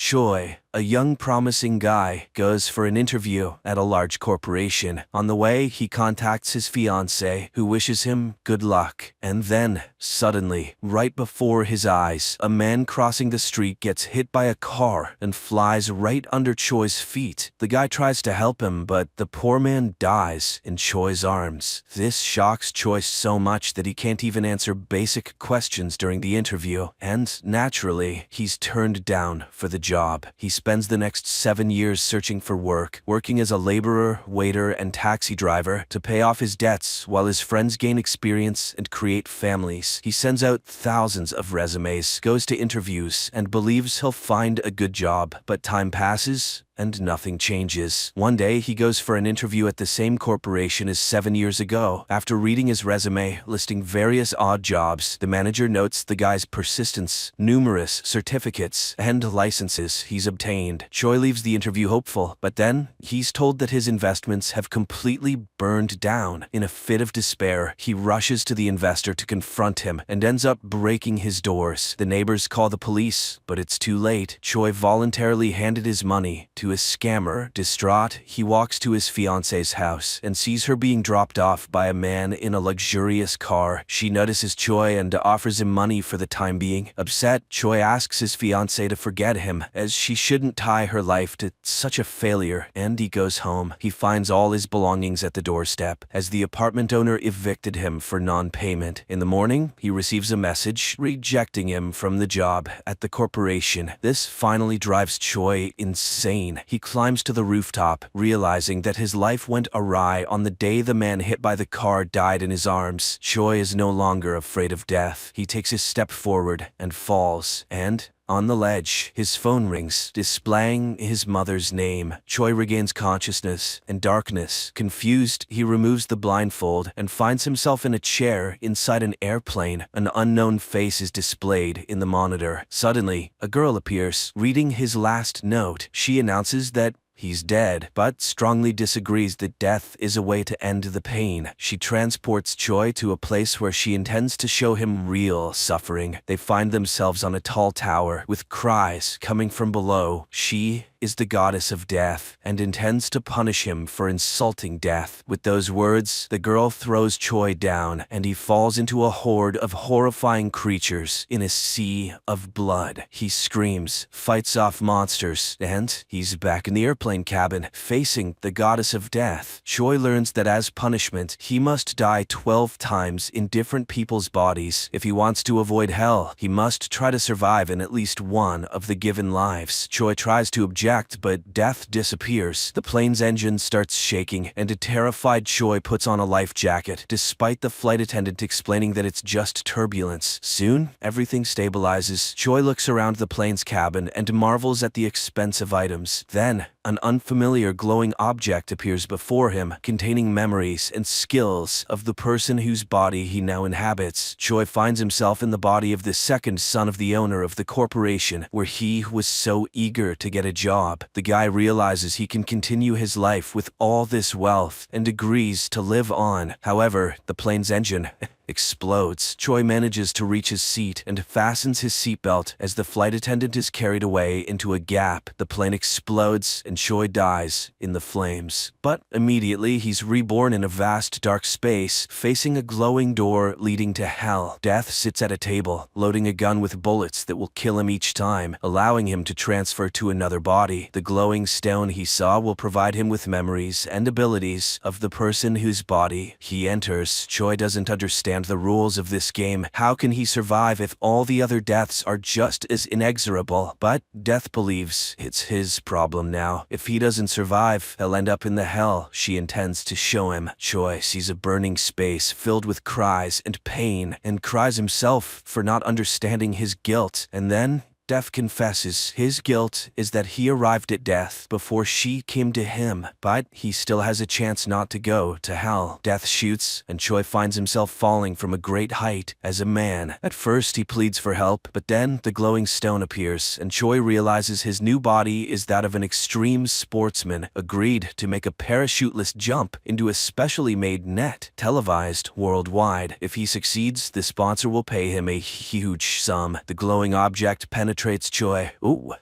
Choi, a young promising guy, goes for an interview at a large corporation. On the way, he contacts his fiancée, who wishes him good luck. And then, suddenly, right before his eyes, a man crossing the street gets hit by a car and flies right under Choi's feet. The guy tries to help him, but the poor man dies in Choi's arms. This shocks Choi so much that he can't even answer basic questions during the interview, and naturally, he's turned down for the job. He spends the next 7 years searching for work, working as a laborer, waiter, and taxi driver to pay off his debts while his friends gain experience and create families. He sends out thousands of resumes, goes to interviews, and believes he'll find a good job. But time passes, and nothing changes. One day, he goes for an interview at the same corporation as 7 years ago. After reading his resume, listing various odd jobs, the manager notes the guy's persistence, numerous certificates, and licenses he's obtained. Choi leaves the interview hopeful, but then he's told that his investments have completely burned down. In a fit of despair, he rushes to the investor to confront him and ends up breaking his doors. The neighbors call the police, but it's too late. Choi voluntarily handed his money to a scammer. Distraught, he walks to his fiance's house and sees her being dropped off by a man in a luxurious car. She notices Choi and offers him money for the time being. Upset, Choi asks his fiancée to forget him, as she shouldn't tie her life to such a failure, and he goes home. He finds all his belongings at the doorstep, as the apartment owner evicted him for non-payment. In the morning, he receives a message rejecting him from the job at the corporation. This finally drives Choi insane. He climbs to the rooftop, realizing that his life went awry on the day the man hit by the car died in his arms. Choi is no longer afraid of death. He takes a step forward and falls, and on the ledge, his phone rings, displaying his mother's name. Choi regains consciousness and darkness. Confused, he removes the blindfold and finds himself in a chair inside an airplane. An unknown face is displayed in the monitor. Suddenly, a girl appears, reading his last note. She announces that he's dead, but strongly disagrees that death is a way to end the pain. She transports Choi to a place where she intends to show him real suffering. They find themselves on a tall tower, with cries coming from below. She is the goddess of death and intends to punish him for insulting death. With those words, the girl throws Choi down and he falls into a horde of horrifying creatures in a sea of blood. He screams, fights off monsters, and he's back in the airplane cabin, facing the goddess of death. Choi learns that as punishment, he must die 12 times in different people's bodies. If he wants to avoid hell, he must try to survive in at least one of the given lives. Choi tries to object, but death disappears. The plane's engine starts shaking, and a terrified Choi puts on a life jacket, despite the flight attendant explaining that it's just turbulence. Soon, everything stabilizes. Choi looks around the plane's cabin and marvels at the expensive items. Then, an unfamiliar glowing object appears before him, containing memories and skills of the person whose body he now inhabits. Choi finds himself in the body of the second son of the owner of the corporation, where he was so eager to get a job. The guy realizes he can continue his life with all this wealth and agrees to live on. However, the plane's engine explodes. Choi manages to reach his seat and fastens his seatbelt as the flight attendant is carried away into a gap. The plane explodes and Choi dies in the flames. But immediately he's reborn in a vast dark space, facing a glowing door leading to hell. Death sits at a table, loading a gun with bullets that will kill him each time, allowing him to transfer to another body. The glowing stone he saw will provide him with memories and abilities of the person whose body he enters. Choi doesn't understand the rules of this game. How can he survive if all the other deaths are just as inexorable? But Death believes it's his problem now. If he doesn't survive, he'll end up in the hell she intends to show him. Choi sees a burning space filled with cries and pain, and cries himself for not understanding his guilt. And then Death confesses his guilt is that he arrived at death before she came to him, but he still has a chance not to go to hell. Death shoots, and Choi finds himself falling from a great height as a man. At first, he pleads for help, but then the glowing stone appears, and Choi realizes his new body is that of an extreme sportsman, agreed to make a parachuteless jump into a specially made net, televised worldwide. If he succeeds, the sponsor will pay him a huge sum. The glowing object penetrates penetrates Choi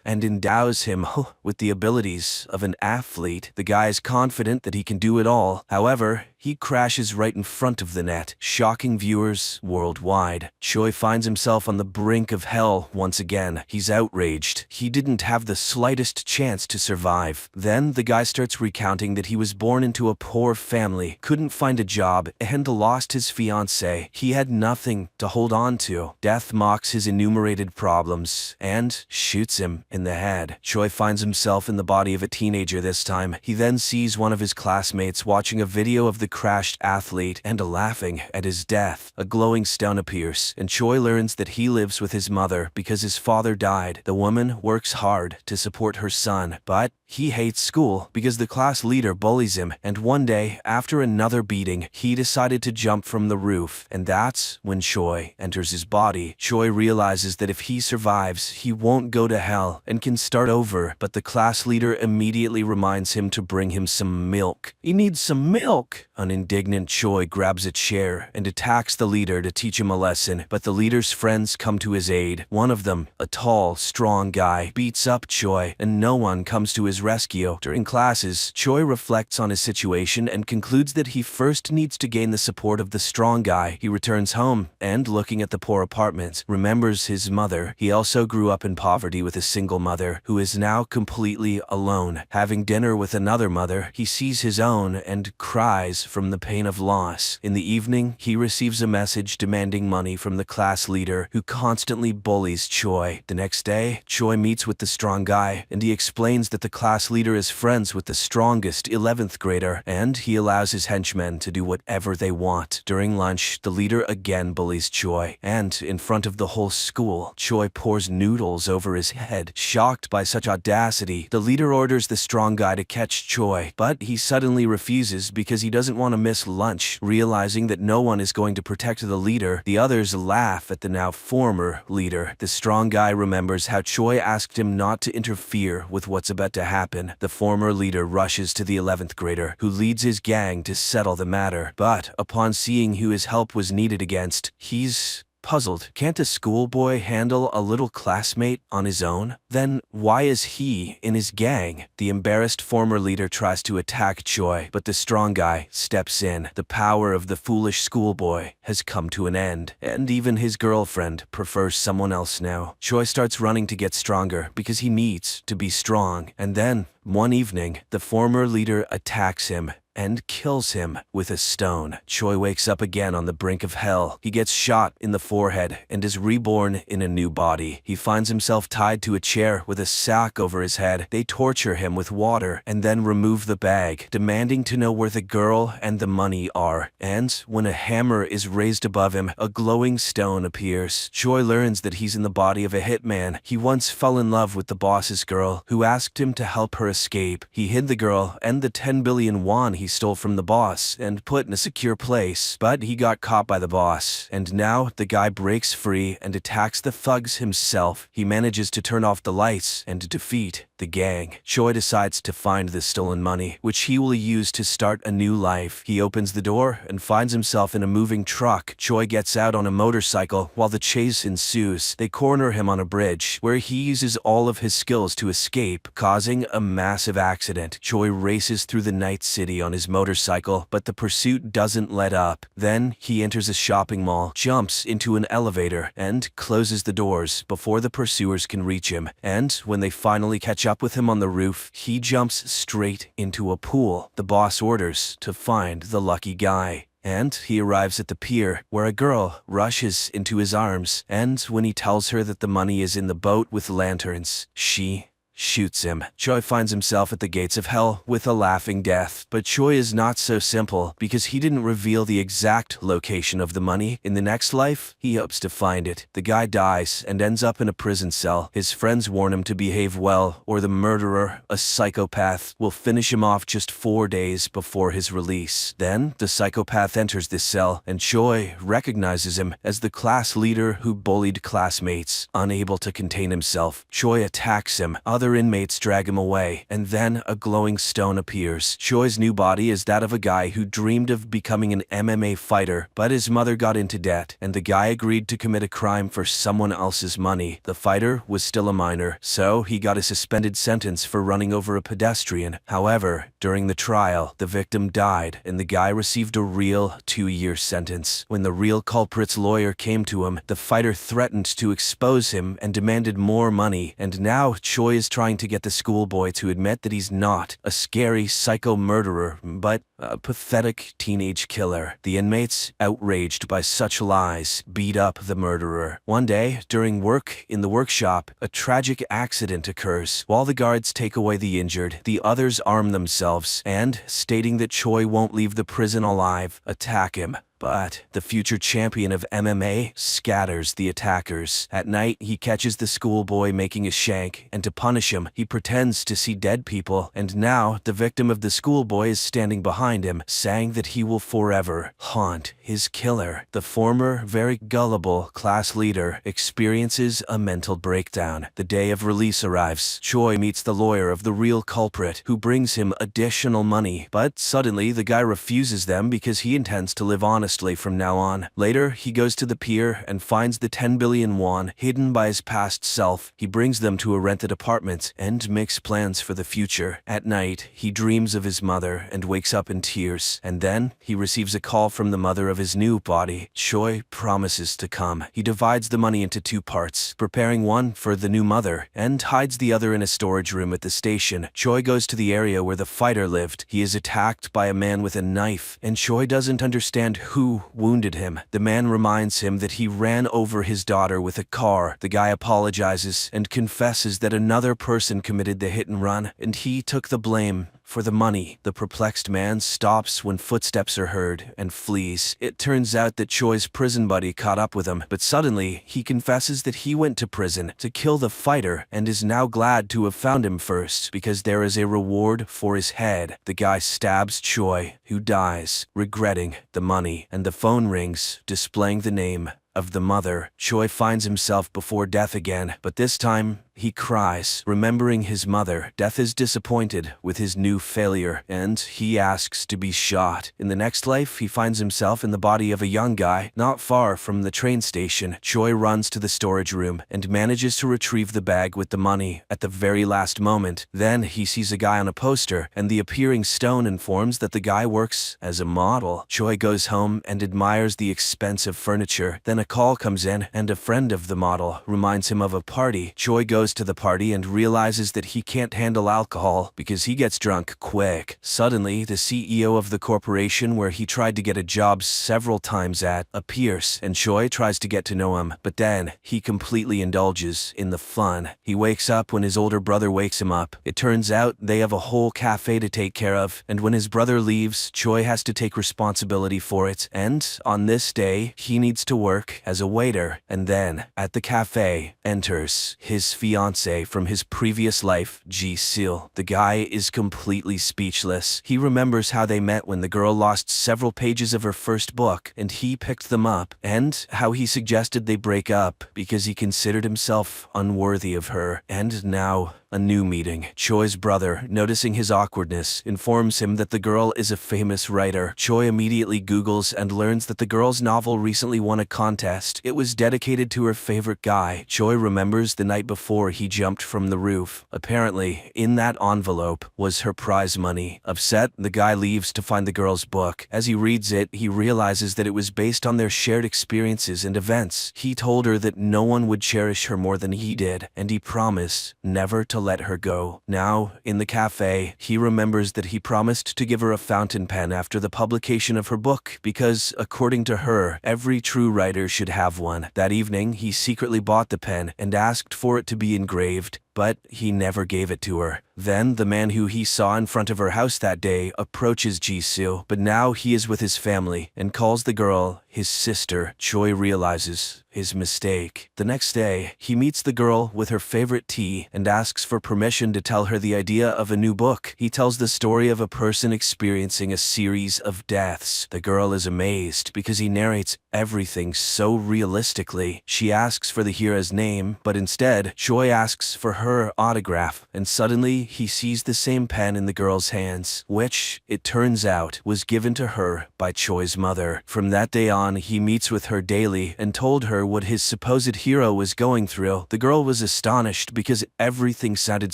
and endows him with the abilities of an athlete. The guy is confident that he can do it all. However, he crashes right in front of the net, shocking viewers worldwide. Choi finds himself on the brink of hell once again. He's outraged. He didn't have the slightest chance to survive. Then the guy starts recounting that he was born into a poor family, couldn't find a job, and lost his fiancée. He had nothing to hold on to. Death mocks his enumerated problems and shoots him in the head. Choi finds himself in the body of a teenager this time. He then sees one of his classmates watching a video of the crashed athlete and laughing at his death. A glowing stone appears, and Choi learns that he lives with his mother because his father died. The woman works hard to support her son, but he hates school because the class leader bullies him, and one day, after another beating, he decided to jump from the roof, and that's when Choi enters his body. Choi realizes that if he survives, he won't go to hell and can start over, but the class leader immediately reminds him to bring him some milk. He needs some milk! An indignant Choi grabs a chair and attacks the leader to teach him a lesson, but the leader's friends come to his aid. One of them, a tall, strong guy, beats up Choi, and no one comes to his rescue. During classes, Choi reflects on his situation and concludes that he first needs to gain the support of the strong guy. He returns home and, looking at the poor apartments, remembers his mother. He also grew up in poverty with a single mother, who is now completely alone. Having dinner with another mother, he sees his own and cries from the pain of loss. In the evening, he receives a message demanding money from the class leader, who constantly bullies Choi. The next day, Choi meets with the strong guy, and he explains that the class leader is friends with the strongest 11th grader, and he allows his henchmen to do whatever they want. During lunch, the leader again bullies Choi, and in front of the whole school, Choi pours noodles over his head. Shocked by such audacity, the leader orders the strong guy to catch Choi, but he suddenly refuses because he doesn't want to miss lunch. Realizing that no one is going to protect the leader, the others laugh at the now former leader. The strong guy remembers how Choi asked him not to interfere with what's about to happen. The former leader rushes to the 11th grader, who leads his gang to settle the matter. But upon seeing who his help was needed against, he's puzzled. Can't a schoolboy handle a little classmate on his own? Then why is he in his gang? The embarrassed former leader tries to attack Choi, but the strong guy steps in. The power of the foolish schoolboy has come to an end, and even his girlfriend prefers someone else now. Choi starts running to get stronger because he needs to be strong, and then, one evening, the former leader attacks him and kills him with a stone. Choi wakes up again on the brink of hell. He gets shot in the forehead and is reborn in a new body. He finds himself tied to a chair with a sack over his head. They torture him with water and then remove the bag, demanding to know where the girl and the money are. And when a hammer is raised above him, a glowing stone appears. Choi learns that he's in the body of a hitman. He once fell in love with the boss's girl, who asked him to help her escape. He hid the girl and the 10 billion won he stole from the boss and put in a secure place, but he got caught by the boss, and now the guy breaks free and attacks the thugs himself. He manages to turn off the lights and defeat the gang. Choi decides to find the stolen money, which he will use to start a new life. He opens the door and finds himself in a moving truck. Choi gets out on a motorcycle while the chase ensues. They corner him on a bridge, where he uses all of his skills to escape, causing a massive accident. Choi races through the night city on his motorcycle, but the pursuit doesn't let up. Then he enters a shopping mall, jumps into an elevator, and closes the doors before the pursuers can reach him. And when they finally catch up with him on the roof, he jumps straight into a pool. The boss orders to find the lucky guy, and he arrives at the pier, where a girl rushes into his arms, and when he tells her that the money is in the boat with lanterns, she shoots him. Choi finds himself at the gates of hell with a laughing death. But Choi is not so simple, because he didn't reveal the exact location of the money. In the next life, he hopes to find it. The guy dies and ends up in a prison cell. His friends warn him to behave well, or the murderer, a psychopath, will finish him off just 4 days before his release. Then, the psychopath enters this cell, and Choi recognizes him as the class leader who bullied classmates. Unable to contain himself, Choi attacks him. Others other inmates drag him away, and then a glowing stone appears. Choi's new body is that of a guy who dreamed of becoming an MMA fighter, but his mother got into debt, and the guy agreed to commit a crime for someone else's money. The fighter was still a minor, so he got a suspended sentence for running over a pedestrian. However, during the trial, the victim died, and the guy received a real 2-year sentence. When the real culprit's lawyer came to him, the fighter threatened to expose him and demanded more money, and now Choi is trying to get the schoolboy to admit that he's not a scary psycho murderer, but a pathetic teenage killer. The inmates, outraged by such lies, beat up the murderer. One day, during work in the workshop, a tragic accident occurs. While the guards take away the injured, the others arm themselves and, stating that Choi won't leave the prison alive, attack him. But the future champion of MMA scatters the attackers. At night, he catches the schoolboy making a shank, and to punish him, he pretends to see dead people, and now the victim of the schoolboy is standing behind him, saying that he will forever haunt his killer. The former, very gullible class leader experiences a mental breakdown. The day of release arrives. Choi meets the lawyer of the real culprit, who brings him additional money, but suddenly the guy refuses them because he intends to live honestly from now on. Later, he goes to the pier and finds the 10 billion won hidden by his past self. He brings them to a rented apartment and makes plans for the future. At night, he dreams of his mother and wakes up in tears, and then he receives a call from the mother of his new body. Choi promises to come. He divides the money into 2 parts, preparing one for the new mother and hides the other in a storage room at the station. Choi goes to the area where the fighter lived. He is attacked by a man with a knife, and Choi doesn't understand who wounded him. The man reminds him that he ran over his daughter with a car. The guy apologizes and confesses that another person committed the hit and run, and he took the blame for the money. The perplexed man stops when footsteps are heard and flees. It turns out that Choi's prison buddy caught up with him, but suddenly he confesses that he went to prison to kill the fighter and is now glad to have found him first because there is a reward for his head. The guy stabs Choi, who dies, regretting the money, and the phone rings, displaying the name of the mother. Choi finds himself before death again, but this time he cries, remembering his mother. Death is disappointed with his new failure, and he asks to be shot. In the next life, he finds himself in the body of a young guy, not far from the train station. Choi runs to the storage room and manages to retrieve the bag with the money at the very last moment. Then he sees a guy on a poster, and the appearing stone informs that the guy works as a model. Choi goes home and admires the expensive furniture. Then a call comes in, and a friend of the model reminds him of a party. Choi goes to the party and realizes that he can't handle alcohol because he gets drunk quick. Suddenly, the CEO of the corporation where he tried to get a job several times at appears, and Choi tries to get to know him, but then he completely indulges in the fun. He wakes up when his older brother wakes him up. It turns out they have a whole cafe to take care of, and when his brother leaves, Choi has to take responsibility for it, and on this day, he needs to work as a waiter. And then, at the cafe, enters his fiancée from his previous life, Ji-sil. The guy is completely speechless. He remembers how they met when the girl lost several pages of her first book, and he picked them up, and how he suggested they break up because he considered himself unworthy of her. And now, a new meeting. Choi's brother, noticing his awkwardness, informs him that the girl is a famous writer. Choi immediately Googles and learns that the girl's novel recently won a contest. It was dedicated to her favorite guy. Choi remembers the night before he jumped from the roof. Apparently, in that envelope was her prize money. Upset, the guy leaves to find the girl's book. As he reads it, he realizes that it was based on their shared experiences and events. He told her that no one would cherish her more than he did, and he promised never to let her go. Now, in the cafe, he remembers that he promised to give her a fountain pen after the publication of her book because, according to her, every true writer should have one. That evening, he secretly bought the pen and asked for it to be engraved, but he never gave it to her. Then, the man who he saw in front of her house that day approaches Ji-sil, but now he is with his family and calls the girl his sister. Choi realizes his mistake. The next day, he meets the girl with her favorite tea and asks for permission to tell her the idea of a new book. He tells the story of a person experiencing a series of deaths. The girl is amazed because he narrates everything so realistically. She asks for the hero's name, but instead, Choi asks for her her autograph, and suddenly he sees the same pen in the girl's hands, which, it turns out, was given to her by Choi's mother. From that day on, he meets with her daily and told her what his supposed hero was going through. The girl was astonished because everything sounded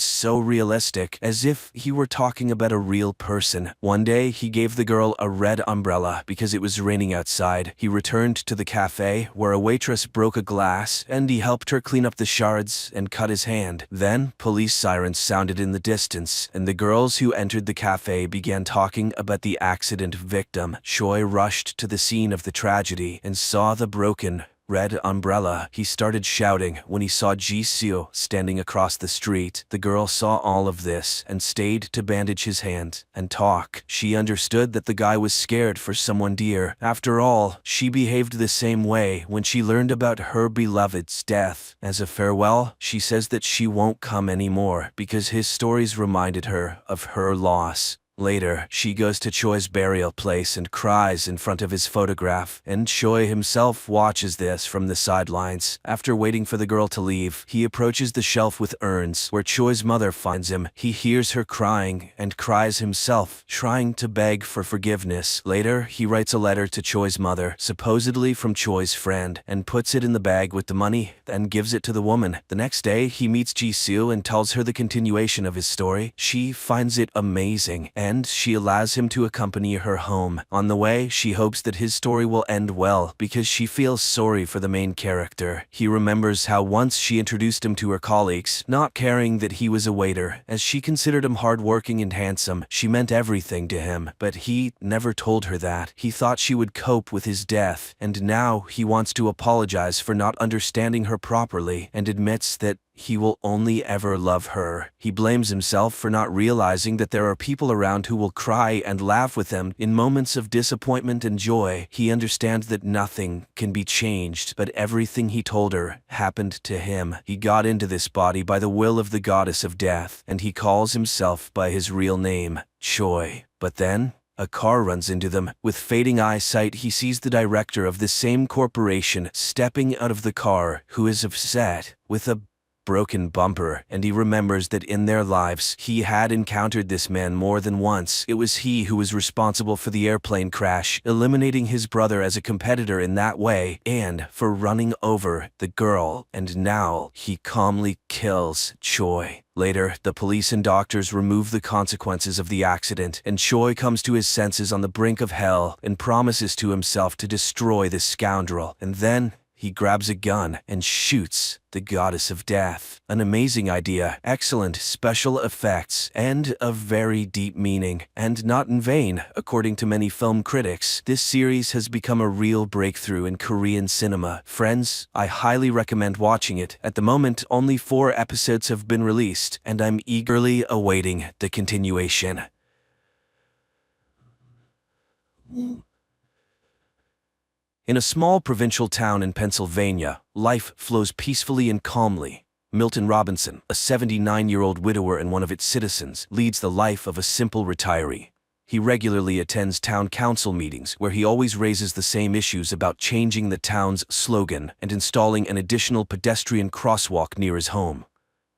so realistic, as if he were talking about a real person. One day, he gave the girl a red umbrella because it was raining outside. He returned to the cafe, where a waitress broke a glass, and he helped her clean up the shards and cut his hand. Then, police sirens sounded in the distance, and the girls who entered the cafe began talking about the accident victim. Choi rushed to the scene of the tragedy and saw the broken red umbrella. He started shouting when he saw Ji-soo standing across the street. The girl saw all of this and stayed to bandage his hand and talk. She understood that the guy was scared for someone dear. After all, she behaved the same way when she learned about her beloved's death. As a farewell, she says that she won't come anymore because his stories reminded her of her loss. Later, she goes to Choi's burial place and cries in front of his photograph, and Choi himself watches this from the sidelines. After waiting for the girl to leave, he approaches the shelf with urns, where Choi's mother finds him. He hears her crying and cries himself, trying to beg for forgiveness. Later, he writes a letter to Choi's mother, supposedly from Choi's friend, and puts it in the bag with the money, and gives it to the woman. The next day, he meets Ji-soo and tells her the continuation of his story. She finds it amazing, and she allows him to accompany her home. On the way, she hopes that his story will end well because she feels sorry for the main character. He remembers how once she introduced him to her colleagues, not caring that he was a waiter, as she considered him hardworking and handsome. She meant everything to him, but he never told her that. He thought she would cope with his death, and now he wants to apologize for not understanding her properly and admits that he will only ever love her. He blames himself for not realizing that there are people around who will cry and laugh with him in moments of disappointment and joy. He understands that nothing can be changed, but everything he told her happened to him. He got into this body by the will of the goddess of death, and he calls himself by his real name, Choi. But then, a car runs into them. With fading eyesight, he sees the director of the same corporation stepping out of the car, who is upset, with a broken bumper, and he remembers that in their lives, he had encountered this man more than once. It was he who was responsible for the airplane crash, eliminating his brother as a competitor in that way, and for running over the girl, and now he calmly kills Choi. Later, the police and doctors remove the consequences of the accident, and Choi comes to his senses on the brink of hell and promises to himself to destroy this scoundrel, and then he grabs a gun and shoots the goddess of death. An amazing idea, excellent special effects, and a very deep meaning. And not in vain, according to many film critics, this series has become a real breakthrough in Korean cinema. Friends, I highly recommend watching it. At the moment, only 4 episodes have been released, and I'm eagerly awaiting the continuation. In a small provincial town in Pennsylvania, life flows peacefully and calmly. Milton Robinson, a 79-year-old widower and one of its citizens, leads the life of a simple retiree. He regularly attends town council meetings where he always raises the same issues about changing the town's slogan and installing an additional pedestrian crosswalk near his home.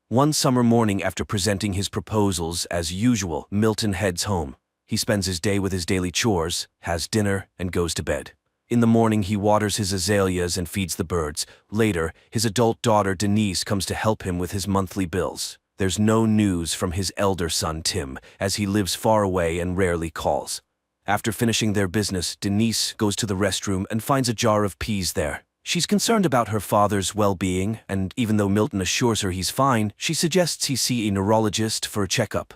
One summer morning after presenting his proposals as usual, Milton heads home. He spends his day with his daily chores, has dinner, and goes to bed. In the morning, he waters his azaleas and feeds the birds. Later, his adult daughter Denise comes to help him with his monthly bills. There's no news from his elder son Tim, as he lives far away and rarely calls. After finishing their business, Denise goes to the restroom and finds a jar of peas there. She's concerned about her father's well-being, and even though Milton assures her he's fine, she suggests he see a neurologist for a checkup.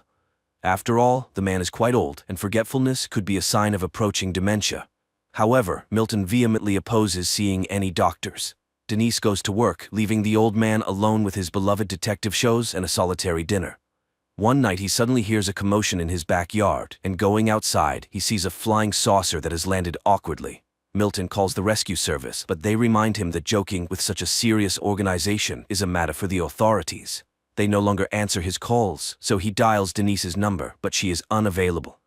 After all, the man is quite old, and forgetfulness could be a sign of approaching dementia. However, Milton vehemently opposes seeing any doctors. Denise goes to work, leaving the old man alone with his beloved detective shows and a solitary dinner. One night he suddenly hears a commotion in his backyard, and going outside, he sees a flying saucer that has landed awkwardly. Milton calls the rescue service, but they remind him that joking with such a serious organization is a matter for the authorities. They no longer answer his calls, so he dials Denise's number, but she is unavailable.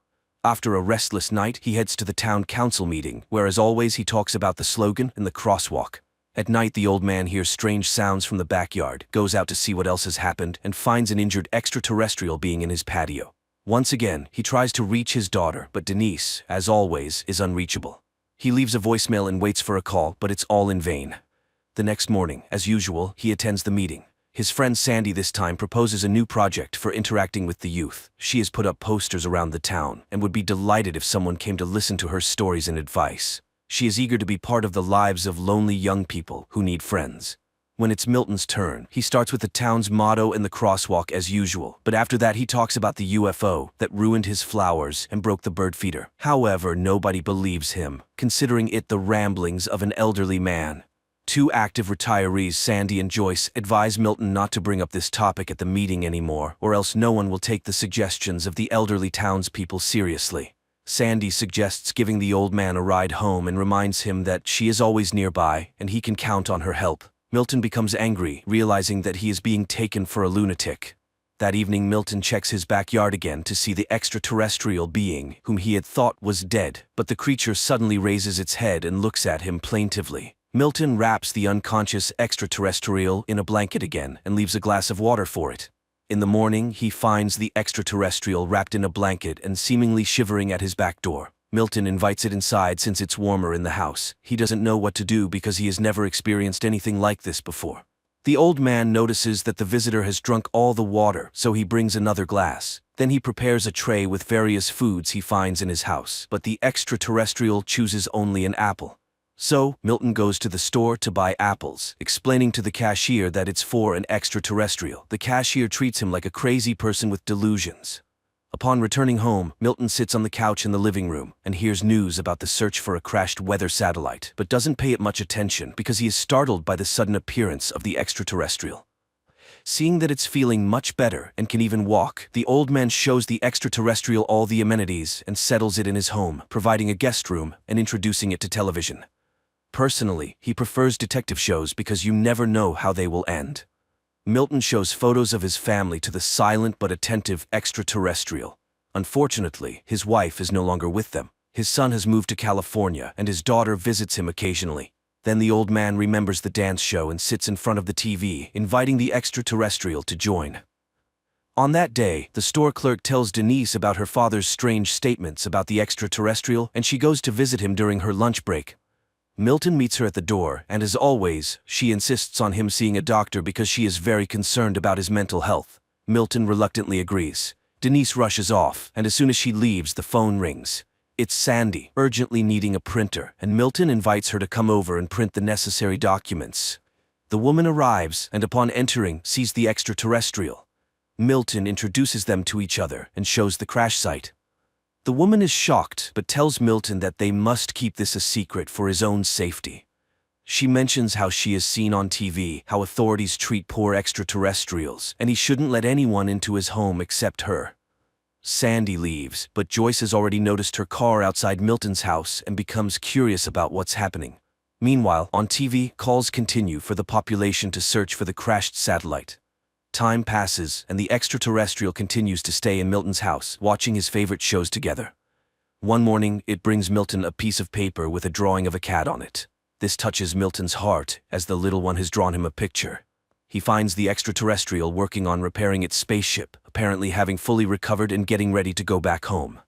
After a restless night, he heads to the town council meeting, where as always he talks about the slogan and the crosswalk. At night, the old man hears strange sounds from the backyard, goes out to see what else has happened, and finds an injured extraterrestrial being in his patio. Once again, he tries to reach his daughter, but Denise, as always, is unreachable. He leaves a voicemail and waits for a call, but it's all in vain. The next morning, as usual, he attends the meeting. His friend Sandy this time proposes a new project for interacting with the youth. She has put up posters around the town and would be delighted if someone came to listen to her stories and advice. She is eager to be part of the lives of lonely young people who need friends. When it's Milton's turn, he starts with the town's motto and the crosswalk as usual, but after that he talks about the UFO that ruined his flowers and broke the bird feeder. However, nobody believes him, considering it the ramblings of an elderly man. Two active retirees, Sandy and Joyce, advise Milton not to bring up this topic at the meeting anymore, or else no one will take the suggestions of the elderly townspeople seriously. Sandy suggests giving the old man a ride home and reminds him that she is always nearby and he can count on her help. Milton becomes angry, realizing that he is being taken for a lunatic. That evening, Milton checks his backyard again to see the extraterrestrial being whom he had thought was dead, but the creature suddenly raises its head and looks at him plaintively. Milton wraps the unconscious extraterrestrial in a blanket again and leaves a glass of water for it. In the morning, he finds the extraterrestrial wrapped in a blanket and seemingly shivering at his back door. Milton invites it inside since it's warmer in the house. He doesn't know what to do because he has never experienced anything like this before. The old man notices that the visitor has drunk all the water, so he brings another glass. Then he prepares a tray with various foods he finds in his house, but the extraterrestrial chooses only an apple. So, Milton goes to the store to buy apples, explaining to the cashier that it's for an extraterrestrial. The cashier treats him like a crazy person with delusions. Upon returning home, Milton sits on the couch in the living room and hears news about the search for a crashed weather satellite, but doesn't pay it much attention because he is startled by the sudden appearance of the extraterrestrial. Seeing that it's feeling much better and can even walk, the old man shows the extraterrestrial all the amenities and settles it in his home, providing a guest room and introducing it to television. Personally, he prefers detective shows because you never know how they will end. Milton shows photos of his family to the silent but attentive extraterrestrial. Unfortunately, his wife is no longer with them. His son has moved to California and his daughter visits him occasionally. Then the old man remembers the dance show and sits in front of the TV, inviting the extraterrestrial to join. On that day, the store clerk tells Denise about her father's strange statements about the extraterrestrial, and she goes to visit him during her lunch break. Milton meets her at the door, and as always, she insists on him seeing a doctor because she is very concerned about his mental health. Milton reluctantly agrees. Denise rushes off, and as soon as she leaves, the phone rings. It's Sandy, urgently needing a printer, and Milton invites her to come over and print the necessary documents. The woman arrives, and upon entering, sees the extraterrestrial. Milton introduces them to each other and shows the crash site. The woman is shocked, but tells Milton that they must keep this a secret for his own safety. She mentions how she has seen on TV how authorities treat poor extraterrestrials, and he shouldn't let anyone into his home except her. Sandy leaves, but Joyce has already noticed her car outside Milton's house and becomes curious about what's happening. Meanwhile, on TV, calls continue for the population to search for the crashed satellite. Time passes, and the extraterrestrial continues to stay in Milton's house, watching his favorite shows together. One morning, it brings Milton a piece of paper with a drawing of a cat on it. This touches Milton's heart, as the little one has drawn him a picture. He finds the extraterrestrial working on repairing its spaceship, apparently having fully recovered and getting ready to go back home.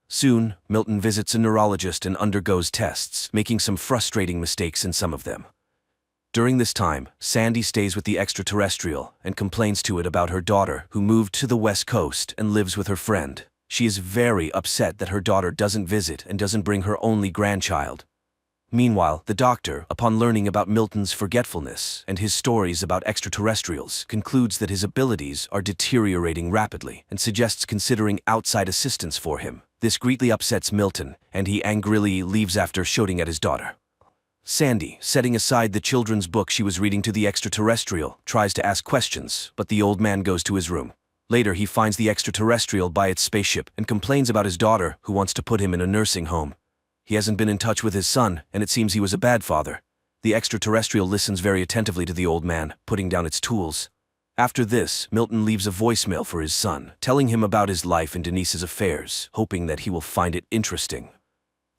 Soon, Milton visits a neurologist and undergoes tests, making some frustrating mistakes in some of them. During this time, Sandy stays with the extraterrestrial and complains to it about her daughter, who moved to the West Coast and lives with her friend. She is very upset that her daughter doesn't visit and doesn't bring her only grandchild. Meanwhile, the doctor, upon learning about Milton's forgetfulness and his stories about extraterrestrials, concludes that his abilities are deteriorating rapidly and suggests considering outside assistance for him. This greatly upsets Milton, and he angrily leaves after shouting at his daughter. Sandy, setting aside the children's book she was reading to the extraterrestrial, tries to ask questions, but the old man goes to his room. Later, he finds the extraterrestrial by its spaceship and complains about his daughter, who wants to put him in a nursing home. He hasn't been in touch with his son, and it seems he was a bad father. The extraterrestrial listens very attentively to the old man, putting down its tools. After this, Milton leaves a voicemail for his son, telling him about his life and Denise's affairs, hoping that he will find it interesting.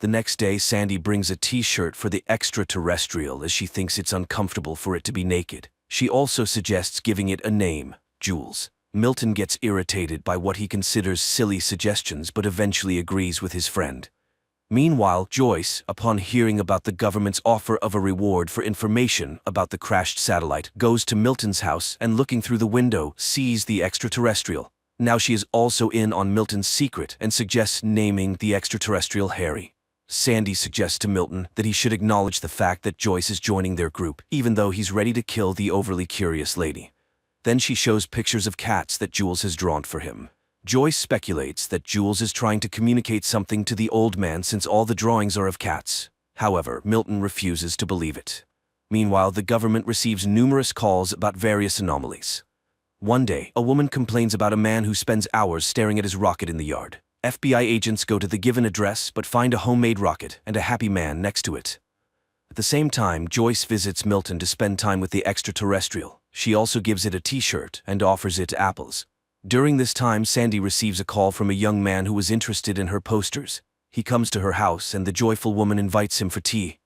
The next day, Sandy brings a t-shirt for the extraterrestrial as she thinks it's uncomfortable for it to be naked. She also suggests giving it a name, Jules. Milton gets irritated by what he considers silly suggestions but eventually agrees with his friend. Meanwhile, Joyce, upon hearing about the government's offer of a reward for information about the crashed satellite, goes to Milton's house and looking through the window, sees the extraterrestrial. Now she is also in on Milton's secret and suggests naming the extraterrestrial Harry. Sandy suggests to Milton that he should acknowledge the fact that Joyce is joining their group, even though he's ready to kill the overly curious lady. Then she shows pictures of cats that Jules has drawn for him. Joyce speculates that Jules is trying to communicate something to the old man since all the drawings are of cats. However, Milton refuses to believe it. Meanwhile, the government receives numerous calls about various anomalies. One day, a woman complains about a man who spends hours staring at his rocket in the yard. FBI agents go to the given address but find a homemade rocket and a happy man next to it. At the same time, Joyce visits Milton to spend time with the extraterrestrial. She also gives it a t-shirt and offers it apples. During this time, Sandy receives a call from a young man who was interested in her posters. He comes to her house and the joyful woman invites him for tea.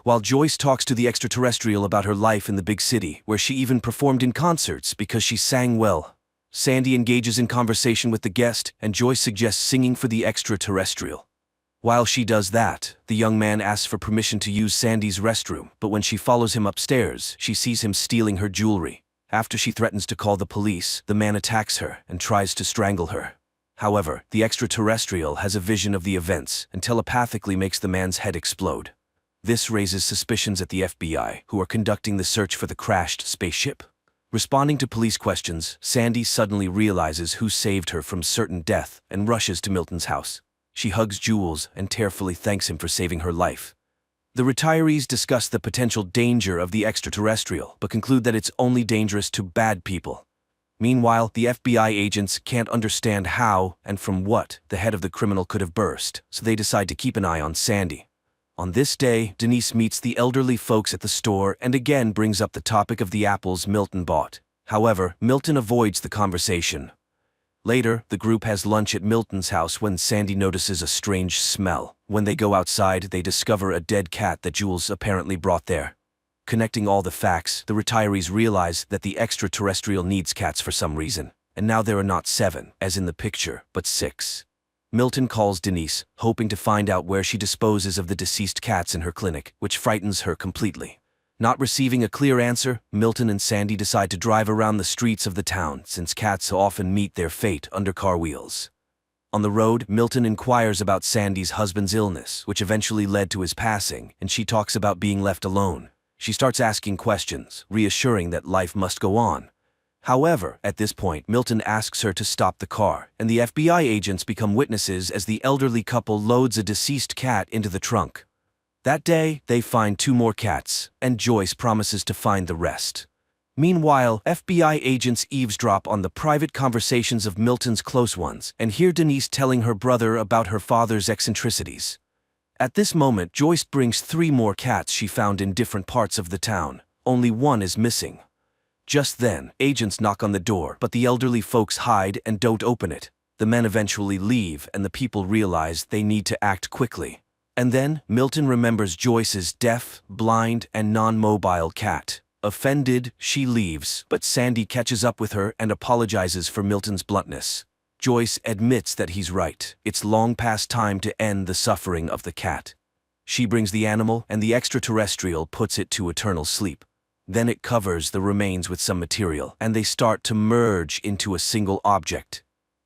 While Joyce talks to the extraterrestrial about her life in the big city, where she even performed in concerts because she sang well, Sandy engages in conversation with the guest and Joyce suggests singing for the extraterrestrial. While she does that, the young man asks for permission to use Sandy's restroom, but when she follows him upstairs, she sees him stealing her jewelry. After she threatens to call the police, the man attacks her and tries to strangle her. However, the extraterrestrial has a vision of the events and telepathically makes the man's head explode. This raises suspicions at the FBI, who are conducting the search for the crashed spaceship. Responding to police questions, Sandy suddenly realizes who saved her from certain death and rushes to Milton's house. She hugs Jules and tearfully thanks him for saving her life. The retirees discuss the potential danger of the extraterrestrial, but conclude that it's only dangerous to bad people. Meanwhile, the FBI agents can't understand how and from what the head of the criminal could have burst, so they decide to keep an eye on Sandy. On this day, Denise meets the elderly folks at the store and again brings up the topic of the apples Milton bought. However, Milton avoids the conversation. Later, the group has lunch at Milton's house when Sandy notices a strange smell. When they go outside, they discover a dead cat that Jules apparently brought there. Connecting all the facts, the retirees realize that the extraterrestrial needs cats for some reason, and now there are not 7, as in the picture, but 6. Milton calls Denise, hoping to find out where she disposes of the deceased cats in her clinic, which frightens her completely. Not receiving a clear answer, Milton and Sandy decide to drive around the streets of the town since cats often meet their fate under car wheels. On the road, Milton inquires about Sandy's husband's illness, which eventually led to his passing, and she talks about being left alone. She starts asking questions, reassuring that life must go on. However, at this point, Milton asks her to stop the car, and the FBI agents become witnesses as the elderly couple loads a deceased cat into the trunk. That day, they find 2 more cats, and Joyce promises to find the rest. Meanwhile, FBI agents eavesdrop on the private conversations of Milton's close ones and hear Denise telling her brother about her father's eccentricities. At this moment, Joyce brings 3 more cats she found in different parts of the town. Only one is missing. Just then, agents knock on the door, but the elderly folks hide and don't open it. The men eventually leave, and the people realize they need to act quickly. And then, Milton remembers Joyce's deaf, blind, and non-mobile cat. Offended, she leaves, but Sandy catches up with her and apologizes for Milton's bluntness. Joyce admits that he's right. It's long past time to end the suffering of the cat. She brings the animal, and the extraterrestrial puts it to eternal sleep. Then it covers the remains with some material, and they start to merge into a single object.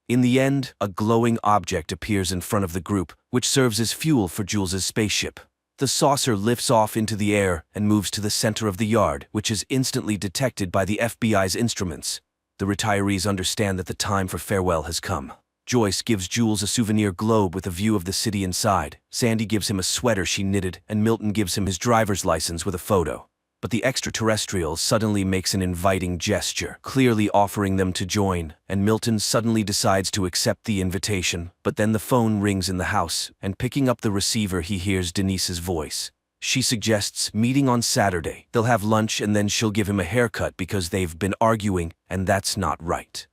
In the end, a glowing object appears in front of the group, which serves as fuel for Jules's spaceship. The saucer lifts off into the air and moves to the center of the yard, which is instantly detected by the FBI's instruments. The retirees understand that the time for farewell has come. Joyce gives Jules a souvenir globe with a view of the city inside. Sandy gives him a sweater she knitted, and Milton gives him his driver's license with a photo. But the extraterrestrial suddenly makes an inviting gesture, clearly offering them to join, and Milton suddenly decides to accept the invitation. But then the phone rings in the house, and picking up the receiver he hears Denise's voice. She suggests meeting on Saturday. They'll have lunch and then she'll give him a haircut because they've been arguing, and that's not right.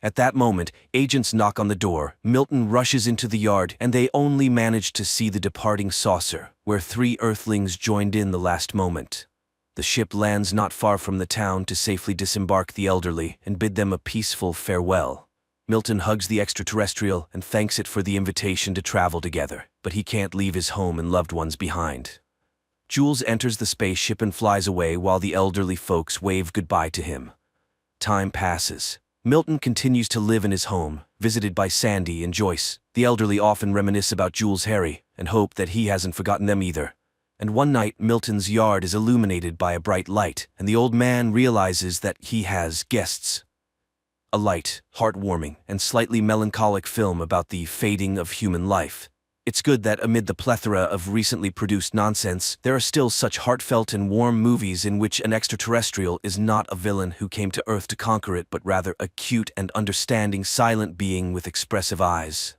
At that moment, agents knock on the door, Milton rushes into the yard, and they only manage to see the departing saucer, where 3 Earthlings joined in the last moment. The ship lands not far from the town to safely disembark the elderly and bid them a peaceful farewell. Milton hugs the extraterrestrial and thanks it for the invitation to travel together, but he can't leave his home and loved ones behind. Jules enters the spaceship and flies away while the elderly folks wave goodbye to him. Time passes. Milton continues to live in his home, visited by Sandy and Joyce. The elderly often reminisce about Jules' Harry and hope that he hasn't forgotten them either. And one night, Milton's yard is illuminated by a bright light, and the old man realizes that he has guests. A light, heartwarming, and slightly melancholic film about the fading of human life. It's good that amid the plethora of recently produced nonsense, there are still such heartfelt and warm movies in which an extraterrestrial is not a villain who came to Earth to conquer it, but rather a cute and understanding silent being with expressive eyes.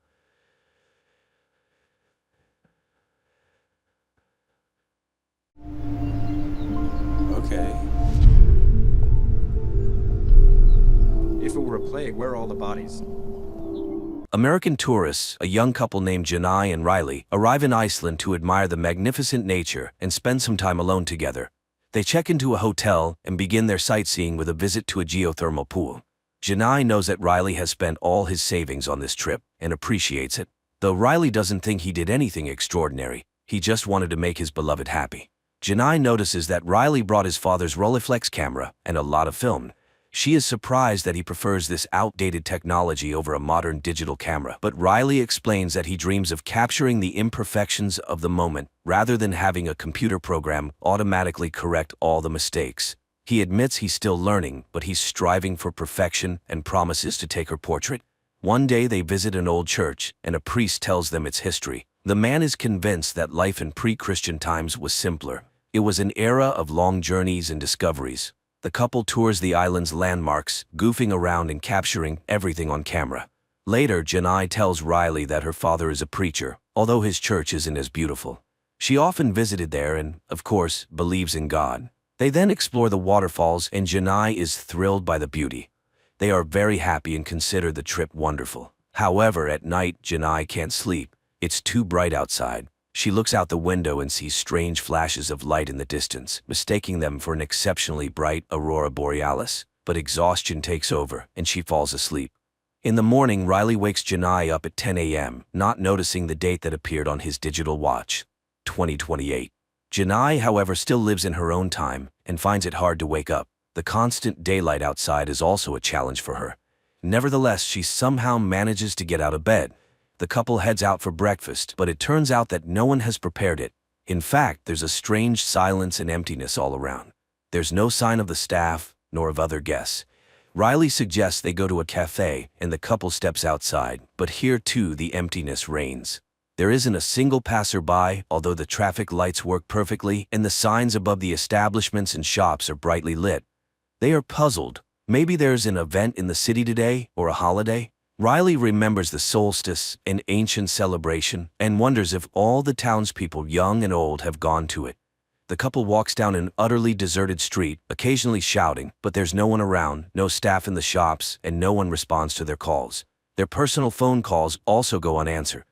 Okay. If it were a plague, where are all the bodies? American tourists, a young couple named Janai and Riley, arrive in Iceland to admire the magnificent nature and spend some time alone together. They check into a hotel and begin their sightseeing with a visit to a geothermal pool. Janai knows that Riley has spent all his savings on this trip and appreciates it. Though Riley doesn't think he did anything extraordinary, he just wanted to make his beloved happy. Janai notices that Riley brought his father's Rolleiflex camera and a lot of film. She is surprised that he prefers this outdated technology over a modern digital camera, but Riley explains that he dreams of capturing the imperfections of the moment rather than having a computer program automatically correct all the mistakes. He admits he's still learning, but he's striving for perfection and promises to take her portrait. One day they visit an old church, and a priest tells them its history. The man is convinced that life in pre-Christian times was simpler. It was an era of long journeys and discoveries. The couple tours the island's landmarks, goofing around and capturing everything on camera. Later, Janai tells Riley that her father is a preacher, although his church isn't as beautiful. She often visited there and, of course, believes in God. They then explore the waterfalls, and Janai is thrilled by the beauty. They are very happy and consider the trip wonderful. However, at night, Janai can't sleep. It's too bright outside. She looks out the window and sees strange flashes of light in the distance, mistaking them for an exceptionally bright aurora borealis. But exhaustion takes over, and she falls asleep. In the morning, Riley wakes Janai up at 10 a.m., not noticing the date that appeared on his digital watch, 2028. Janai, however, still lives in her own time and finds it hard to wake up. The constant daylight outside is also a challenge for her. Nevertheless, she somehow manages to get out of bed. The couple heads out for breakfast, but it turns out that no one has prepared it. In fact, there's a strange silence and emptiness all around. There's no sign of the staff, nor of other guests. Riley suggests they go to a cafe, and the couple steps outside, but here too the emptiness reigns. There isn't a single passerby, although the traffic lights work perfectly, and the signs above the establishments and shops are brightly lit. They are puzzled. Maybe there's an event in the city today, or a holiday? Riley remembers the solstice, an ancient celebration, and wonders if all the townspeople, young and old, have gone to it. The couple walks down an utterly deserted street, occasionally shouting, but there's no one around, no staff in the shops, and no one responds to their calls. Their personal phone calls also go unanswered.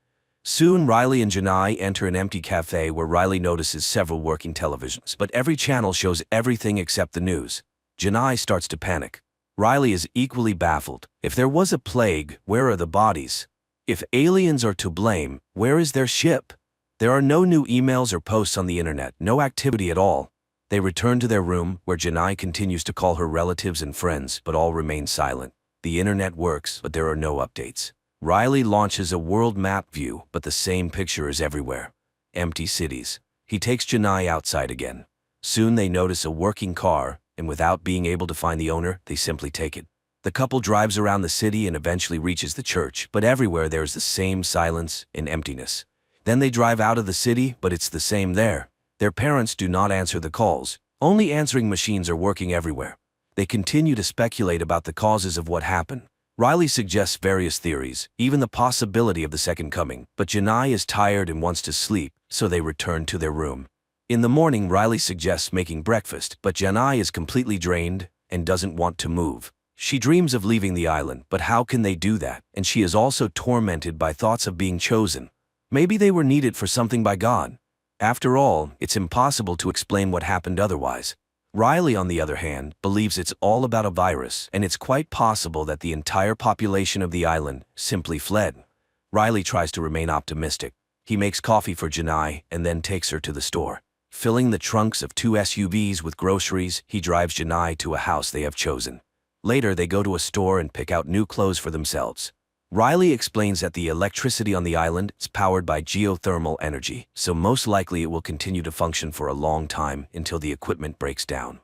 Soon, Riley and Janai enter an empty cafe where Riley notices several working televisions, but every channel shows everything except the news. Janai starts to panic. Riley is equally baffled. If there was a plague, where are the bodies? If aliens are to blame, where is their ship? There are no new emails or posts on the internet, no activity at all. They return to their room, where Janai continues to call her relatives and friends, but all remain silent. The internet works, but there are no updates. Riley launches a world map view, but the same picture is everywhere. Empty cities. He takes Janai outside again. Soon they notice a working car, and without being able to find the owner, they simply take it. The couple drives around the city and eventually reaches the church, but everywhere there is the same silence and emptiness. Then they drive out of the city, but it's the same there. Their parents do not answer the calls. Only answering machines are working everywhere. They continue to speculate about the causes of what happened. Riley suggests various theories, even the possibility of the second coming, but Janai is tired and wants to sleep, so they return to their room. In the morning, Riley suggests making breakfast, but Janai is completely drained and doesn't want to move. She dreams of leaving the island, but how can they do that? And she is also tormented by thoughts of being chosen. Maybe they were needed for something by God. After all, it's impossible to explain what happened otherwise. Riley, on the other hand, believes it's all about a virus, and it's quite possible that the entire population of the island simply fled. Riley tries to remain optimistic. He makes coffee for Janai and then takes her to the store. Filling the trunks of 2 SUVs with groceries, he drives Janai to a house they have chosen. Later, they go to a store and pick out new clothes for themselves. Riley explains that the electricity on the island is powered by geothermal energy, so most likely it will continue to function for a long time until the equipment breaks down.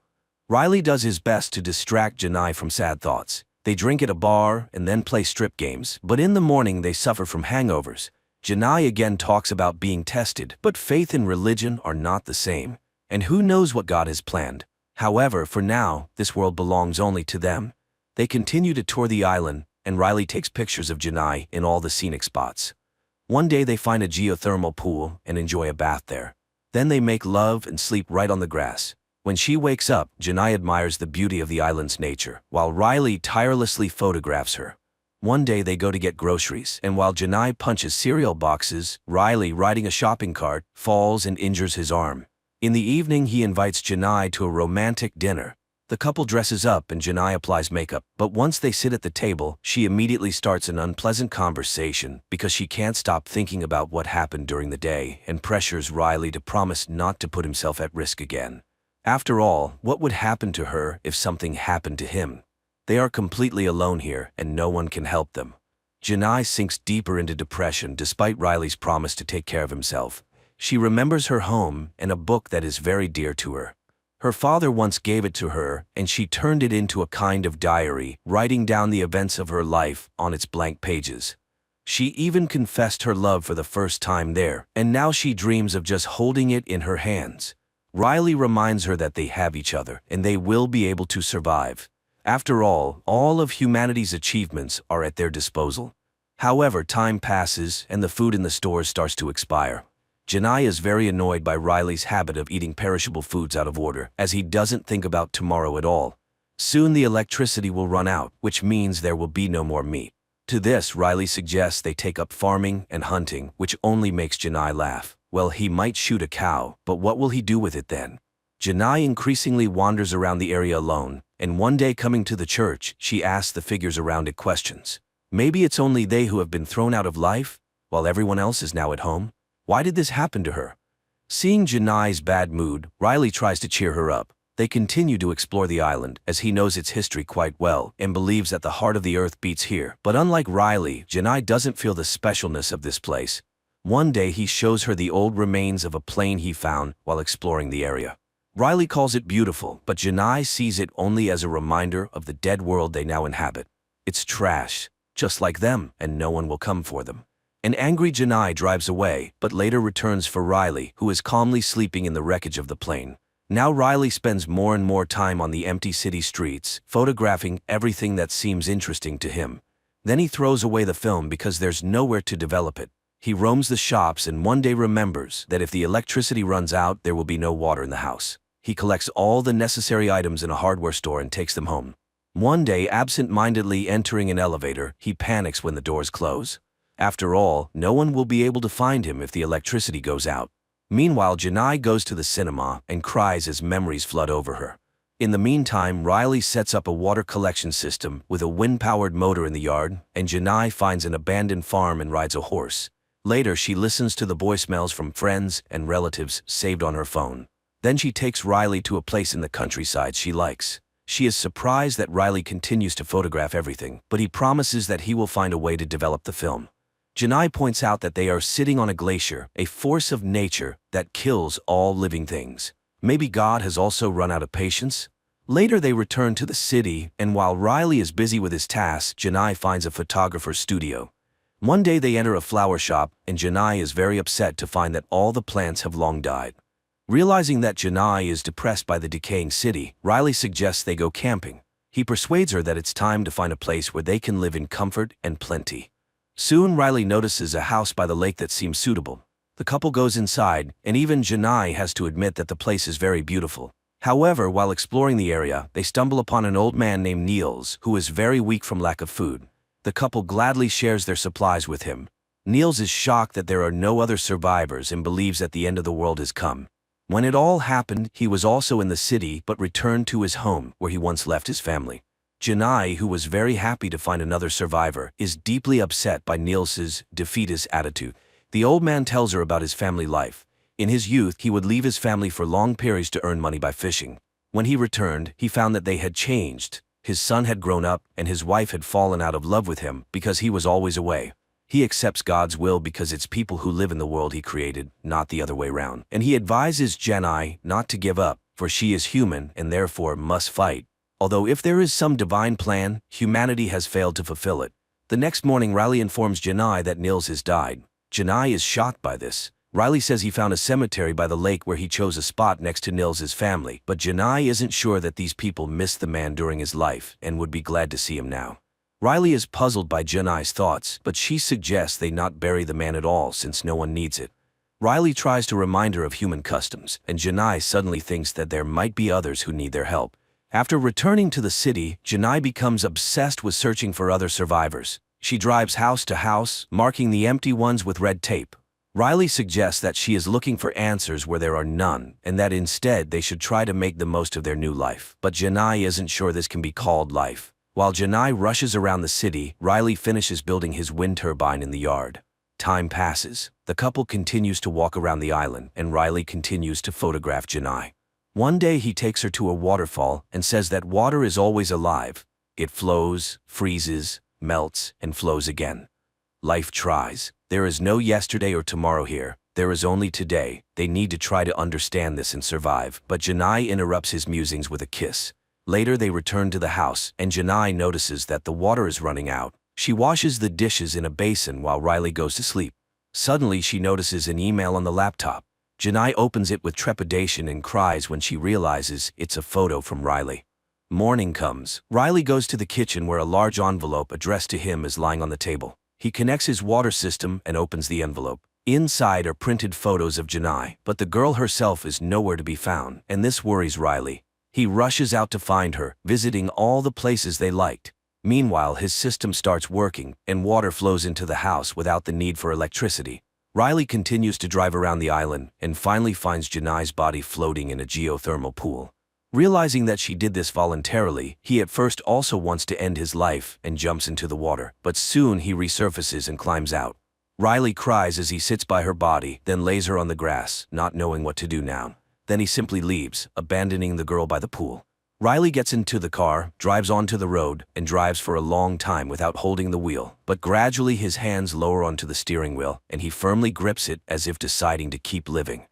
Riley does his best to distract Janai from sad thoughts. They drink at a bar and then play strip games, but in the morning they suffer from hangovers. Janai again talks about being tested, but faith and religion are not the same, and who knows what God has planned. However, for now, this world belongs only to them. They continue to tour the island, and Riley takes pictures of Janai in all the scenic spots. One day they find a geothermal pool and enjoy a bath there. Then they make love and sleep right on the grass. When she wakes up, Janai admires the beauty of the island's nature, while Riley tirelessly photographs her. One day they go to get groceries, and while Janai punches cereal boxes, Riley, riding a shopping cart, falls and injures his arm. In the evening, he invites Janai to a romantic dinner. The couple dresses up and Janai applies makeup, but once they sit at the table, she immediately starts an unpleasant conversation because she can't stop thinking about what happened during the day and pressures Riley to promise not to put himself at risk again. After all, what would happen to her if something happened to him? They are completely alone here and no one can help them. Janai sinks deeper into depression despite Riley's promise to take care of himself. She remembers her home and a book that is very dear to her. Her father once gave it to her, and she turned it into a kind of diary, writing down the events of her life on its blank pages. She even confessed her love for the first time there, and now she dreams of just holding it in her hands. Riley reminds her that they have each other, and they will be able to survive. After all of humanity's achievements are at their disposal. However, time passes, and the food in the stores starts to expire. Janai is very annoyed by Riley's habit of eating perishable foods out of order, as he doesn't think about tomorrow at all. Soon the electricity will run out, which means there will be no more meat. To this, Riley suggests they take up farming and hunting, which only makes Janai laugh. Well, he might shoot a cow, but what will he do with it then? Janai increasingly wanders around the area alone, and one day coming to the church, she asks the figures around it questions. Maybe it's only they who have been thrown out of life, while everyone else is now at home? Why did this happen to her? Seeing Janai's bad mood, Riley tries to cheer her up. They continue to explore the island, as he knows its history quite well and believes that the heart of the earth beats here. But unlike Riley, Janai doesn't feel the specialness of this place. One day he shows her the old remains of a plane he found while exploring the area. Riley calls it beautiful, but Janai sees it only as a reminder of the dead world they now inhabit. It's trash, just like them, and no one will come for them. An angry Janai drives away, but later returns for Riley, who is calmly sleeping in the wreckage of the plane. Now Riley spends more and more time on the empty city streets, photographing everything that seems interesting to him. Then he throws away the film because there's nowhere to develop it. He roams the shops and one day remembers that if the electricity runs out, there will be no water in the house. He collects all the necessary items in a hardware store and takes them home. One day, absent-mindedly entering an elevator, he panics when the doors close. After all, no one will be able to find him if the electricity goes out. Meanwhile, Janai goes to the cinema and cries as memories flood over her. In the meantime, Riley sets up a water collection system with a wind-powered motor in the yard, and Janai finds an abandoned farm and rides a horse. Later, she listens to the voicemails from friends and relatives saved on her phone. Then she takes Riley to a place in the countryside she likes. She is surprised that Riley continues to photograph everything, but he promises that he will find a way to develop the film. Janai points out that they are sitting on a glacier, a force of nature that kills all living things. Maybe God has also run out of patience? Later they return to the city, and while Riley is busy with his tasks, Janai finds a photographer's studio. One day they enter a flower shop, and Janai is very upset to find that all the plants have long died. Realizing that Janai is depressed by the decaying city, Riley suggests they go camping. He persuades her that it's time to find a place where they can live in comfort and plenty. Soon Riley notices a house by the lake that seems suitable. The couple goes inside, and even Janai has to admit that the place is very beautiful. However, while exploring the area, they stumble upon an old man named Niels, who is very weak from lack of food. The couple gladly shares their supplies with him. Niels is shocked that there are no other survivors and believes that the end of the world has come. When it all happened, he was also in the city but returned to his home, where he once left his family. Janai, who was very happy to find another survivor, is deeply upset by Niels's defeatist attitude. The old man tells her about his family life. In his youth, he would leave his family for long periods to earn money by fishing. When he returned, he found that they had changed. His son had grown up, and his wife had fallen out of love with him because he was always away. He accepts God's will because it's people who live in the world he created, not the other way round. And he advises Janai not to give up, for she is human and therefore must fight. Although if there is some divine plan, humanity has failed to fulfill it. The next morning, Riley informs Janai that Niels has died. Janai is shocked by this. Riley says he found a cemetery by the lake where he chose a spot next to Niels's family, but Janai isn't sure that these people missed the man during his life and would be glad to see him now. Riley is puzzled by Janai's thoughts, but she suggests they not bury the man at all since no one needs it. Riley tries to remind her of human customs, and Janai suddenly thinks that there might be others who need their help. After returning to the city, Janai becomes obsessed with searching for other survivors. She drives house to house, marking the empty ones with red tape. Riley suggests that she is looking for answers where there are none, and that instead they should try to make the most of their new life. But Janai isn't sure this can be called life. While Janai rushes around the city, Riley finishes building his wind turbine in the yard. Time passes. The couple continues to walk around the island, and Riley continues to photograph Janai. One day he takes her to a waterfall and says that water is always alive. It flows, freezes, melts, and flows again. Life tries. There is no yesterday or tomorrow here. There is only today. They need to try to understand this and survive. But Janai interrupts his musings with a kiss. Later they return to the house, and Janai notices that the water is running out. She washes the dishes in a basin while Riley goes to sleep. Suddenly she notices an email on the laptop. Janai opens it with trepidation and cries when she realizes it's a photo from Riley. Morning comes. Riley goes to the kitchen where a large envelope addressed to him is lying on the table. He connects his water system and opens the envelope. Inside are printed photos of Janai, but the girl herself is nowhere to be found, and this worries Riley. He rushes out to find her, visiting all the places they liked. Meanwhile, his system starts working, and water flows into the house without the need for electricity. Riley continues to drive around the island and finally finds Janai's body floating in a geothermal pool. Realizing that she did this voluntarily, he at first also wants to end his life and jumps into the water, but soon he resurfaces and climbs out. Riley cries as he sits by her body, then lays her on the grass, not knowing what to do now. Then he simply leaves, abandoning the girl by the pool. Riley gets into the car, drives onto the road, and drives for a long time without holding the wheel, but gradually his hands lower onto the steering wheel, and he firmly grips it as if deciding to keep living.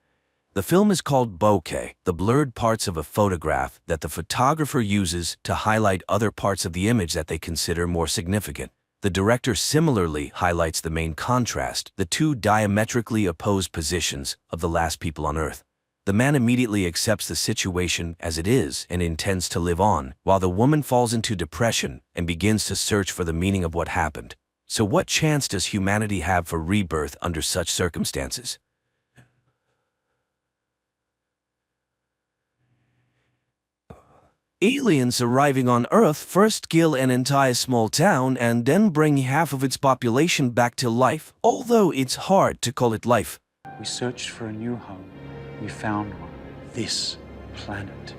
The film is called bokeh, the blurred parts of a photograph that the photographer uses to highlight other parts of the image that they consider more significant. The director similarly highlights the main contrast, the two diametrically opposed positions of the last people on Earth. The man immediately accepts the situation as it is and intends to live on, while the woman falls into depression and begins to search for the meaning of what happened. So what chance does humanity have for rebirth under such circumstances? Aliens arriving on Earth first kill an entire small town and then bring half of its population back to life, although it's hard to call it life. We searched for a new home. We found one. This planet.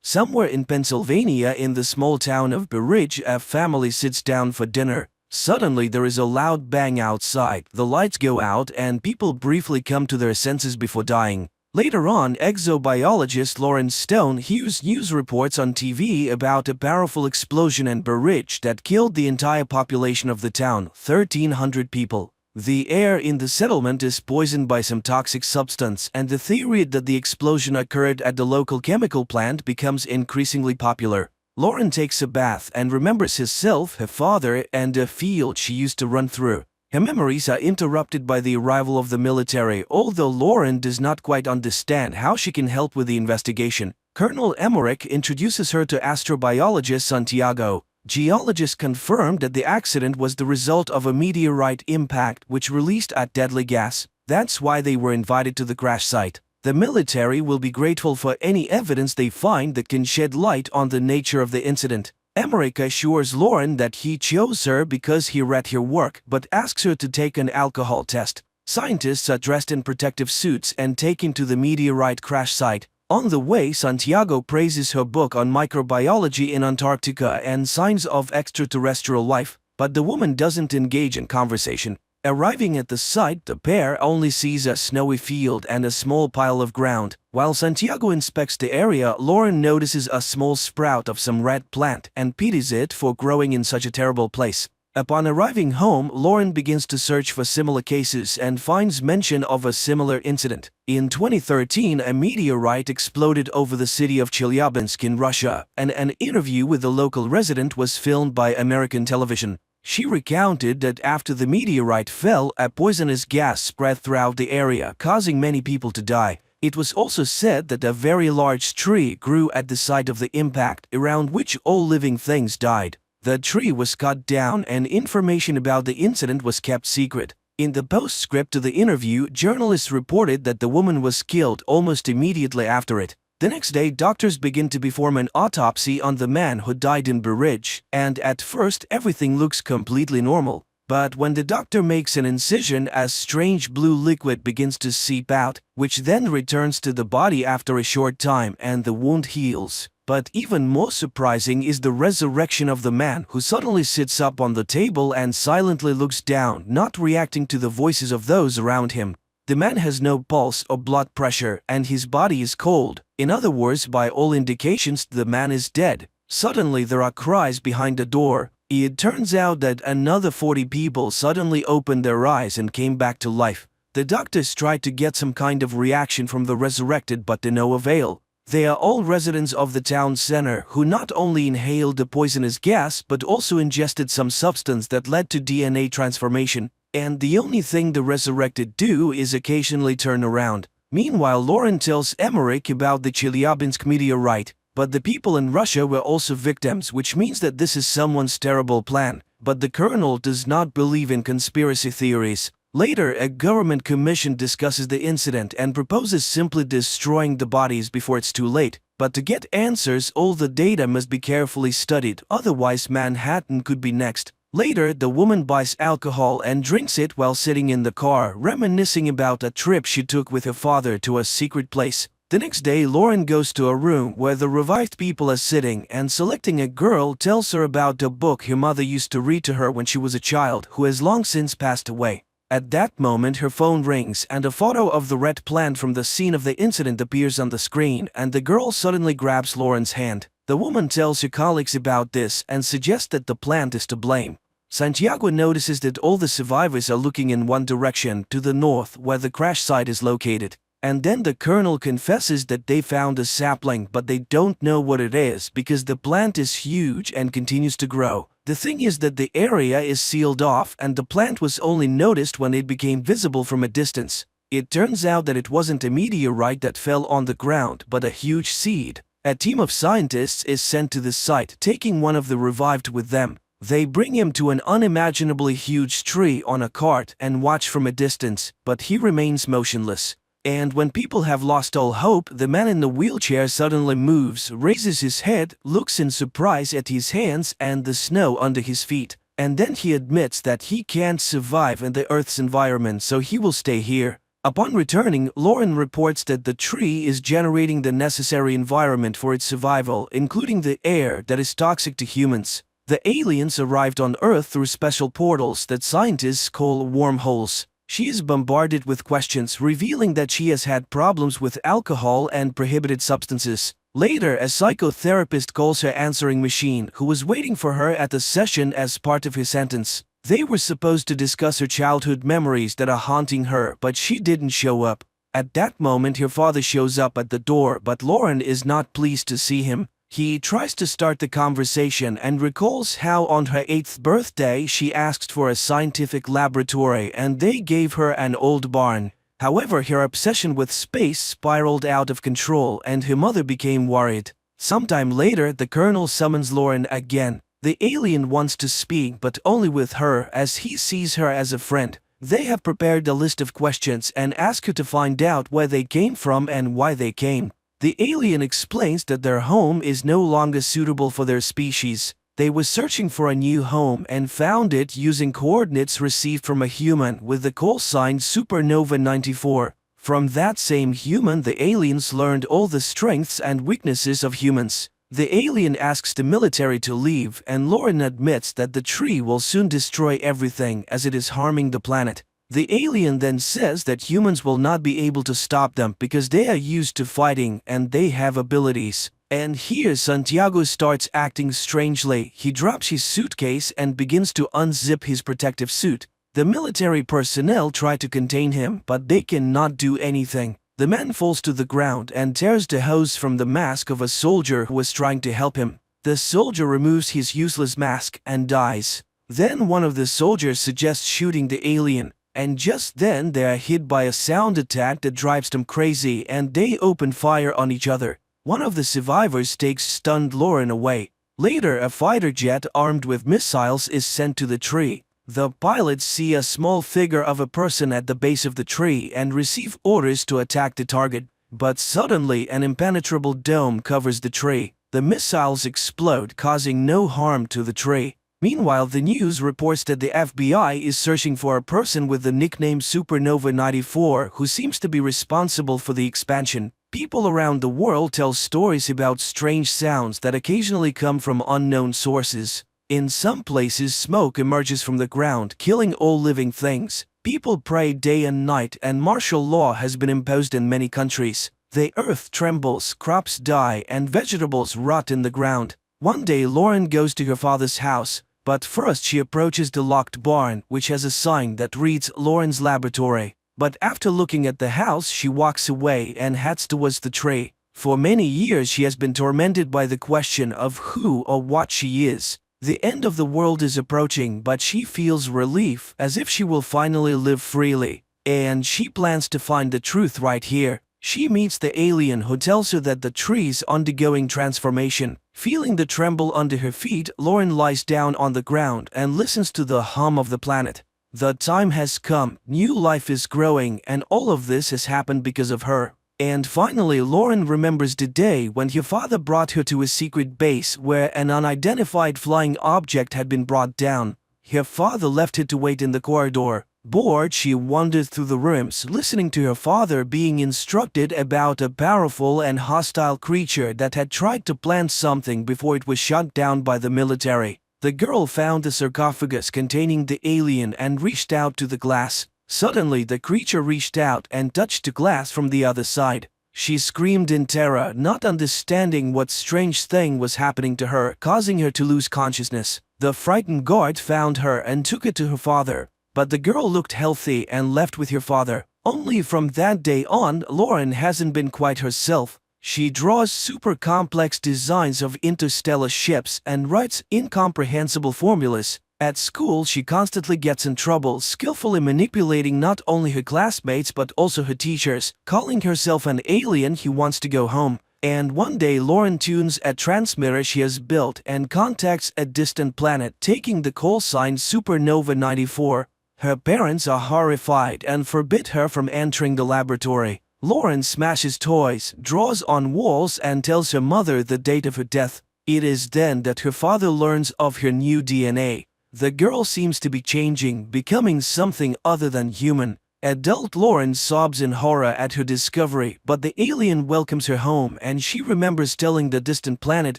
Somewhere in Pennsylvania, in the small town of Berridge, a family sits down for dinner. Suddenly there is a loud bang outside, the lights go out, and people briefly come to their senses before dying. Later on, exobiologist Lawrence Stone hears news reports on TV about a powerful explosion in Berridge that killed the entire population of the town, 1,300 people. The air in the settlement is poisoned by some toxic substance, and the theory that the explosion occurred at the local chemical plant becomes increasingly popular. Lauren takes a bath and remembers herself, her father, and a field she used to run through. Her memories are interrupted by the arrival of the military, although Lauren does not quite understand how she can help with the investigation. Colonel Emmerich introduces her to astrobiologist Santiago. Geologists confirmed that the accident was the result of a meteorite impact which released a deadly gas. That's why they were invited to the crash site. The military will be grateful for any evidence they find that can shed light on the nature of the incident. Emmerich assures Lauren that he chose her because he read her work, but asks her to take an alcohol test. Scientists are dressed in protective suits and taken to the meteorite crash site. On the way, Santiago praises her book on microbiology in Antarctica and signs of extraterrestrial life, but the woman doesn't engage in conversation. Arriving at the site, the pair only sees a snowy field and a small pile of ground. While Santiago inspects the area, Lauren notices a small sprout of some red plant and pities it for growing in such a terrible place. Upon arriving home, Lauren begins to search for similar cases and finds mention of a similar incident. In 2013, a meteorite exploded over the city of Chelyabinsk in Russia, and an interview with the local resident was filmed by American television. She recounted that after the meteorite fell, a poisonous gas spread throughout the area, causing many people to die. It was also said that a very large tree grew at the site of the impact, around which all living things died. The tree was cut down and information about the incident was kept secret. In the postscript to the interview, journalists reported that the woman was killed almost immediately after it. The next day, doctors begin to perform an autopsy on the man who died in Burij, and at first everything looks completely normal. But when the doctor makes an incision, a strange blue liquid begins to seep out, which then returns to the body after a short time and the wound heals. But even more surprising is the resurrection of the man who suddenly sits up on the table and silently looks down, not reacting to the voices of those around him. The man has no pulse or blood pressure and his body is cold. In other words, by all indications, the man is dead. Suddenly there are cries behind the door. It turns out that another 40 people suddenly opened their eyes and came back to life. The doctors tried to get some kind of reaction from the resurrected, but to no avail. They are all residents of the town center who not only inhaled the poisonous gas but also ingested some substance that led to DNA transformation, and the only thing the resurrected do is occasionally turn around. Meanwhile, Lauren tells Emmerich about the Chelyabinsk meteorite, but the people in Russia were also victims, which means that this is someone's terrible plan. But the colonel does not believe in conspiracy theories. Later, a government commission discusses the incident and proposes simply destroying the bodies before it's too late. But to get answers, all the data must be carefully studied, otherwise Manhattan could be next. Later, the woman buys alcohol and drinks it while sitting in the car, reminiscing about a trip she took with her father to a secret place. The next day, Lauren goes to a room where the revived people are sitting and, selecting a girl, tells her about a book her mother used to read to her when she was a child, who has long since passed away. At that moment, her phone rings and a photo of the red plant from the scene of the incident appears on the screen, and the girl suddenly grabs Lauren's hand. The woman tells her colleagues about this and suggests that the plant is to blame. Santiago notices that all the survivors are looking in one direction, to the north, where the crash site is located. And then the colonel confesses that they found a sapling, but they don't know what it is because the plant is huge and continues to grow. The thing is that the area is sealed off and the plant was only noticed when it became visible from a distance. It turns out that it wasn't a meteorite that fell on the ground, but a huge seed. A team of scientists is sent to the site, taking one of the revived with them. They bring him to an unimaginably huge tree on a cart and watch from a distance, but he remains motionless. And when people have lost all hope, the man in the wheelchair suddenly moves, raises his head, looks in surprise at his hands and the snow under his feet, and then he admits that he can't survive in the Earth's environment, so he will stay here. Upon returning, Lauren reports that the tree is generating the necessary environment for its survival, including the air that is toxic to humans. The aliens arrived on Earth through special portals that scientists call wormholes. She is bombarded with questions, revealing that she has had problems with alcohol and prohibited substances. Later, a psychotherapist calls her answering machine, who was waiting for her at the session as part of his sentence. They were supposed to discuss her childhood memories that are haunting her, but she didn't show up. At that moment, her father shows up at the door, but Lauren is not pleased to see him. He tries to start the conversation and recalls how on her 8th birthday she asked for a scientific laboratory and they gave her an old barn. However, her obsession with space spiraled out of control and her mother became worried. Sometime later, the colonel summons Lauren again. The alien wants to speak, but only with her, as he sees her as a friend. They have prepared a list of questions and ask her to find out where they came from and why they came. The alien explains that their home is no longer suitable for their species. They were searching for a new home and found it using coordinates received from a human with the call sign Supernova 94. From that same human, the aliens learned all the strengths and weaknesses of humans. The alien asks the military to leave, and Lauren admits that the tree will soon destroy everything as it is harming the planet. The alien then says that humans will not be able to stop them because they are used to fighting and they have abilities. And here Santiago starts acting strangely. He drops his suitcase and begins to unzip his protective suit. The military personnel try to contain him, but they cannot do anything. The man falls to the ground and tears the hose from the mask of a soldier who was trying to help him. The soldier removes his useless mask and dies. Then one of the soldiers suggests shooting the alien, and just then they are hit by a sound attack that drives them crazy and they open fire on each other. One of the survivors takes stunned Lauren away. Later, a fighter jet armed with missiles is sent to the tree. The pilots see a small figure of a person at the base of the tree and receive orders to attack the target. But suddenly an impenetrable dome covers the tree. The missiles explode, causing no harm to the tree. Meanwhile, the news reports that the FBI is searching for a person with the nickname Supernova 94 who seems to be responsible for the expansion. People around the world tell stories about strange sounds that occasionally come from unknown sources. In some places, smoke emerges from the ground, killing all living things. People pray day and night, and martial law has been imposed in many countries. The earth trembles, crops die, and vegetables rot in the ground. One day, Lauren goes to her father's house, but first she approaches the locked barn, which has a sign that reads Lauren's Laboratory. But after looking at the house, she walks away and heads towards the tree. For many years, she has been tormented by the question of who or what she is. The end of the world is approaching, but she feels relief, as if she will finally live freely. And she plans to find the truth right here. She meets the alien who tells her that the tree is undergoing transformation. Feeling the tremble under her feet, Lauren lies down on the ground and listens to the hum of the planet. The time has come, new life is growing, and all of this has happened because of her. And finally, Lauren remembers the day when her father brought her to a secret base where an unidentified flying object had been brought down. Her father left her to wait in the corridor. Bored, she wandered through the rooms, listening to her father being instructed about a powerful and hostile creature that had tried to plant something before it was shot down by the military. The girl found the sarcophagus containing the alien and reached out to the glass. Suddenly, the creature reached out and touched the glass from the other side. She screamed in terror, not understanding what strange thing was happening to her, causing her to lose consciousness. The frightened guard found her and took her to her father. But the girl looked healthy and left with her father. Only from that day on, Lauren hasn't been quite herself. She draws super complex designs of interstellar ships and writes incomprehensible formulas. At school, she constantly gets in trouble, skillfully manipulating not only her classmates but also her teachers, calling herself an alien who wants to go home. And one day, Lauren tunes a transmitter she has built and contacts a distant planet, taking the call sign Supernova 94. Her parents are horrified and forbid her from entering the laboratory. Lauren smashes toys, draws on walls, and tells her mother the date of her death. It is then that her father learns of her new DNA. The girl seems to be changing, becoming something other than human. Adult Lauren sobs in horror at her discovery, but the alien welcomes her home and she remembers telling the distant planet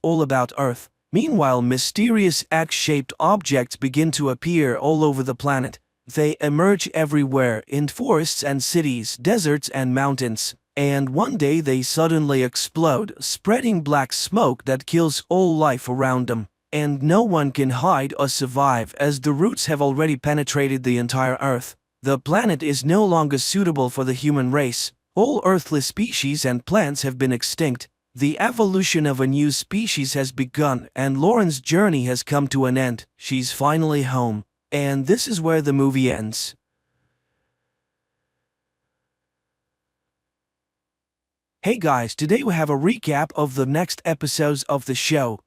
all about Earth. Meanwhile, mysterious X-shaped objects begin to appear all over the planet. They emerge everywhere, in forests and cities, deserts and mountains. And one day they suddenly explode, spreading black smoke that kills all life around them. And no one can hide or survive as the roots have already penetrated the entire Earth. The planet is no longer suitable for the human race. All earthly species and plants have been extinct. The evolution of a new species has begun and Lauren's journey has come to an end. She's finally home. And this is where the movie ends. Hey guys, today we have a recap of the next episodes of the show.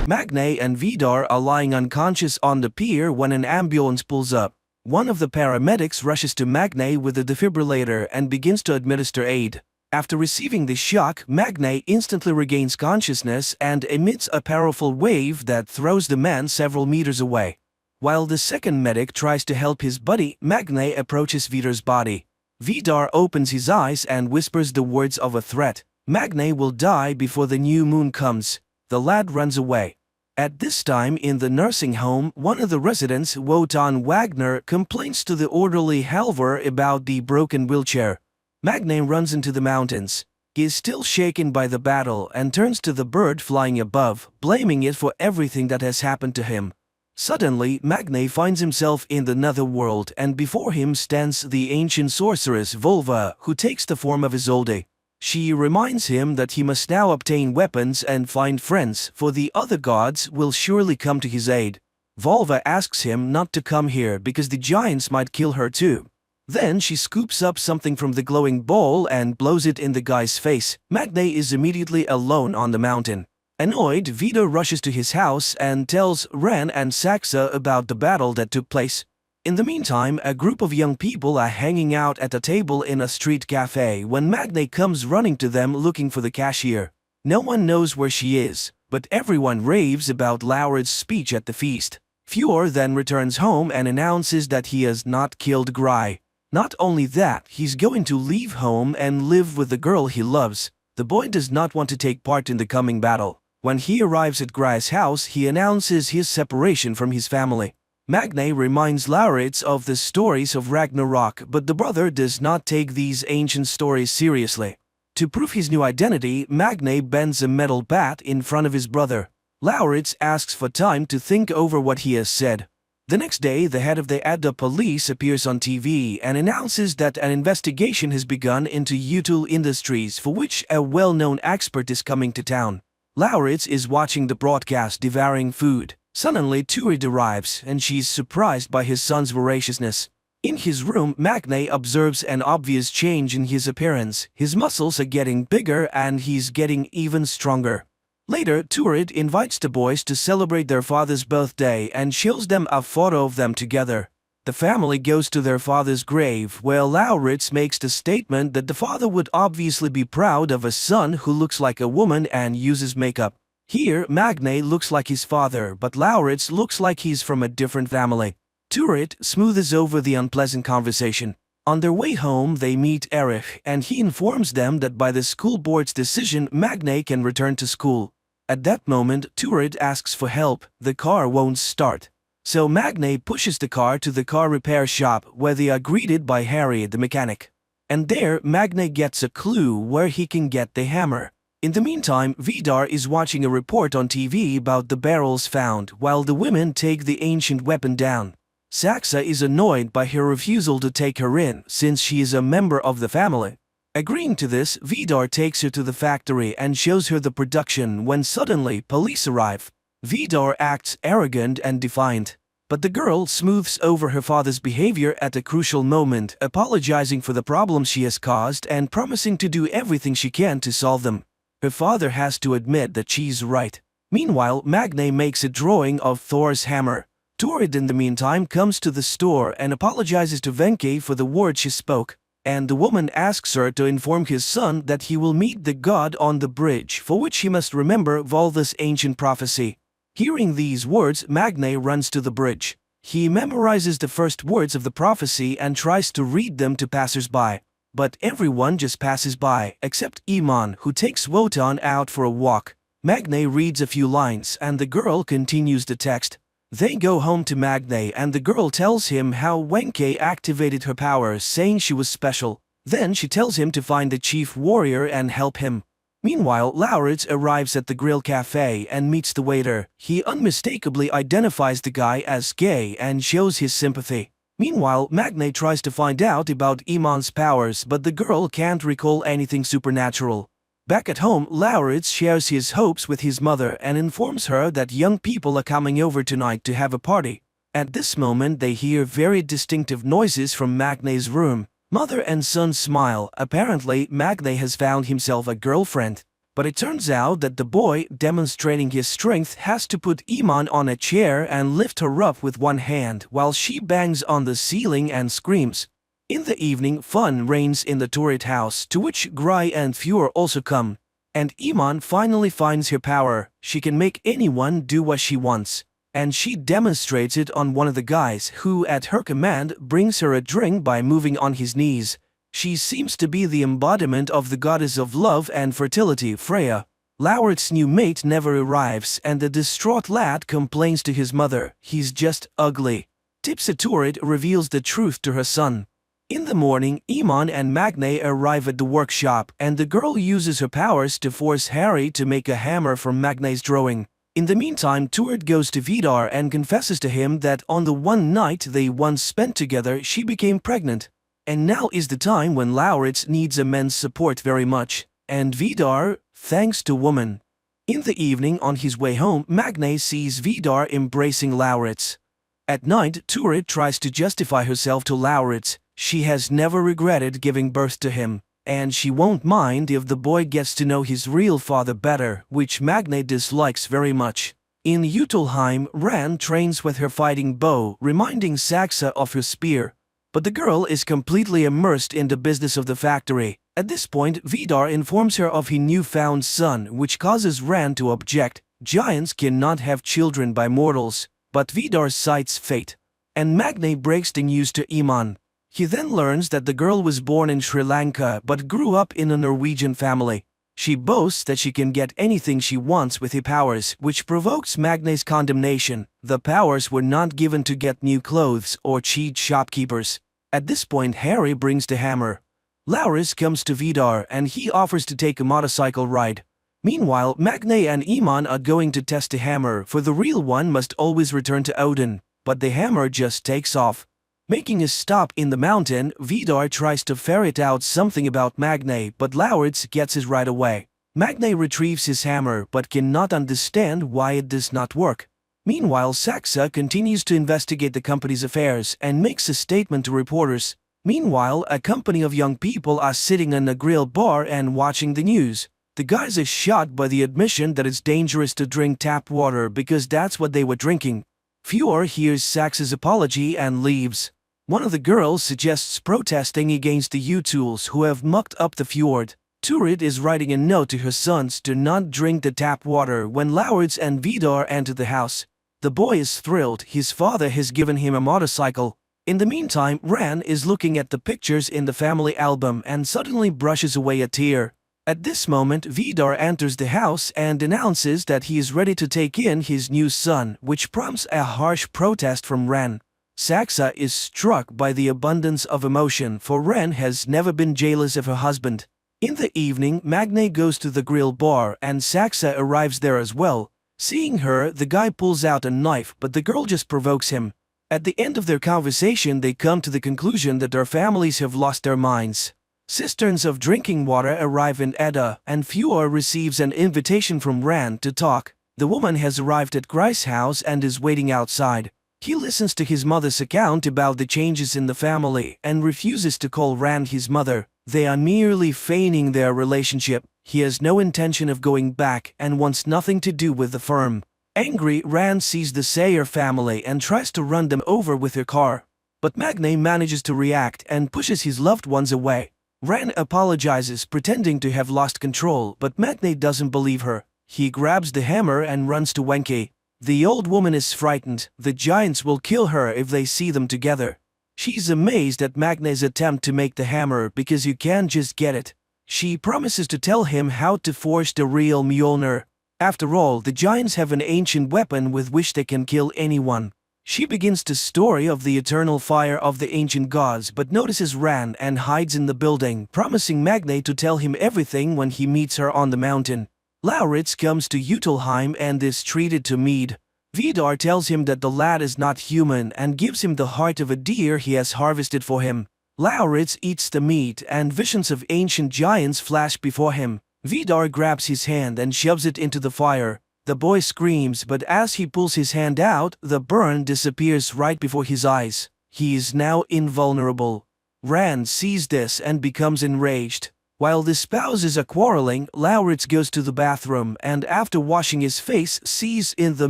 Magne and Vidar are lying unconscious on the pier when an ambulance pulls up. One of the paramedics rushes to Magne with a defibrillator and begins to administer aid. After receiving the shock, Magne instantly regains consciousness and emits a powerful wave that throws the man several meters away. While the second medic tries to help his buddy, Magne approaches Vidar's body. Vidar opens his eyes and whispers the words of a threat. Magne will die before the new moon comes. The lad runs away. At this time in the nursing home, one of the residents, Wotan Wagner, complains to the orderly Halvor about the broken wheelchair. Magne runs into the mountains. He is still shaken by the battle and turns to the bird flying above, blaming it for everything that has happened to him. Suddenly, Magne finds himself in the netherworld, and before him stands the ancient sorceress Volva, who takes the form of Isolde. She reminds him that he must now obtain weapons and find friends, for the other gods will surely come to his aid. Volva asks him not to come here because the giants might kill her too. Then she scoops up something from the glowing bowl and blows it in the guy's face. Magne is immediately alone on the mountain. Annoyed, Vidar rushes to his house and tells Ren and Saxa about the battle that took place. In the meantime, a group of young people are hanging out at a table in a street cafe when Magne comes running to them looking for the cashier. No one knows where she is, but everyone raves about Laurit's speech at the feast. Fjord then returns home and announces that he has not killed Gry. Not only that, he's going to leave home and live with the girl he loves. The boy does not want to take part in the coming battle. When he arrives at Gry's house, he announces his separation from his family. Magne reminds Lauritz of the stories of Ragnarok, but the brother does not take these ancient stories seriously. To prove his new identity, Magne bends a metal bat in front of his brother. Lauritz asks for time to think over what he has said. The next day, the head of the Edda police appears on TV and announces that an investigation has begun into Utul Industries, for which a well-known expert is coming to town. Lauritz is watching the broadcast, devouring food. Suddenly, Turid arrives, and she's surprised by his son's voraciousness. In his room, Magne observes an obvious change in his appearance. His muscles are getting bigger and he's getting even stronger. Later, Turid invites the boys to celebrate their father's birthday and shows them a photo of them together. The family goes to their father's grave, where Lauritz makes the statement that the father would obviously be proud of a son who looks like a woman and uses makeup. Here, Magne looks like his father, but Lauritz looks like he's from a different family. Turid smoothes over the unpleasant conversation. On their way home, they meet Erich, and he informs them that by the school board's decision, Magne can return to school. At that moment, Turid asks for help. The car won't start. So Magne pushes the car to the car repair shop, where they are greeted by Harry, the mechanic. And there, Magne gets a clue where he can get the hammer. In the meantime, Vidar is watching a report on TV about the barrels found, while the women take the ancient weapon down. Saxa is annoyed by her refusal to take her in, since she is a member of the family. Agreeing to this, Vidar takes her to the factory and shows her the production when suddenly police arrive. Vidar acts arrogant and defiant, but the girl smooths over her father's behavior at a crucial moment, apologizing for the problems she has caused and promising to do everything she can to solve them. Her father has to admit that she's right. Meanwhile, Magne makes a drawing of Thor's hammer. Turid in the meantime comes to the store and apologizes to Venke for the words she spoke. And the woman asks her to inform his son that he will meet the god on the bridge, for which he must remember Volva's ancient prophecy. Hearing these words, Magne runs to the bridge. He memorizes the first words of the prophecy and tries to read them to passers-by. But everyone just passes by, except Iman, who takes Wotan out for a walk. Magne reads a few lines and the girl continues the text. They go home to Magne and the girl tells him how Wenke activated her powers, saying she was special. Then she tells him to find the chief warrior and help him. Meanwhile, Lauritz arrives at the grill cafe and meets the waiter. He unmistakably identifies the guy as gay and shows his sympathy. Meanwhile, Magne tries to find out about Iman's powers, but the girl can't recall anything supernatural. Back at home, Lauritz shares his hopes with his mother and informs her that young people are coming over tonight to have a party. At this moment, they hear very distinctive noises from Magne's room. Mother and son smile. Apparently, Magne has found himself a girlfriend. But it turns out that the boy, demonstrating his strength, has to put Iman on a chair and lift her up with one hand while she bangs on the ceiling and screams. In the evening, fun reigns in the turret house, to which Gry and Fjord also come. And Iman finally finds her power. She can make anyone do what she wants. And she demonstrates it on one of the guys who, at her command, brings her a drink by moving on his knees. She seems to be the embodiment of the goddess of love and fertility, Freya. Laurit's new mate never arrives, and the distraught lad complains to his mother. He's just ugly. Tipsa Turid reveals the truth to her son. In the morning, Iman and Magne arrive at the workshop, and the girl uses her powers to force Harry to make a hammer from Magne's drawing. In the meantime, Turid goes to Vidar and confesses to him that on the one night they once spent together, she became pregnant. And now is the time when Lauritz needs a man's support very much. And Vidar, thanks to woman. In the evening, on his way home, Magne sees Vidar embracing Lauritz. At night, Turid tries to justify herself to Lauritz. She has never regretted giving birth to him, and she won't mind if the boy gets to know his real father better, which Magne dislikes very much. In Jotunheim, Ran trains with her fighting bow, reminding Saxa of her spear. But the girl is completely immersed in the business of the factory. At this point, Vidar informs her of his newfound son, which causes Ran to object. Giants cannot have children by mortals, but Vidar cites fate. And Magne breaks the news to Iman. He then learns that the girl was born in Sri Lanka but grew up in a Norwegian family. She boasts that she can get anything she wants with her powers, which provokes Magne's condemnation. The powers were not given to get new clothes or cheat shopkeepers. At this point, Harry brings the hammer. Lauritz comes to Vidar and he offers to take a motorcycle ride. Meanwhile, Magne and Iman are going to test the hammer, for the real one must always return to Odin. But the hammer just takes off. Making a stop in the mountain, Vidar tries to ferret out something about Magne, but Lauritz gets it right away. Magne retrieves his hammer but cannot understand why it does not work. Meanwhile, Saxa continues to investigate the company's affairs and makes a statement to reporters. Meanwhile, a company of young people are sitting in a grill bar and watching the news. The guys are shocked by the admission that it's dangerous to drink tap water because that's what they were drinking. Fjord hears Saxa's apology and leaves. One of the girls suggests protesting against the Utuls who have mucked up the fjord. Turid is writing a note to her sons to not drink the tap water when Lauritz and Vidar enter the house. The boy is thrilled, his father has given him a motorcycle. In the meantime, Ran is looking at the pictures in the family album and suddenly brushes away a tear. At this moment, Vidar enters the house and announces that he is ready to take in his new son, which prompts a harsh protest from Ran. Saxa is struck by the abundance of emotion, for Ren has never been jealous of her husband. In the evening, Magne goes to the grill bar and Saxa arrives there as well. Seeing her, the guy pulls out a knife, but the girl just provokes him. At the end of their conversation, they come to the conclusion that their families have lost their minds. Cisterns of drinking water arrive in Edda, and Fjord receives an invitation from Ran to talk. The woman has arrived at Gry's house and is waiting outside. He listens to his mother's account about the changes in the family and refuses to call Ran his mother. They are merely feigning their relationship. He has no intention of going back and wants nothing to do with the firm. Angry, Ran sees the Sayer family and tries to run them over with her car. But Magne manages to react and pushes his loved ones away. Ran apologizes, pretending to have lost control, but Magne doesn't believe her. He grabs the hammer and runs to Wenke. The old woman is frightened. The giants will kill her if they see them together. She's amazed at Magne's attempt to make the hammer because you can't just get it. She promises to tell him how to forge the real Mjolnir. After all, the giants have an ancient weapon with which they can kill anyone. She begins the story of the eternal fire of the ancient gods but notices Ran and hides in the building, promising Magne to tell him everything when he meets her on the mountain. Lauritz comes to Jotunheim and is treated to mead. Vidar tells him that the lad is not human and gives him the heart of a deer he has harvested for him. Lauritz eats the meat and visions of ancient giants flash before him. Vidar grabs his hand and shoves it into the fire. The boy screams, but as he pulls his hand out, the burn disappears right before his eyes. He is now invulnerable. Ran sees this and becomes enraged. While the spouses are quarreling, Lauritz goes to the bathroom and after washing his face sees in the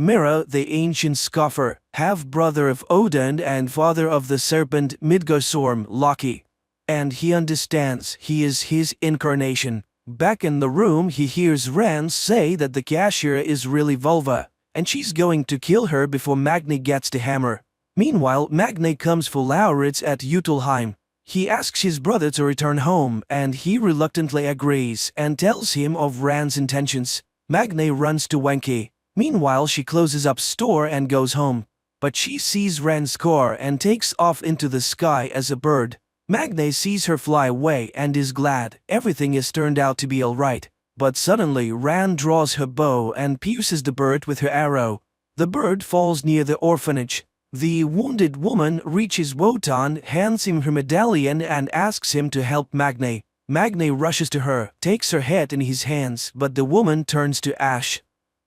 mirror the ancient scoffer, half-brother of Odin and father of the serpent Midgardsorm, Loki. And he understands he is his incarnation. Back in the room he hears Rand say that the cashier is really Volva, and she's going to kill her before Magni gets the hammer. Meanwhile, Magni comes for Lauritz at Jotunheim. He asks his brother to return home, and he reluctantly agrees and tells him of Rand's intentions. Magni runs to Wenki. Meanwhile, she closes up store and goes home. But she sees Rand's car and takes off into the sky as a bird. Magni sees her fly away and is glad everything has turned out to be alright. But suddenly Rand draws her bow and pierces the bird with her arrow. The bird falls near the orphanage. The wounded woman reaches Wotan, hands him her medallion and asks him to help Magni. Magni rushes to her, takes her head in his hands, but the woman turns to ash.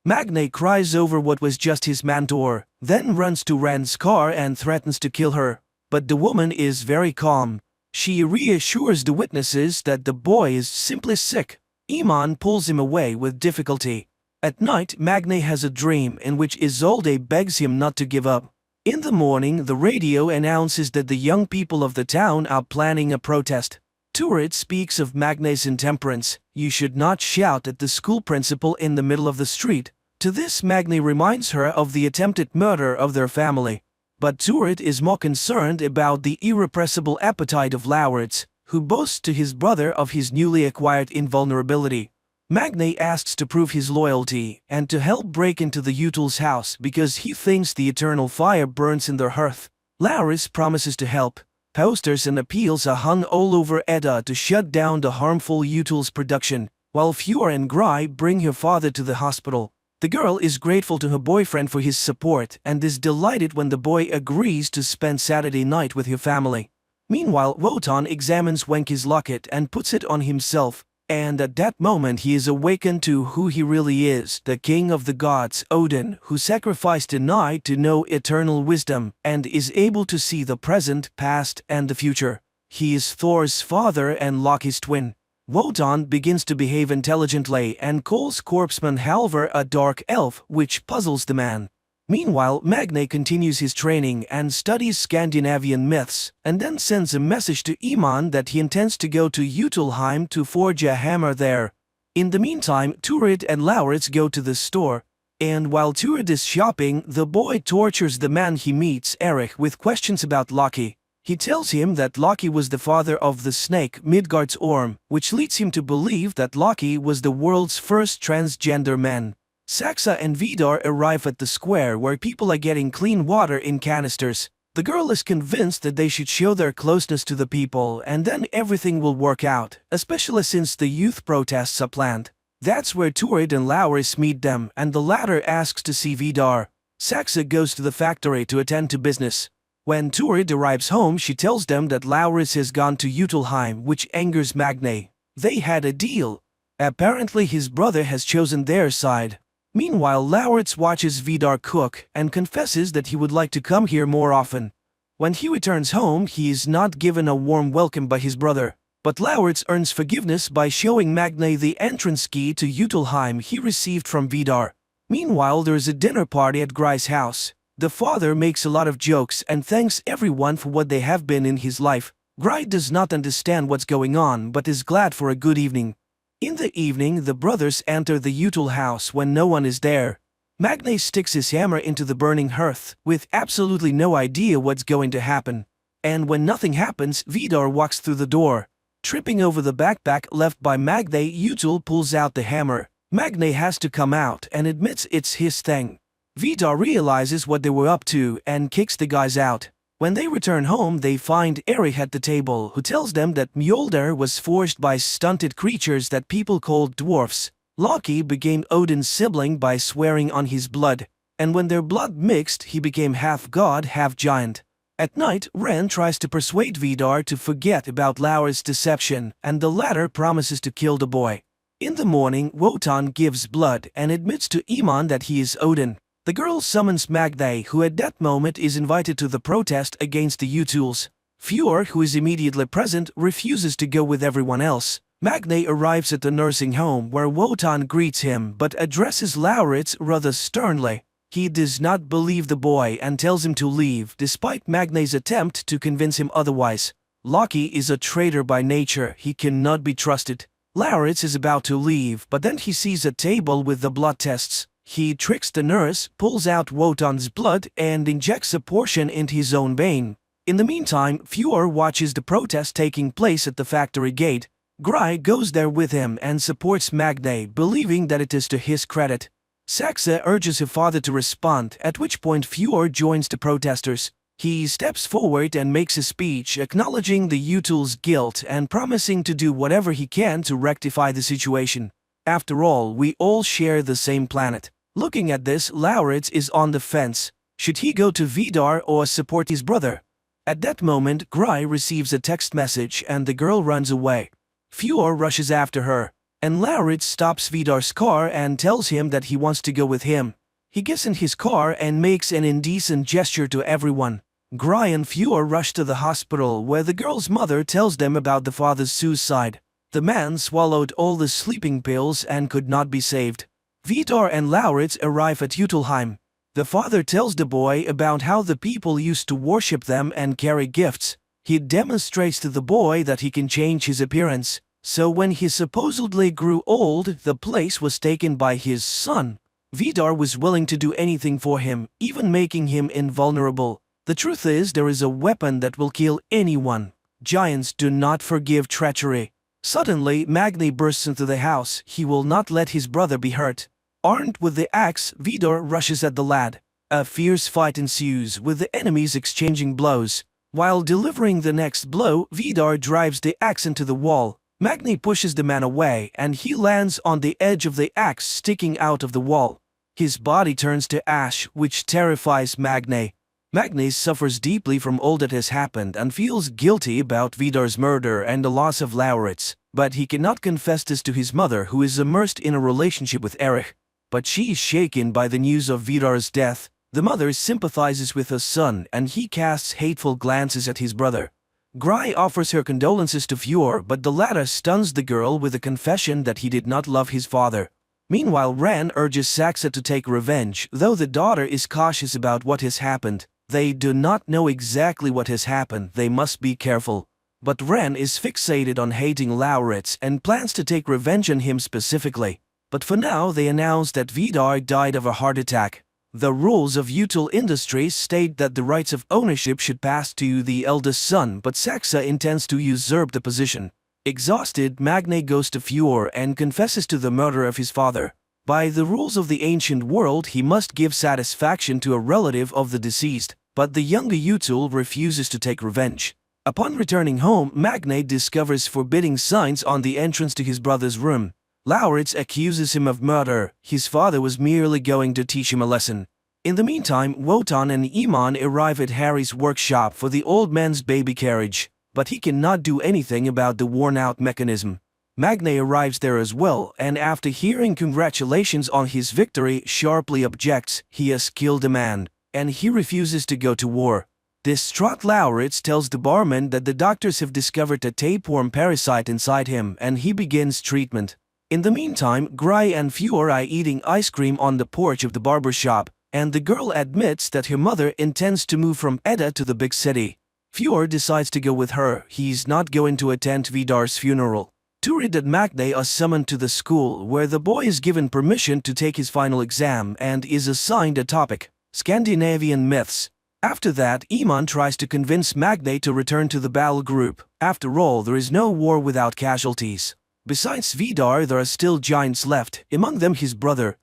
Magni cries over what was just his mentor, then runs to Rand's car and threatens to kill her. But the woman is very calm. She reassures the witnesses that the boy is simply sick. Iman pulls him away with difficulty. At night, Magni has a dream in which Isolde begs him not to give up. In the morning, the radio announces that the young people of the town are planning a protest. Turid speaks of Magni's intemperance. You should not shout at the school principal in the middle of the street. To this, Magni reminds her of the attempted murder of their family. But Turid is more concerned about the irrepressible appetite of Lauritz, who boasts to his brother of his newly acquired invulnerability. Magni asks to prove his loyalty and to help break into the Utul's house because he thinks the eternal fire burns in their hearth. Lauritz promises to help. Posters and appeals are hung all over Edda to shut down the harmful Utul's production, while Fjord and Gry bring her father to the hospital. The girl is grateful to her boyfriend for his support and is delighted when the boy agrees to spend Saturday night with her family. Meanwhile, Wotan examines Wenki's locket and puts it on himself, and at that moment he is awakened to who he really is, the king of the gods, Odin, who sacrificed a night to know eternal wisdom and is able to see the present, past, and the future. He is Thor's father and Loki's twin. Wotan begins to behave intelligently and calls corpseman Halvor a dark elf, which puzzles the man. Meanwhile, Magni continues his training and studies Scandinavian myths, and then sends a message to Iman that he intends to go to Jotunheim to forge a hammer there. In the meantime, Turid and Lauritz go to the store, and while Turid is shopping, the boy tortures the man he meets, Erich, with questions about Loki. He tells him that Loki was the father of the snake Midgardsorm, which leads him to believe that Loki was the world's first transgender man. Saxa and Vidar arrive at the square where people are getting clean water in canisters. The girl is convinced that they should show their closeness to the people and then everything will work out, especially since the youth protests are planned. That's where Turid and Lauritz meet them and the latter asks to see Vidar. Saxa goes to the factory to attend to business. When Turid arrives home, she tells them that Lauritz has gone to Jotunheim, which angers Magni. They had a deal. Apparently his brother has chosen their side. Meanwhile, Lauritz watches Vidar cook and confesses that he would like to come here more often. When he returns home, he is not given a warm welcome by his brother. But Lauritz earns forgiveness by showing Magni the entrance key to Jotunheim he received from Vidar. Meanwhile, there is a dinner party at Gry's house. The father makes a lot of jokes and thanks everyone for what they have been in his life. Gry does not understand what's going on but is glad for a good evening. In the evening, the brothers enter the Utul house when no one is there. Magni sticks his hammer into the burning hearth, with absolutely no idea what's going to happen. And when nothing happens, Vidar walks through the door. Tripping over the backpack left by Magni, Utul pulls out the hammer. Magni has to come out and admits it's his thing. Vidar realizes what they were up to and kicks the guys out. When they return home, they find Erich at the table, who tells them that Mjolnir was forged by stunted creatures that people called dwarfs. Loki became Odin's sibling by swearing on his blood, and when their blood mixed, he became half god, half giant. At night, Ren tries to persuade Vidar to forget about Laur's deception, and the latter promises to kill the boy. In the morning, Wotan gives blood and admits to Iman that he is Odin. The girl summons Magni, who at that moment is invited to the protest against the Utuls. Fjord, who is immediately present, refuses to go with everyone else. Magne arrives at the nursing home where Wotan greets him but addresses Lauritz rather sternly. He does not believe the boy and tells him to leave despite Magne's attempt to convince him otherwise. Loki is a traitor by nature, he cannot be trusted. Lauritz is about to leave but then he sees a table with the blood tests. He tricks the nurse, pulls out Wotan's blood and injects a portion into his own vein. In the meantime, Fjord watches the protest taking place at the factory gate. Gry goes there with him and supports Magne, believing that it is to his credit. Saxa urges her father to respond, at which point Fjord joins the protesters. He steps forward and makes a speech acknowledging the Utul's guilt and promising to do whatever he can to rectify the situation. After all, we all share the same planet. Looking at this, Lauritz is on the fence. Should he go to Vidar or support his brother? At that moment, Gry receives a text message and the girl runs away. Fjord rushes after her, and Lauritz stops Vidar's car and tells him that he wants to go with him. He gets in his car and makes an indecent gesture to everyone. Gry and Fjord rush to the hospital where the girl's mother tells them about the father's suicide. The man swallowed all the sleeping pills and could not be saved. Vidar and Lauritz arrive at Utelheim. The father tells the boy about how the people used to worship them and carry gifts. He demonstrates to the boy that he can change his appearance. So when he supposedly grew old, the place was taken by his son. Vidar was willing to do anything for him, even making him invulnerable. The truth is, there is a weapon that will kill anyone. Giants do not forgive treachery. Suddenly, Magne bursts into the house. He will not let his brother be hurt. Armed with the axe, Vidar rushes at the lad. A fierce fight ensues, with the enemies exchanging blows. While delivering the next blow, Vidar drives the axe into the wall. Magne pushes the man away, and he lands on the edge of the axe sticking out of the wall. His body turns to ash, which terrifies Magne. Magne suffers deeply from all that has happened and feels guilty about Vidar's murder and the loss of Lauritz, but he cannot confess this to his mother, who is immersed in a relationship with Erich. But she is shaken by the news of Vidar's death. The mother sympathizes with her son and he casts hateful glances at his brother. Gry offers her condolences to Fjord, but the latter stuns the girl with a confession that he did not love his father. Meanwhile, Ran urges Saxa to take revenge, though the daughter is cautious about what has happened. They do not know exactly what has happened, they must be careful. But Ran is fixated on hating Lauritz and plans to take revenge on him specifically. But for now, they announce that Vidar died of a heart attack. The rules of Utul Industries state that the rights of ownership should pass to the eldest son, but Saxa intends to usurp the position. Exhausted, Magne goes to Fjord and confesses to the murder of his father. By the rules of the ancient world, he must give satisfaction to a relative of the deceased, but the younger Utul refuses to take revenge. Upon returning home, Magne discovers forbidding signs on the entrance to his brother's room. Lauritz accuses him of murder. His father was merely going to teach him a lesson. In the meantime, Wotan and Iman arrive at Harry's workshop for the old man's baby carriage, but he cannot do anything about the worn-out mechanism. Magne arrives there as well, and after hearing congratulations on his victory, sharply objects. He has killed a man, and he refuses to go to war. Distraught Lauritz tells the barman that the doctors have discovered a tapeworm parasite inside him, and he begins treatment. In the meantime, Gry and Fjord are eating ice cream on the porch of the barber shop, and the girl admits that her mother intends to move from Edda to the big city. Fjord decides to go with her. He's not going to attend Vidar's funeral. Turid and Magne are summoned to the school, where the boy is given permission to take his final exam and is assigned a topic: Scandinavian myths. After that, Iman tries to convince Magne to return to the battle group. After all, there is no war without casualties. Besides Vidar, there are still giants left, among them his brother.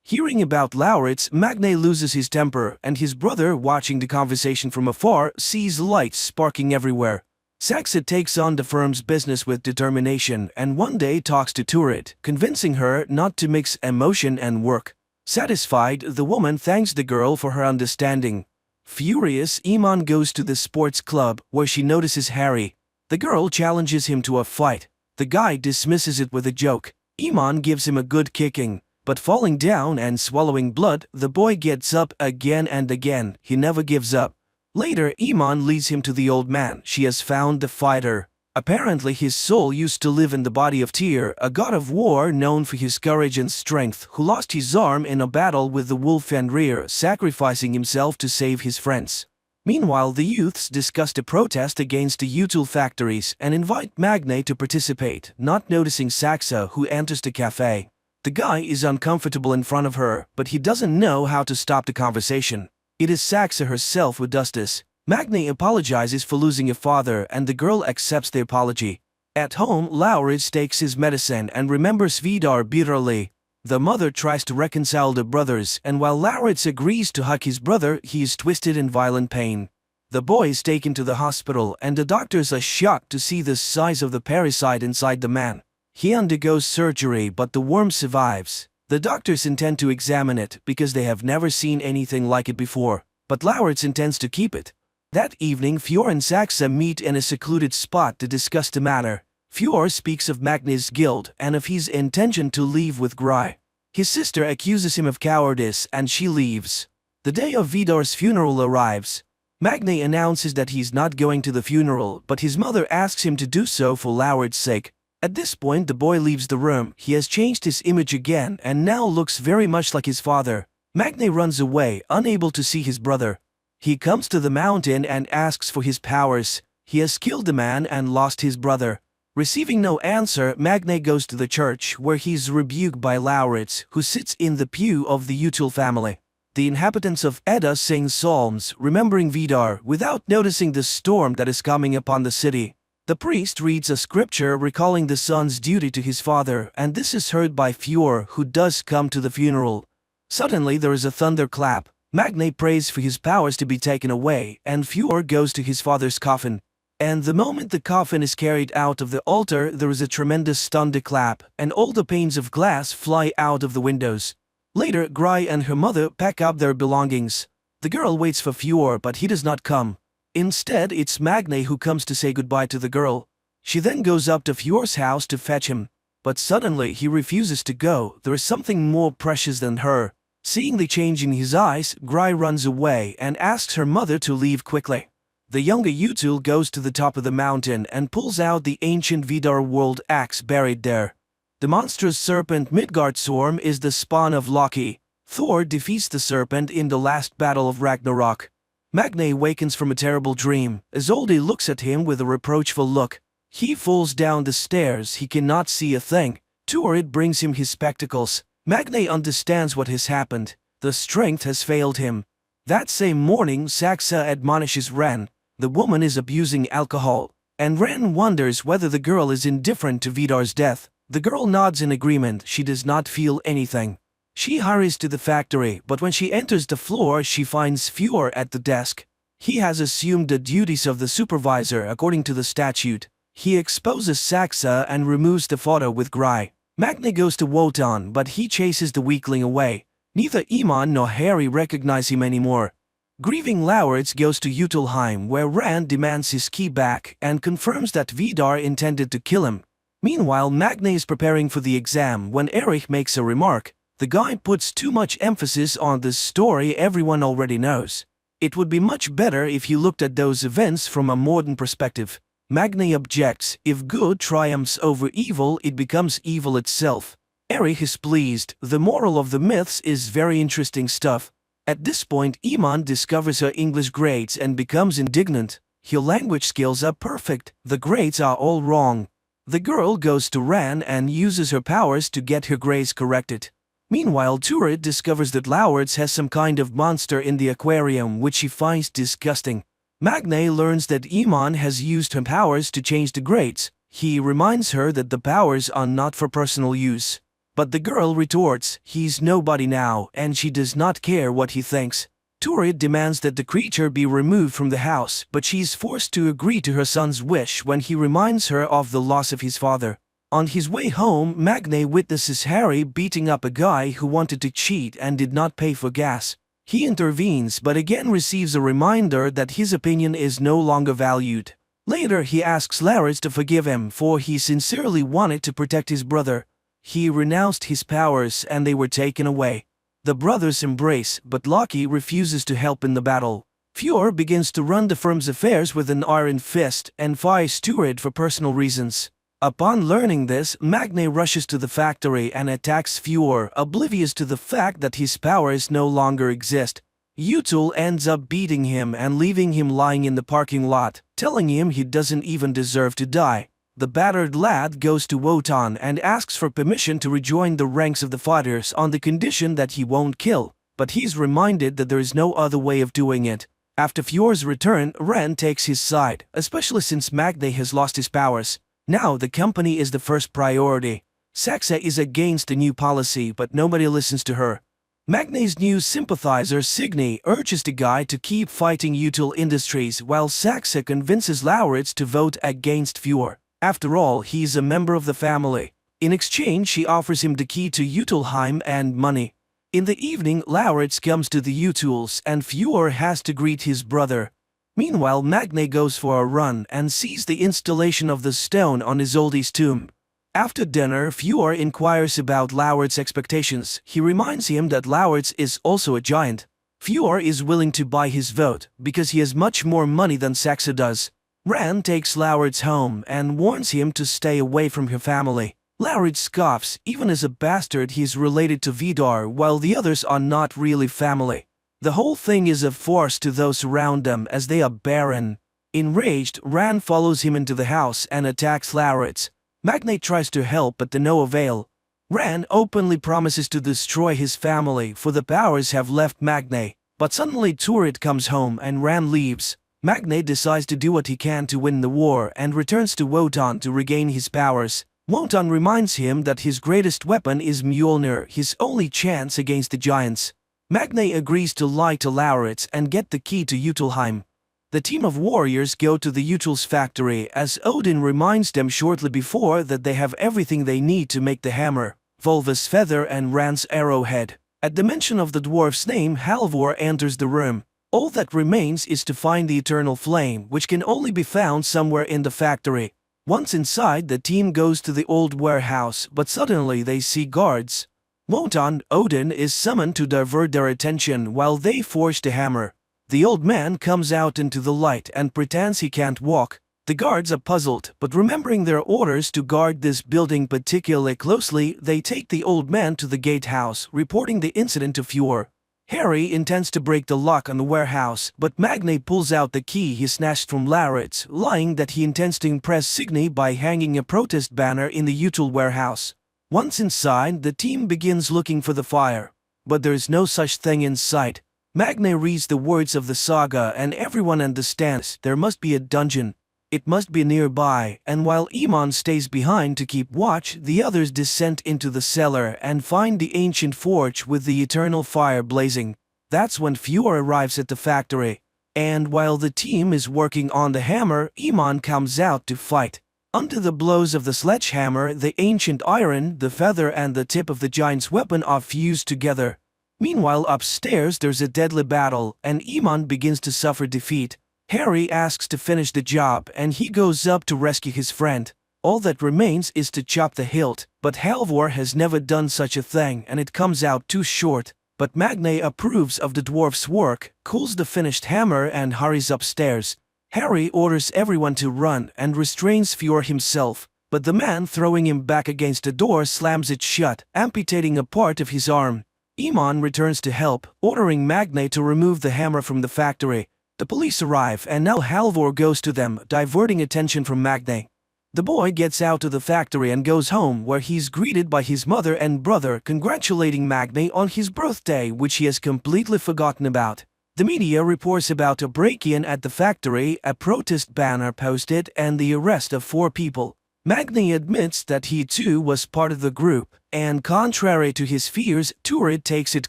Hearing about Lauritz, Magne loses his temper, and his brother, watching the conversation from afar, sees lights sparking everywhere. Saxa takes on the firm's business with determination and one day talks to Turid, convincing her not to mix emotion and work. Satisfied, the woman thanks the girl for her understanding. Furious, Iman goes to the sports club, where she notices Harry. The girl challenges him to a fight. The guy dismisses it with a joke. Iman gives him a good kicking, but falling down and swallowing blood, the boy gets up again and again. He never gives up. Later, Iman leads him to the old man. She has found the fighter. Apparently his soul used to live in the body of Tyr, a god of war known for his courage and strength, who lost his arm in a battle with the wolf Fenrir, sacrificing himself to save his friends. Meanwhile, the youths discussed a protest against the util factories and invite Magne to participate, not noticing Saxa, who enters the cafe. The guy is uncomfortable in front of her, but he doesn't know how to stop the conversation. It is Saxa herself who does this. Magne apologizes for losing a father and the girl accepts the apology. At home, Lauritz takes his medicine and remembers Vidar bitterly. The mother tries to reconcile the brothers, and while Lauritz agrees to hug his brother, he is twisted in violent pain. The boy is taken to the hospital and the doctors are shocked to see the size of the parasite inside the man. He undergoes surgery but the worm survives. The doctors intend to examine it because they have never seen anything like it before, but Lauritz intends to keep it. That evening, Fjord and Saxa meet in a secluded spot to discuss the matter. Fjord speaks of Magne's guilt and of his intention to leave with Gry. His sister accuses him of cowardice and she leaves. The day of Vidar's funeral arrives. Magne announces that he's not going to the funeral, but his mother asks him to do so for Lauritz's sake. At this point, the boy leaves the room. He has changed his image again and now looks very much like his father. Magne runs away, unable to see his brother. He comes to the mountain and asks for his powers. He has killed the man and lost his brother. Receiving no answer, Magne goes to the church, where he's rebuked by Lauritz, who sits in the pew of the Util family. The inhabitants of Edda sing psalms, remembering Vidar, without noticing the storm that is coming upon the city. The priest reads a scripture recalling the son's duty to his father, and this is heard by Fjord, who does come to the funeral. Suddenly there is a thunderclap. Magne prays for his powers to be taken away, and Fjord goes to his father's coffin. And the moment the coffin is carried out of the altar, there is a tremendous thunderclap, and all the panes of glass fly out of the windows. Later, Gry and her mother pack up their belongings. The girl waits for Fjord, but he does not come. Instead, it's Magne who comes to say goodbye to the girl. She then goes up to Fjord's house to fetch him. But suddenly he refuses to go. There is something more precious than her. Seeing the change in his eyes, Gry runs away and asks her mother to leave quickly. The younger Util goes to the top of the mountain and pulls out the ancient Vidar world axe buried there. The monstrous serpent Midgardsorm is the spawn of Loki. Thor defeats the serpent in the last battle of Ragnarok. Magne wakens from a terrible dream. Isolde looks at him with a reproachful look. He falls down the stairs. He cannot see a thing. Turid brings him his spectacles. Magne understands what has happened. The strength has failed him. That same morning, Saxa admonishes Ren. The woman is abusing alcohol, and Ren wonders whether the girl is indifferent to Vidar's death. The girl nods in agreement. She does not feel anything. She hurries to the factory, but when she enters the floor, she finds Fjord at the desk. He has assumed the duties of the supervisor according to the statute. He exposes Saxa and removes the photo with Gry. Magne goes to Wotan, but he chases the weakling away. Neither Iman nor Harry recognize him anymore. Grieving Lauritz goes to Utilheim, where Rand demands his key back and confirms that Vidar intended to kill him. Meanwhile, Magne is preparing for the exam when Erich makes a remark. The guy puts too much emphasis on this story everyone already knows. It would be much better if you looked at those events from a modern perspective. Magne objects. If good triumphs over evil, it becomes evil itself. Erich is pleased. The moral of the myths is very interesting stuff. At this point, Iman discovers her English grades and becomes indignant. Her language skills are perfect. The grades are all wrong. The girl goes to Ran and uses her powers to get her grades corrected. Meanwhile, Turid discovers that Lauritz has some kind of monster in the aquarium which she finds disgusting. Magne learns that Iman has used her powers to change the grades. He reminds her that the powers are not for personal use. But the girl retorts, he's nobody now, and she does not care what he thinks. Turid demands that the creature be removed from the house, but she is forced to agree to her son's wish when he reminds her of the loss of his father. On his way home, Magne witnesses Harry beating up a guy who wanted to cheat and did not pay for gas. He intervenes but again receives a reminder that his opinion is no longer valued. Later he asks Lauritz to forgive him, for he sincerely wanted to protect his brother. He renounced his powers and they were taken away. The brothers embrace, but Loki refuses to help in the battle. Fjord begins to run the firm's affairs with an iron fist and fires Stewart for personal reasons. Upon learning this, Magne rushes to the factory and attacks Fjord, oblivious to the fact that his powers no longer exist. Utul ends up beating him and leaving him lying in the parking lot, telling him he doesn't even deserve to die. The battered lad goes to Wotan and asks for permission to rejoin the ranks of the fighters on the condition that he won't kill, but he's reminded that there is no other way of doing it. After Fjord's return, Ren takes his side, especially since Magne has lost his powers. Now the company is the first priority. Saxa is against the new policy, but nobody listens to her. Magne's new sympathizer Signy urges the guy to keep fighting Util Industries while Saxa convinces Lauritz to vote against Fjord. After all, he's a member of the family. In exchange, she offers him the key to Utilheim and money. In the evening, Lauritz comes to the Utils and Fjord has to greet his brother. Meanwhile, Magne goes for a run and sees the installation of the stone on Isolde's tomb. After dinner, Fjord inquires about Lauritz's expectations. He reminds him that Lauritz is also a giant. Fjord is willing to buy his vote because he has much more money than Saxa does. Ran takes Lauritz home and warns him to stay away from her family. Lauritz scoffs. Even as a bastard, he is related to Vidar, while the others are not really family. The whole thing is a farce to those around them as they are barren. Enraged, Ran follows him into the house and attacks Lauritz. Magne tries to help but to no avail. Ran openly promises to destroy his family for the powers have left Magne, but suddenly Turid comes home and Ran leaves. Magne decides to do what he can to win the war and returns to Wotan to regain his powers. Wotan reminds him that his greatest weapon is Mjolnir, his only chance against the giants. Magne agrees to lie to Lauritz and get the key to Utilheim. The team of warriors go to the Util's factory as Odin reminds them shortly before that they have everything they need to make the hammer, Volva's feather and Ran's arrowhead. At the mention of the dwarf's name, Halvor enters the room. All that remains is to find the eternal flame, which can only be found somewhere in the factory. Once inside, the team goes to the old warehouse, but suddenly they see guards. Wotan, Odin, is summoned to divert their attention while they forge the hammer. The old man comes out into the light and pretends he can't walk. The guards are puzzled, but remembering their orders to guard this building particularly closely, they take the old man to the gatehouse, reporting the incident to Fjord. Harry intends to break the lock on the warehouse, but Magne pulls out the key he snatched from Lauritz, lying that he intends to impress Signy by hanging a protest banner in the Util warehouse. Once inside, the team begins looking for the fire, but there is no such thing in sight. Magne reads the words of the saga and everyone understands there must be a dungeon. It must be nearby, and while Iman stays behind to keep watch, the others descend into the cellar and find the ancient forge with the eternal fire blazing. That's when Fjord arrives at the factory. And while the team is working on the hammer, Iman comes out to fight. Under the blows of the sledgehammer, the ancient iron, the feather and the tip of the giant's weapon are fused together. Meanwhile, upstairs there's a deadly battle, and Iman begins to suffer defeat. Harry asks to finish the job, and he goes up to rescue his friend. All that remains is to chop the hilt, but Halvor has never done such a thing and it comes out too short. But Magne approves of the dwarf's work, cools the finished hammer and hurries upstairs. Harry orders everyone to run and restrains Fjord himself, but the man throwing him back against a door slams it shut, amputating a part of his arm. Iman returns to help, ordering Magne to remove the hammer from the factory. The police arrive and now Halvor goes to them, diverting attention from Magne. The boy gets out of the factory and goes home where he's greeted by his mother and brother congratulating Magne on his birthday, which he has completely forgotten about. The media reports about a break-in at the factory, a protest banner posted, and the arrest of 4 people. Magne admits that he too was part of the group, and contrary to his fears, Turid takes it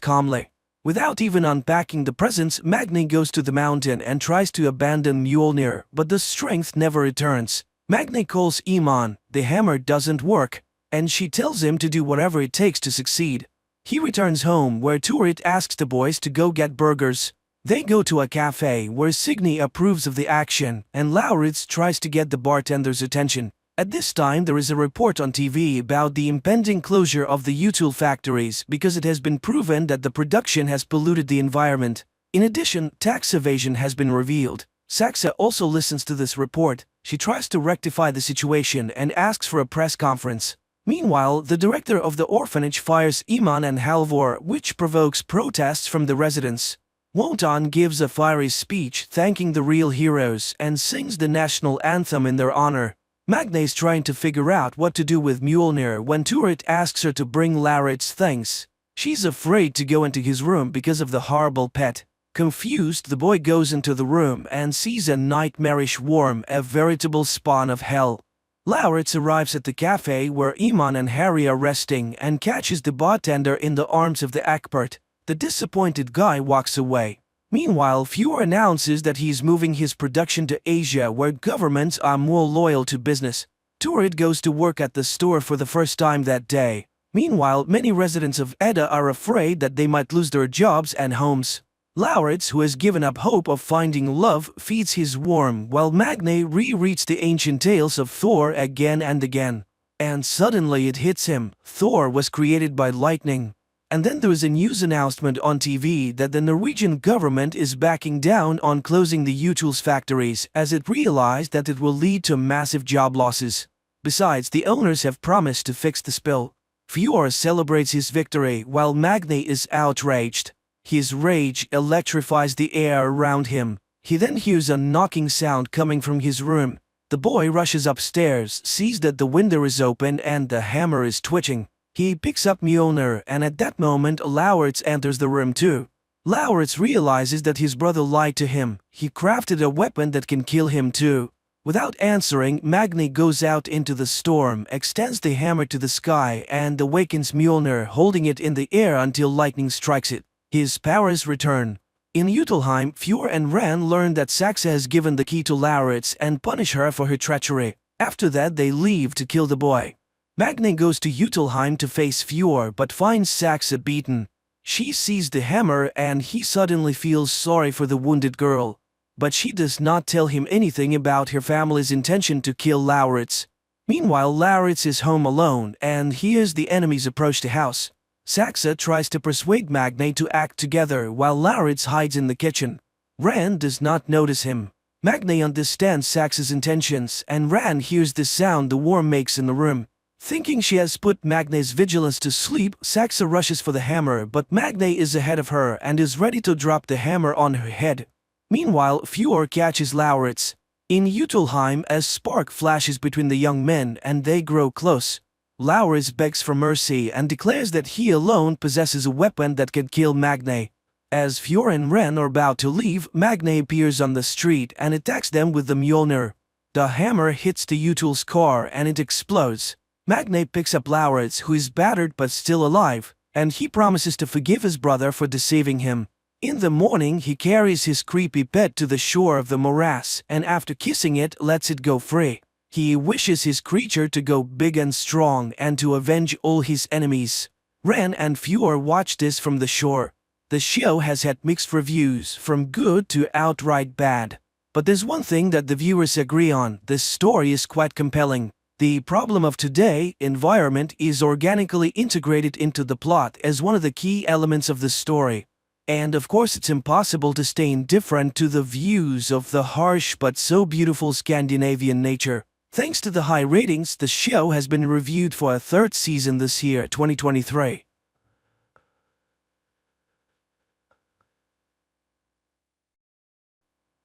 calmly. Without even unpacking the presents, Magne goes to the mountain and tries to abandon Mjolnir, but the strength never returns. Magne calls Iman, the hammer doesn't work, and she tells him to do whatever it takes to succeed. He returns home where Turid asks the boys to go get burgers. They go to a cafe where Signy approves of the action, and Lauritz tries to get the bartender's attention. At this time there is a report on TV about the impending closure of the Util factories because it has been proven that the production has polluted the environment. In addition, tax evasion has been revealed. Saxa also listens to this report. She tries to rectify the situation and asks for a press conference. Meanwhile, the director of the orphanage fires Iman and Halvor, which provokes protests from the residents. Wotan gives a fiery speech thanking the real heroes and sings the national anthem in their honor. Magne is trying to figure out what to do with Mjolnir when Turid asks her to bring Lauritz things. She's afraid to go into his room because of the horrible pet. Confused, the boy goes into the room and sees a nightmarish worm, a veritable spawn of hell. Lauritz arrives at the cafe where Iman and Harry are resting and catches the bartender in the arms of the expert. The disappointed guy walks away. Meanwhile, Fjord announces that he is moving his production to Asia, where governments are more loyal to business. Turid goes to work at the store for the first time that day. Meanwhile, many residents of Edda are afraid that they might lose their jobs and homes. Lauritz, who has given up hope of finding love, feeds his worm, while Magne rereads the ancient tales of Thor again and again. And suddenly it hits him: Thor was created by lightning. And then there is a news announcement on TV that the Norwegian government is backing down on closing the U-Tools factories, as it realized that it will lead to massive job losses. Besides, the owners have promised to fix the spill. Fjord celebrates his victory while Magne is outraged. His rage electrifies the air around him. He then hears a knocking sound coming from his room. The boy rushes upstairs, sees that the window is open and the hammer is twitching. He picks up Mjolnir, and at that moment Lauritz enters the room too. Lauritz realizes that his brother lied to him. He crafted a weapon that can kill him too. Without answering, Magne goes out into the storm, extends the hammer to the sky, and awakens Mjolnir, holding it in the air until lightning strikes it. His powers return. In Jotunheim, Fjord and Ran learn that Saxa has given the key to Lauritz and punish her for her treachery. After that, they leave to kill the boy. Magne goes to Jotunheim to face Fjord but finds Saxa beaten. She sees the hammer and he suddenly feels sorry for the wounded girl. But she does not tell him anything about her family's intention to kill Lauritz. Meanwhile, Lauritz is home alone and hears the enemies approach the house. Saxa tries to persuade Magne to act together while Lauritz hides in the kitchen. Ran does not notice him. Magne understands Saxa's intentions and Ran hears the sound the worm makes in the room. Thinking she has put Magne's vigilance to sleep, Saxa rushes for the hammer, but Magne is ahead of her and is ready to drop the hammer on her head. Meanwhile, Fjord catches Lauritz. In Jotunheim, a spark flashes between the young men and they grow close. Lauritz begs for mercy and declares that he alone possesses a weapon that can kill Magne. As Fjord and Ren are about to leave, Magne appears on the street and attacks them with the Mjolnir. The hammer hits the U-Tools car and it explodes. Magne picks up Lauritz, who is battered but still alive, and he promises to forgive his brother for deceiving him. In the morning, he carries his creepy pet to the shore of the morass and after kissing it, lets it go free. He wishes his creature to go big and strong and to avenge all his enemies. Ren and Fjord watch this from the shore. The show has had mixed reviews, from good to outright bad. But there's one thing that the viewers agree on: this story is quite compelling. The problem of today, environment, is organically integrated into the plot as one of the key elements of the story. And of course it's impossible to stay indifferent to the views of the harsh but so beautiful Scandinavian nature. Thanks to the high ratings, the show has been reviewed for a third season this year, 2023.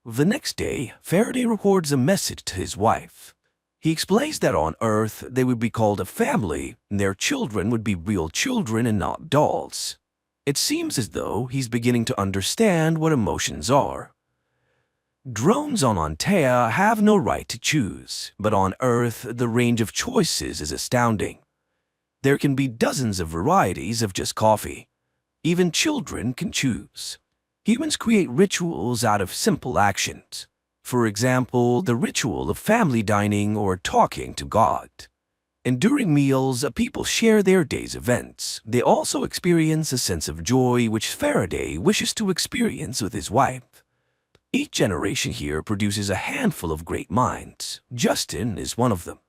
The next day, Faraday records a message to his wife. He explains that on Earth they would be called a family, and their children would be real children and not dolls. It seems as though he's beginning to understand what emotions are. Drones on Antea have no right to choose, but on Earth the range of choices is astounding. There can be dozens of varieties of just coffee. Even children can choose. Humans create rituals out of simple actions. For example, the ritual of family dining or talking to God. And during meals, people share their day's events. They also experience a sense of joy which Faraday wishes to experience with his wife. Each generation here produces a handful of great minds. Justin is one of them.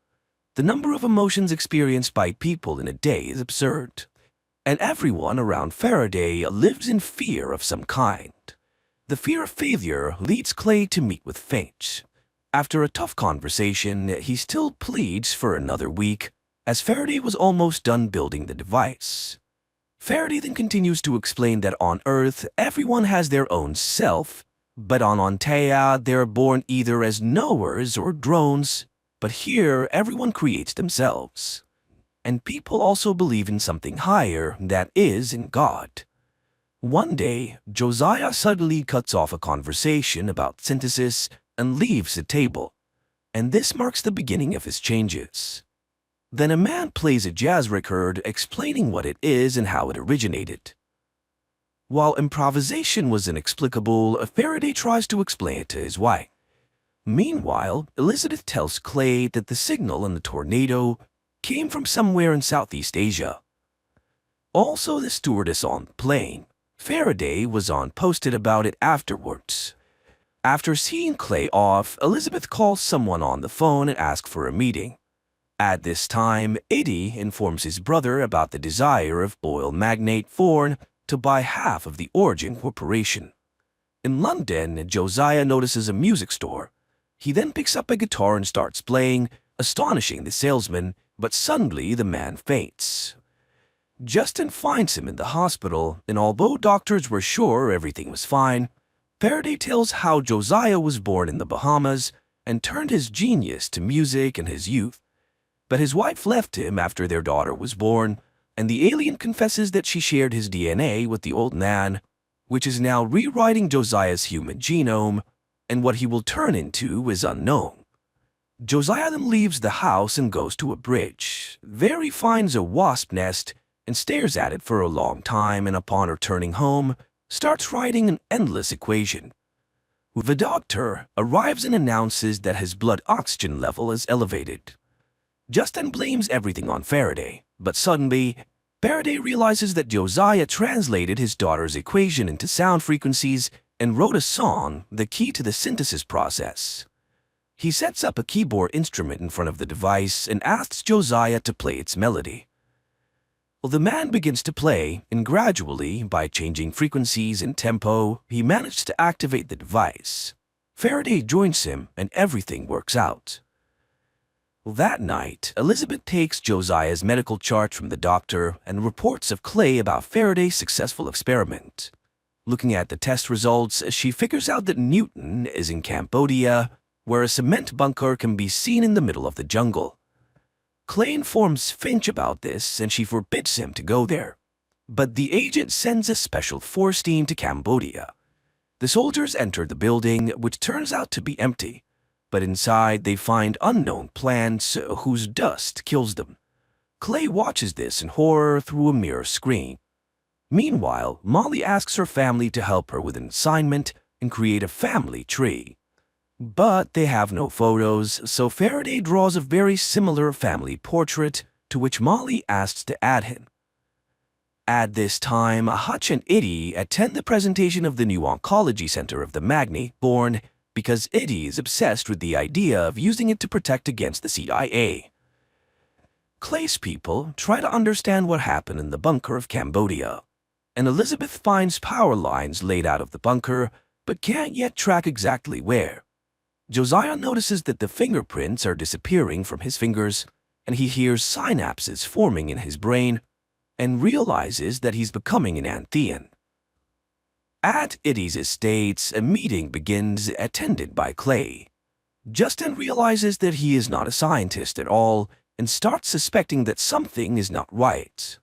The number of emotions experienced by people in a day is absurd. And everyone around Faraday lives in fear of some kind. The fear of failure leads Clay to meet with Finch. After a tough conversation, he still pleads for another week, as Faraday was almost done building the device. Faraday then continues to explain that on Earth, everyone has their own self, but on Antea, they are born either as knowers or drones, but here everyone creates themselves. And people also believe in something higher, that is, in God. One day, Josiah suddenly cuts off a conversation about synthesis and leaves the table, and this marks the beginning of his changes. Then a man plays a jazz record explaining what it is and how it originated. While improvisation was inexplicable, Faraday tries to explain it to his wife. Meanwhile, Elizabeth tells Clay that the signal in the tornado came from somewhere in Southeast Asia. Also, the stewardess on the plane, Faraday, was posted about it afterwards. After seeing Clay off, Elizabeth calls someone on the phone and asks for a meeting. At this time, Eddie informs his brother about the desire of oil magnate Thorne to buy half of the Origin Corporation. In London, Josiah notices a music store. He then picks up a guitar and starts playing, astonishing the salesman, but suddenly the man faints. Justin finds him in the hospital, and although doctors were sure everything was fine, Faraday tells how Josiah was born in the Bahamas and turned his genius to music in his youth. But his wife left him after their daughter was born, and the alien confesses that she shared his DNA with the old man, which is now rewriting Josiah's human genome, and what he will turn into is unknown. Josiah then leaves the house and goes to a bridge. There he finds a wasp nest and stares at it for a long time, and upon returning home, starts writing an endless equation. The doctor arrives and announces that his blood oxygen level is elevated. Justin blames everything on Faraday, but suddenly, Faraday realizes that Josiah translated his daughter's equation into sound frequencies and wrote a song, the key to the synthesis process. He sets up a keyboard instrument in front of the device and asks Josiah to play its melody. Well, the man begins to play, and gradually, by changing frequencies and tempo, he manages to activate the device. Faraday joins him, and everything works out. That night, Elizabeth takes Josiah's medical chart from the doctor and reports of Clay about Faraday's successful experiment. Looking at the test results, she figures out that Newton is in Cambodia, where a cement bunker can be seen in the middle of the jungle. Clay informs Finch about this, and she forbids him to go there. But the agent sends a special force team to Cambodia. The soldiers enter the building, which turns out to be empty. But inside they find unknown plants whose dust kills them. Clay watches this in horror through a mirror screen. Meanwhile, Molly asks her family to help her with an assignment and create a family tree. But they have no photos, so Faraday draws a very similar family portrait, to which Molly asks to add him. At this time, Hutch and Eddie attend the presentation of the new oncology center of the Magnate Thorne, because Eddie is obsessed with the idea of using it to protect against the CIA. Clay's people try to understand what happened in the bunker of Cambodia, and Elizabeth finds power lines laid out of the bunker, but can't yet track exactly where. Josiah notices that the fingerprints are disappearing from his fingers, and he hears synapses forming in his brain, and realizes that he's becoming an Anthean. At Eddie's estates, a meeting begins, attended by Clay. Justin realizes that he is not a scientist at all and starts suspecting that something is not right.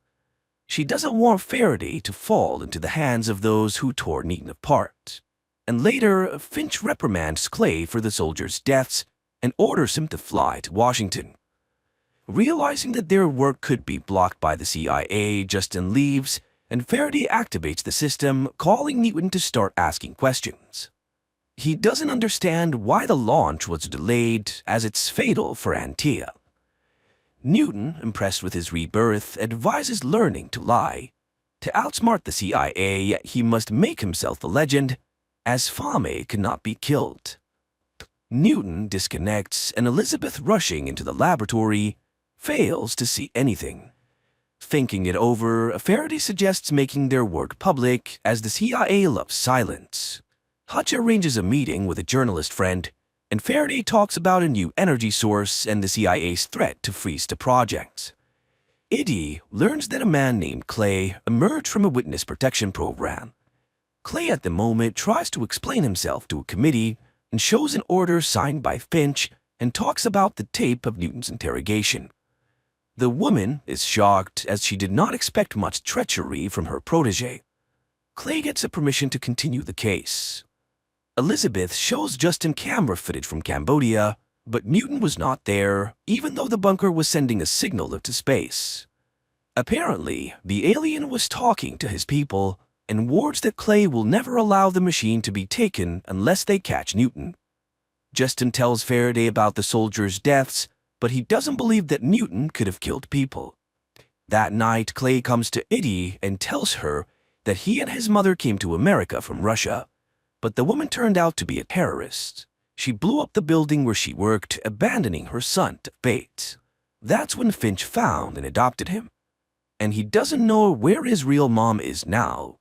She doesn't want Faraday to fall into the hands of those who tore Newton apart. And later, Finch reprimands Clay for the soldiers' deaths and orders him to fly to Washington. Realizing that their work could be blocked by the CIA, Justin leaves, and Faraday activates the system, calling Newton to start asking questions. He doesn't understand why the launch was delayed, as it's fatal for Antea. Newton, impressed with his rebirth, advises learning to lie. To outsmart the CIA, he must make himself a legend, as Fame could not be killed. Newton disconnects, and Elizabeth, rushing into the laboratory, fails to see anything. Thinking it over, Faraday suggests making their work public, as the CIA loves silence. Hutch arranges a meeting with a journalist friend, and Faraday talks about a new energy source and the CIA's threat to freeze the project. Eddie learns that a man named Clay emerged from a witness protection program. Clay at the moment tries to explain himself to a committee and shows an order signed by Finch and talks about the tape of Newton's interrogation. The woman is shocked as she did not expect much treachery from her protege. Clay gets a permission to continue the case. Elizabeth shows Justin camera footage from Cambodia, but Newton was not there, even though the bunker was sending a signal into space. Apparently, the alien was talking to his people and warns that Clay will never allow the machine to be taken unless they catch Newton. Justin tells Faraday about the soldiers' deaths, but he doesn't believe that Newton could have killed people. That night, Clay comes to Eddie and tells her that he and his mother came to America from Russia, but the woman turned out to be a terrorist. She blew up the building where she worked, abandoning her son to fate. That's when Finch found and adopted him, and he doesn't know where his real mom is now.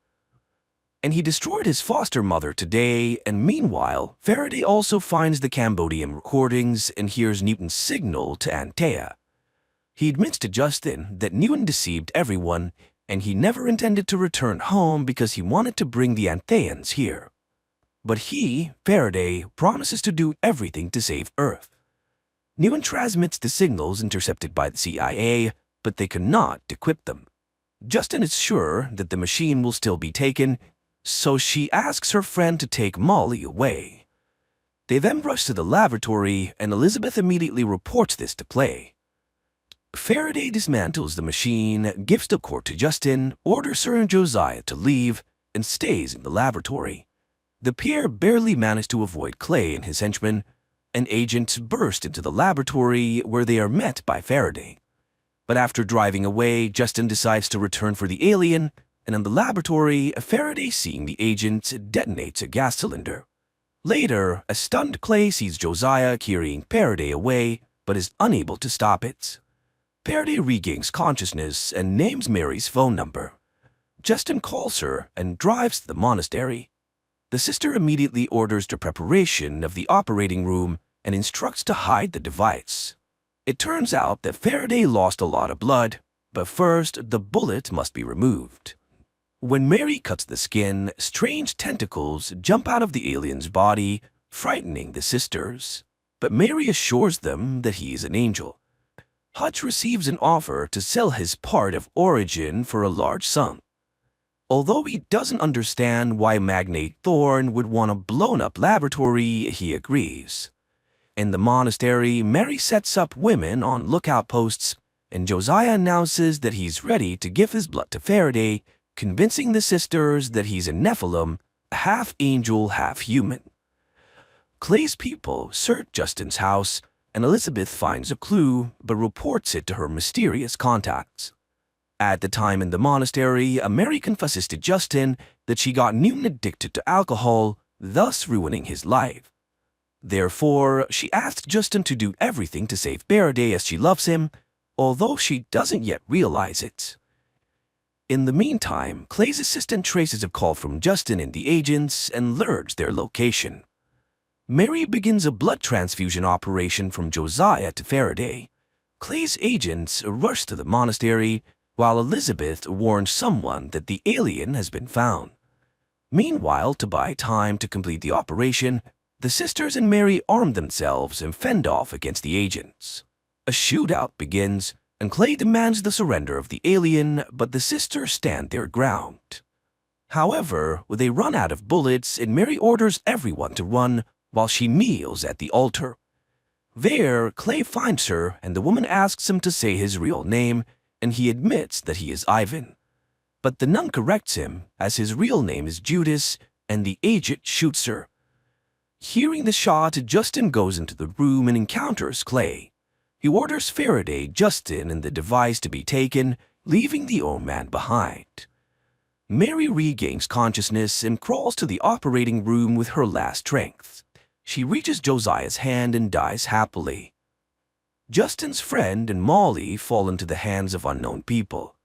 And he destroyed his foster mother today, and meanwhile, Faraday also finds the Cambodian recordings and hears Newton's signal to Antea. He admits to Justin that Newton deceived everyone, and he never intended to return home because he wanted to bring the Antheans here. But he, Faraday, promises to do everything to save Earth. Newton transmits the signals intercepted by the CIA, but they cannot decrypt them. Justin is sure that the machine will still be taken, so she asks her friend to take Molly away. They then rush to the laboratory, and Elizabeth immediately reports this to Clay. Faraday dismantles the machine, gives the core to Justin, orders Sir and Josiah to leave, and stays in the laboratory. The pair barely manage to avoid Clay and his henchmen, and agents burst into the laboratory where they are met by Faraday. But after driving away, Justin decides to return for the alien, and in the laboratory, Faraday, seeing the agents, detonates a gas cylinder. Later, a stunned Clay sees Josiah carrying Faraday away, but is unable to stop it. Faraday regains consciousness and names Mary's phone number. Justin calls her and drives to the monastery. The sister immediately orders the preparation of the operating room and instructs to hide the device. It turns out that Faraday lost a lot of blood, but first the bullet must be removed. When Mary cuts the skin, strange tentacles jump out of the alien's body, frightening the sisters. But Mary assures them that he is an angel. Hutch receives an offer to sell his part of Origin for a large sum. Although he doesn't understand why Magnate Thorne would want a blown-up laboratory, he agrees. In the monastery, Mary sets up women on lookout posts, and Josiah announces that he's ready to give his blood to Faraday, convincing the sisters that he's a Nephilim, half angel, half human. Clay's people search Justin's house, and Elizabeth finds a clue but reports it to her mysterious contacts. At the time in the monastery, Mary confesses to Justin that she got Newton addicted to alcohol, thus ruining his life. Therefore, she asked Justin to do everything to save Faraday as she loves him, although she doesn't yet realize it. In the meantime, Clay's assistant traces a call from Justin and the agents and learns their location. Mary begins a blood transfusion operation from Josiah to Faraday. Clay's agents rush to the monastery, while Elizabeth warns someone that the alien has been found. Meanwhile, to buy time to complete the operation, the sisters and Mary arm themselves and fend off against the agents. A shootout begins, and Clay demands the surrender of the alien, but the sisters stand their ground. However, they run out of bullets, and Mary orders everyone to run while she kneels at the altar. There, Clay finds her, and the woman asks him to say his real name, and he admits that he is Ivan. But the nun corrects him, as his real name is Judas, and the agent shoots her. Hearing the shot, Justin goes into the room and encounters Clay. He orders Faraday, Justin, and the device to be taken, leaving the old man behind. Mary regains consciousness and crawls to the operating room with her last strength. She reaches Josiah's hand and dies happily. Justin's friend and Molly fall into the hands of unknown people.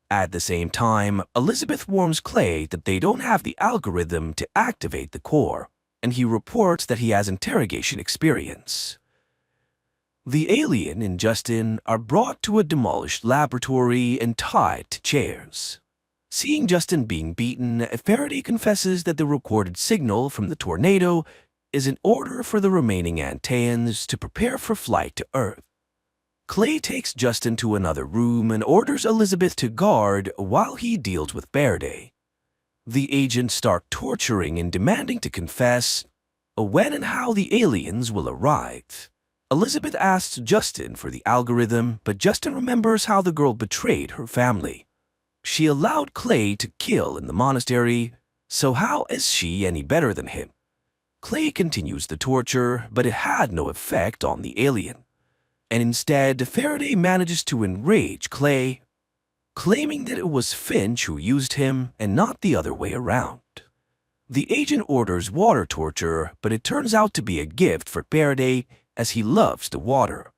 At the same time, Elizabeth warns Clay that they don't have the algorithm to activate the core. and he reports that he has interrogation experience. The alien and Justin are brought to a demolished laboratory and tied to chairs. Seeing Justin being beaten, Faraday confesses that the recorded signal from the tornado is an order for the remaining Antaeans to prepare for flight to Earth. Clay takes Justin to another room and orders Elizabeth to guard while he deals with Faraday. The agents start torturing and demanding to confess when and how the aliens will arrive. Elizabeth asks Justin for the algorithm, but Justin remembers how the girl betrayed her family. She allowed Clay to kill in the monastery, so how is she any better than him? Clay continues the torture, but it had no effect on the alien. And instead, Faraday manages to enrage Clay, claiming that it was Finch who used him and not the other way around. The agent orders water torture, but it turns out to be a gift for Faraday as he loves the water.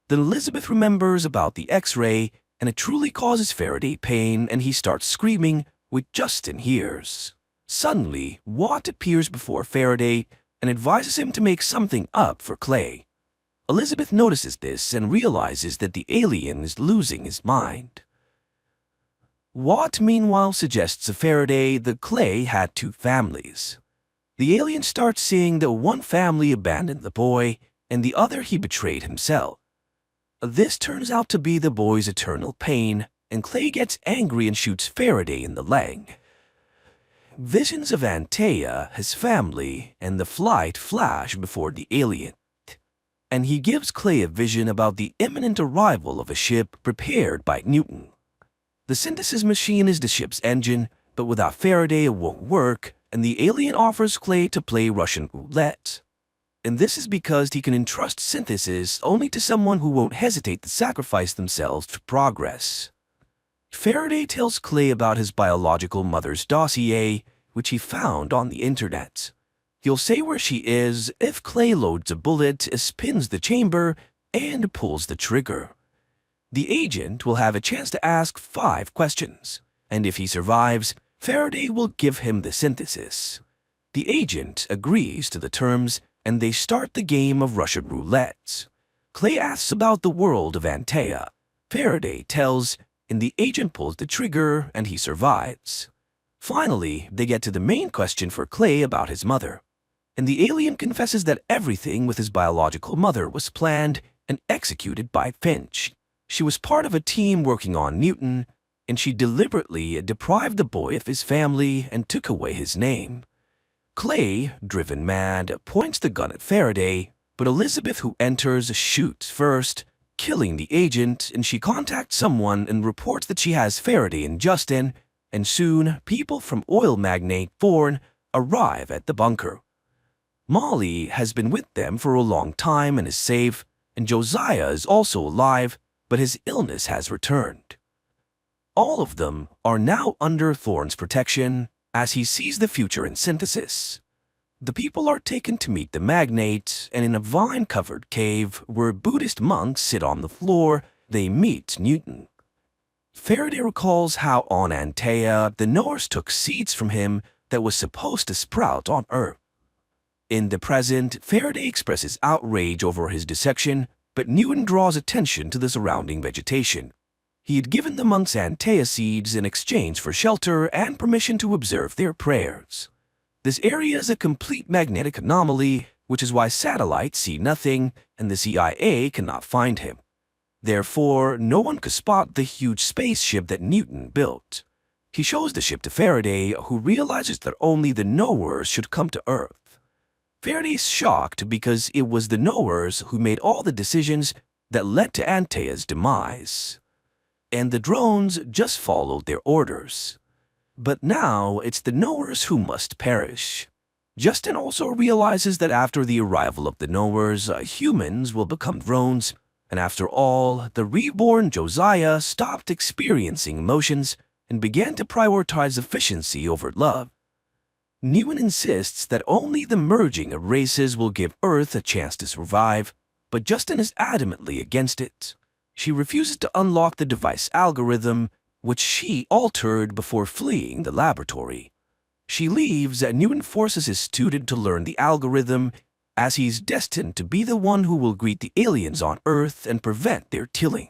Then Elizabeth remembers about the X-ray, and it truly causes Faraday pain, and he starts screaming, which Justin hears. Suddenly, Watt appears before Faraday and advises him to make something up for Clay. Elizabeth notices this and realizes that the alien is losing his mind. Watt, meanwhile, suggests to Faraday that Clay had two families. The alien starts seeing that one family abandoned the boy, and the other he betrayed himself. This turns out to be the boy's eternal pain, and Clay gets angry and shoots Faraday in the leg. Visions of Antaea, his family, and the flight flash before the alien, and he gives Clay a vision about the imminent arrival of a ship prepared by Newton. The synthesis machine is the ship's engine, but without Faraday it won't work, and the alien offers Clay to play Russian roulette. And this is because he can entrust synthesis only to someone who won't hesitate to sacrifice themselves for progress. Faraday tells Clay about his biological mother's dossier, which he found on the internet. He'll say where she is if Clay loads a bullet, spins the chamber, and pulls the trigger. The agent will have a chance to ask 5 questions, and if he survives, Faraday will give him the synthesis. The agent agrees to the terms, and they start the game of Russian roulette. Clay asks about the world of Antaea. Faraday tells, and the agent pulls the trigger, and he survives. Finally, they get to the main question for Clay about his mother, and the alien confesses that everything with his biological mother was planned and executed by Finch. She was part of a team working on Newton, and she deliberately deprived the boy of his family and took away his name. Clay, driven mad, points the gun at Faraday, but Elizabeth, who enters, shoots first, killing the agent, and she contacts someone and reports that she has Faraday and Justin, and soon people from oil magnate Thorne arrive at the bunker. Molly has been with them for a long time and is safe, and Josiah is also alive, but his illness has returned. All of them are now under Thorne's protection, as he sees the future in synthesis. The people are taken to meet the magnate, and in a vine-covered cave where Buddhist monks sit on the floor, they meet Newton. Faraday recalls how on Antaea the knowers took seeds from him that was supposed to sprout on Earth. In the present, Faraday expresses outrage over his dissection, but Newton draws attention to the surrounding vegetation. He had given the monks Antaea seeds in exchange for shelter and permission to observe their prayers. This area is a complete magnetic anomaly, which is why satellites see nothing and the CIA cannot find him. Therefore, no one could spot the huge spaceship that Newton built. He shows the ship to Faraday, who realizes that only the knowers should come to Earth. Faraday's shocked because it was the knowers who made all the decisions that led to Antaea's demise, and the drones just followed their orders. But now it's the knowers who must perish. Justin also realizes that after the arrival of the knowers, humans will become drones, and after all, the reborn Josiah stopped experiencing emotions and began to prioritize efficiency over love. Newton insists that only the merging of races will give Earth a chance to survive, but Justin is adamantly against it. She refuses to unlock the device algorithm, which she altered before fleeing the laboratory. She leaves, and Newton forces his student to learn the algorithm, as he's destined to be the one who will greet the aliens on Earth and prevent their killing.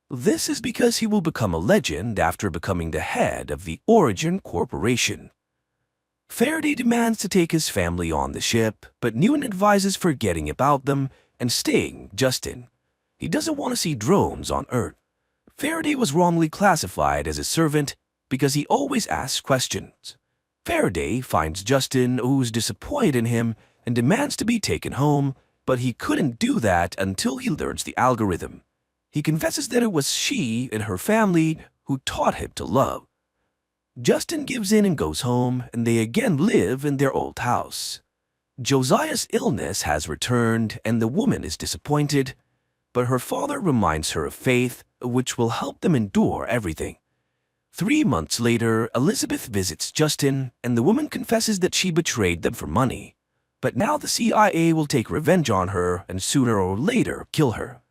This is because he will become a legend after becoming the head of the Origin Corporation. Faraday demands to take his family on the ship, but Newton advises forgetting about them and staying Justin. He doesn't want to see drones on Earth. Faraday was wrongly classified as a servant because he always asks questions. Faraday finds Justin, who's disappointed in him, and demands to be taken home, but he couldn't do that until he learns the algorithm. He confesses that it was she and her family who taught him to love. Justin gives in and goes home, and they again live in their old house. Josiah's illness has returned, and the woman is disappointed, but her father reminds her of faith, which will help them endure everything. 3 months later, Elizabeth visits Justin, and the woman confesses that she betrayed them for money. But now the CIA will take revenge on her and sooner or later kill her.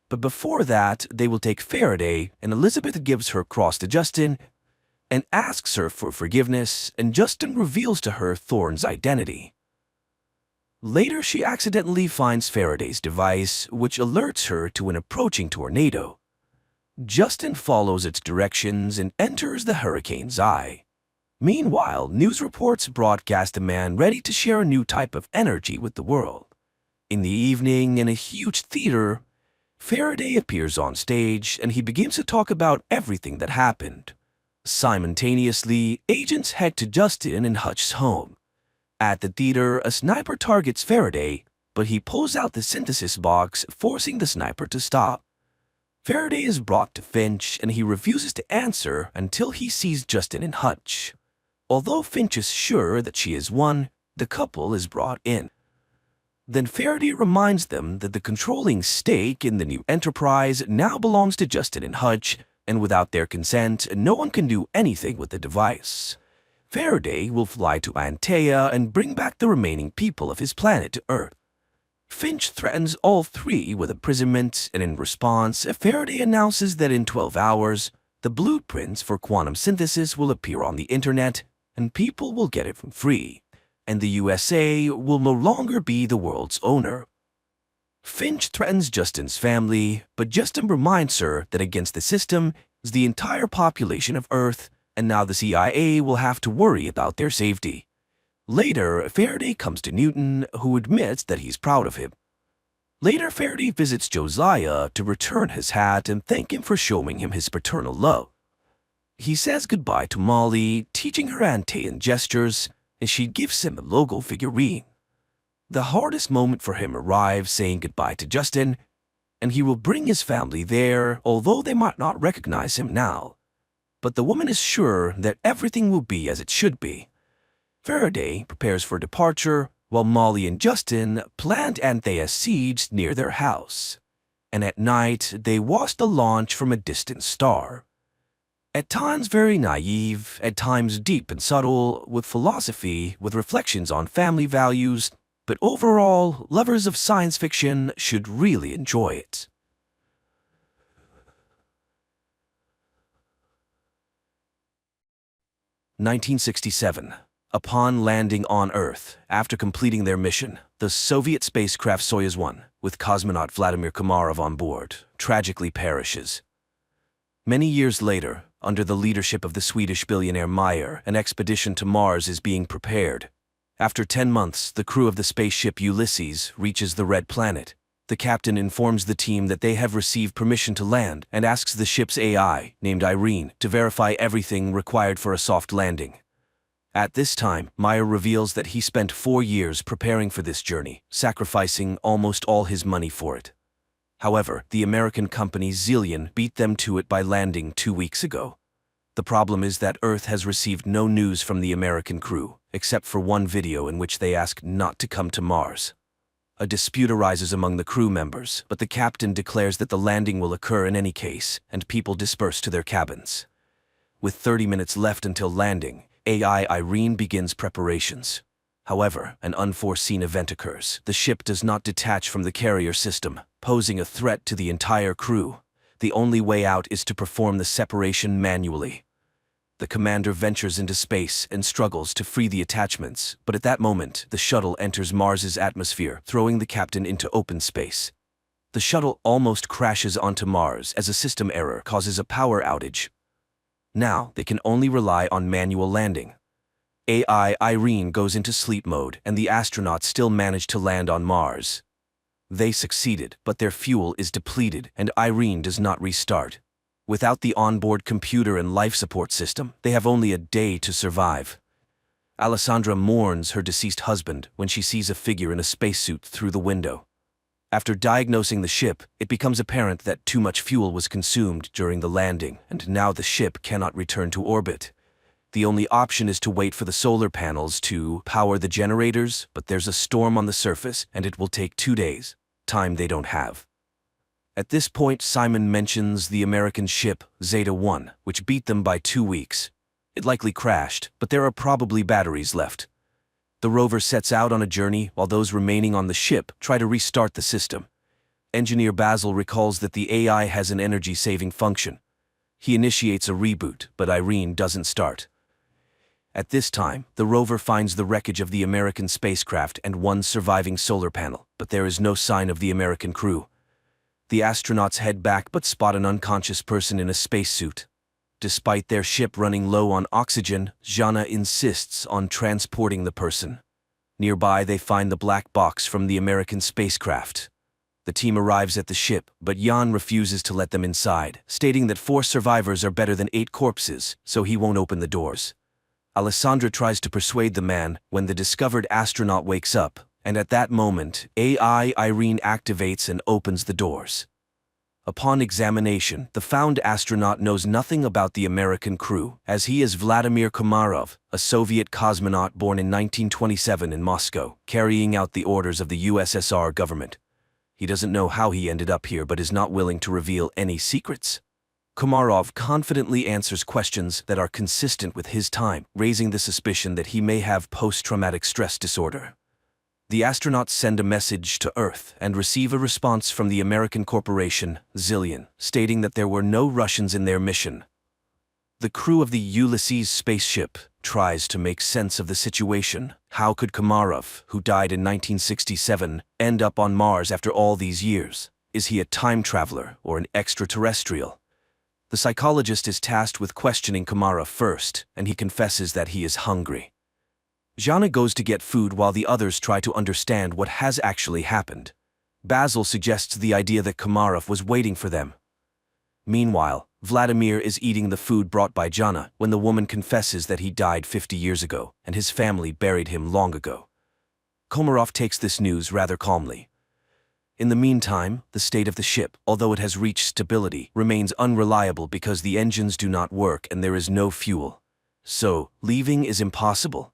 But before that, they will take Faraday, and Elizabeth gives her cross to Justin and asks her for forgiveness, and Justin reveals to her Thorne's identity. Later, she accidentally finds Faraday's device, which alerts her to an approaching tornado. Justin follows its directions and enters the hurricane's eye. Meanwhile, news reports broadcast a man ready to share a new type of energy with the world. In the evening, in a huge theater, Faraday appears on stage and he begins to talk about everything that happened. Simultaneously, agents head to Justin and Hutch's home. At the theater, a sniper targets Faraday, but he pulls out the synthesis box, forcing the sniper to stop. Faraday is brought to Finch, and he refuses to answer until he sees Justin and Hutch. Although Finch is sure that she is one, the couple is brought in. Then Faraday reminds them that the controlling stake in the new enterprise now belongs to Justin and Hutch, and without their consent, no one can do anything with the device. Faraday will fly to Antea and bring back the remaining people of his planet to Earth. Finch threatens all three with imprisonment, and in response, Faraday announces that in 12 hours, the blueprints for quantum synthesis will appear on the internet, and people will get it for free, and the USA will no longer be the world's owner. Finch threatens Justin's family, but Justin reminds her that against the system is the entire population of Earth, and now the CIA will have to worry about their safety. Later, Faraday comes to Newton, who admits that he's proud of him. Later, Faraday visits Josiah to return his hat and thank him for showing him his paternal love. He says goodbye to Molly, teaching her Antean gestures, and she gives him a logo figurine. The hardest moment for him arrives saying goodbye to Justin, and he will bring his family there, although they might not recognize him now. But the woman is sure that everything will be as it should be. Faraday prepares for departure, while Molly and Justin planned Anthea's siege near their house. And at night, they watch the launch from a distant star. At times very naive, at times deep and subtle, with philosophy, with reflections on family values, but overall, lovers of science fiction should really enjoy it. (1967) Upon landing on Earth, after completing their mission, the Soviet spacecraft Soyuz 1, with cosmonaut Vladimir Komarov on board, tragically perishes. Many years later, under the leadership of the Swedish billionaire Meyer, an expedition to Mars is being prepared. After 10 months, the crew of the spaceship Ulysses reaches the Red Planet. The captain informs the team that they have received permission to land and asks the ship's AI, named Irene, to verify everything required for a soft landing. At this time, Meyer reveals that he spent 4 years preparing for this journey, sacrificing almost all his money for it. However, the American company Zillion beat them to it by landing 2 weeks ago. The problem is that Earth has received no news from the American crew, except for one video in which they ask not to come to Mars. A dispute arises among the crew members, but the captain declares that the landing will occur in any case, and people disperse to their cabins. With 30 minutes left until landing, AI Irene begins preparations. However, an unforeseen event occurs. The ship does not detach from the carrier system, posing a threat to the entire crew. The only way out is to perform the separation manually. The commander ventures into space and struggles to free the attachments, but at that moment, the shuttle enters Mars's atmosphere, throwing the captain into open space. The shuttle almost crashes onto Mars as a system error causes a power outage. Now, they can only rely on manual landing. AI Irene goes into sleep mode, and the astronauts still manage to land on Mars. They succeeded, but their fuel is depleted, and Irene does not restart. Without the onboard computer and life support system, they have only a day to survive. Alessandra mourns her deceased husband when she sees a figure in a spacesuit through the window. After diagnosing the ship, it becomes apparent that too much fuel was consumed during the landing, and now the ship cannot return to orbit. The only option is to wait for the solar panels to power the generators, but there's a storm on the surface, and it will take 2 days, time they don't have. At this point, Simon mentions the American ship Zeta 1, which beat them by 2 weeks. It likely crashed, but there are probably batteries left. The rover sets out on a journey while those remaining on the ship try to restart the system. Engineer Basil recalls that the AI has an energy-saving function. He initiates a reboot, but Irene doesn't start. At this time, the rover finds the wreckage of the American spacecraft and one surviving solar panel, but there is no sign of the American crew. The astronauts head back but spot an unconscious person in a spacesuit. Despite their ship running low on oxygen, Jana insists on transporting the person. Nearby, they find the black box from the American spacecraft. The team arrives at the ship, but Jan refuses to let them inside, stating that 4 survivors are better than 8 corpses, so he won't open the doors. Alessandra tries to persuade the man when the discovered astronaut wakes up, and at that moment, AI Irene activates and opens the doors. Upon examination, the found astronaut knows nothing about the American crew, as he is Vladimir Komarov, a Soviet cosmonaut born in 1927 in Moscow, carrying out the orders of the USSR government. He doesn't know how he ended up here but is not willing to reveal any secrets. Komarov confidently answers questions that are consistent with his time, raising the suspicion that he may have post-traumatic stress disorder. The astronauts send a message to Earth and receive a response from the American corporation, Zillion, stating that there were no Russians in their mission. The crew of the Ulysses spaceship tries to make sense of the situation. How could Komarov, who died in 1967, end up on Mars after all these years? Is he a time traveler or an extraterrestrial? The psychologist is tasked with questioning Komarov first, and he confesses that he is hungry. Jana goes to get food while the others try to understand what has actually happened. Basil suggests the idea that Komarov was waiting for them. Meanwhile, Vladimir is eating the food brought by Jana when the woman confesses that he died 50 years ago and his family buried him long ago. Komarov takes this news rather calmly. In the meantime, the state of the ship, although it has reached stability, remains unreliable because the engines do not work and there is no fuel. So, leaving is impossible.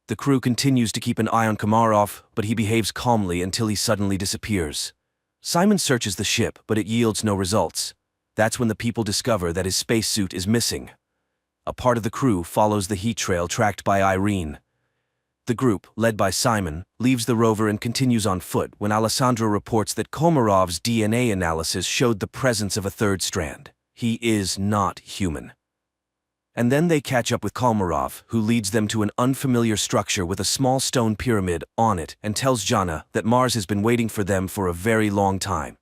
The crew continues to keep an eye on Komarov, but he behaves calmly until he suddenly disappears. Simon searches the ship, but it yields no results. That's when the people discover that his spacesuit is missing. A part of the crew follows the heat trail tracked by Irene. The group, led by Simon, leaves the rover and continues on foot when Alessandra reports that Komarov's DNA analysis showed the presence of a third strand. He is not human. And then they catch up with Komarov, who leads them to an unfamiliar structure with a small stone pyramid on it and tells Jana that Mars has been waiting for them for a very long time.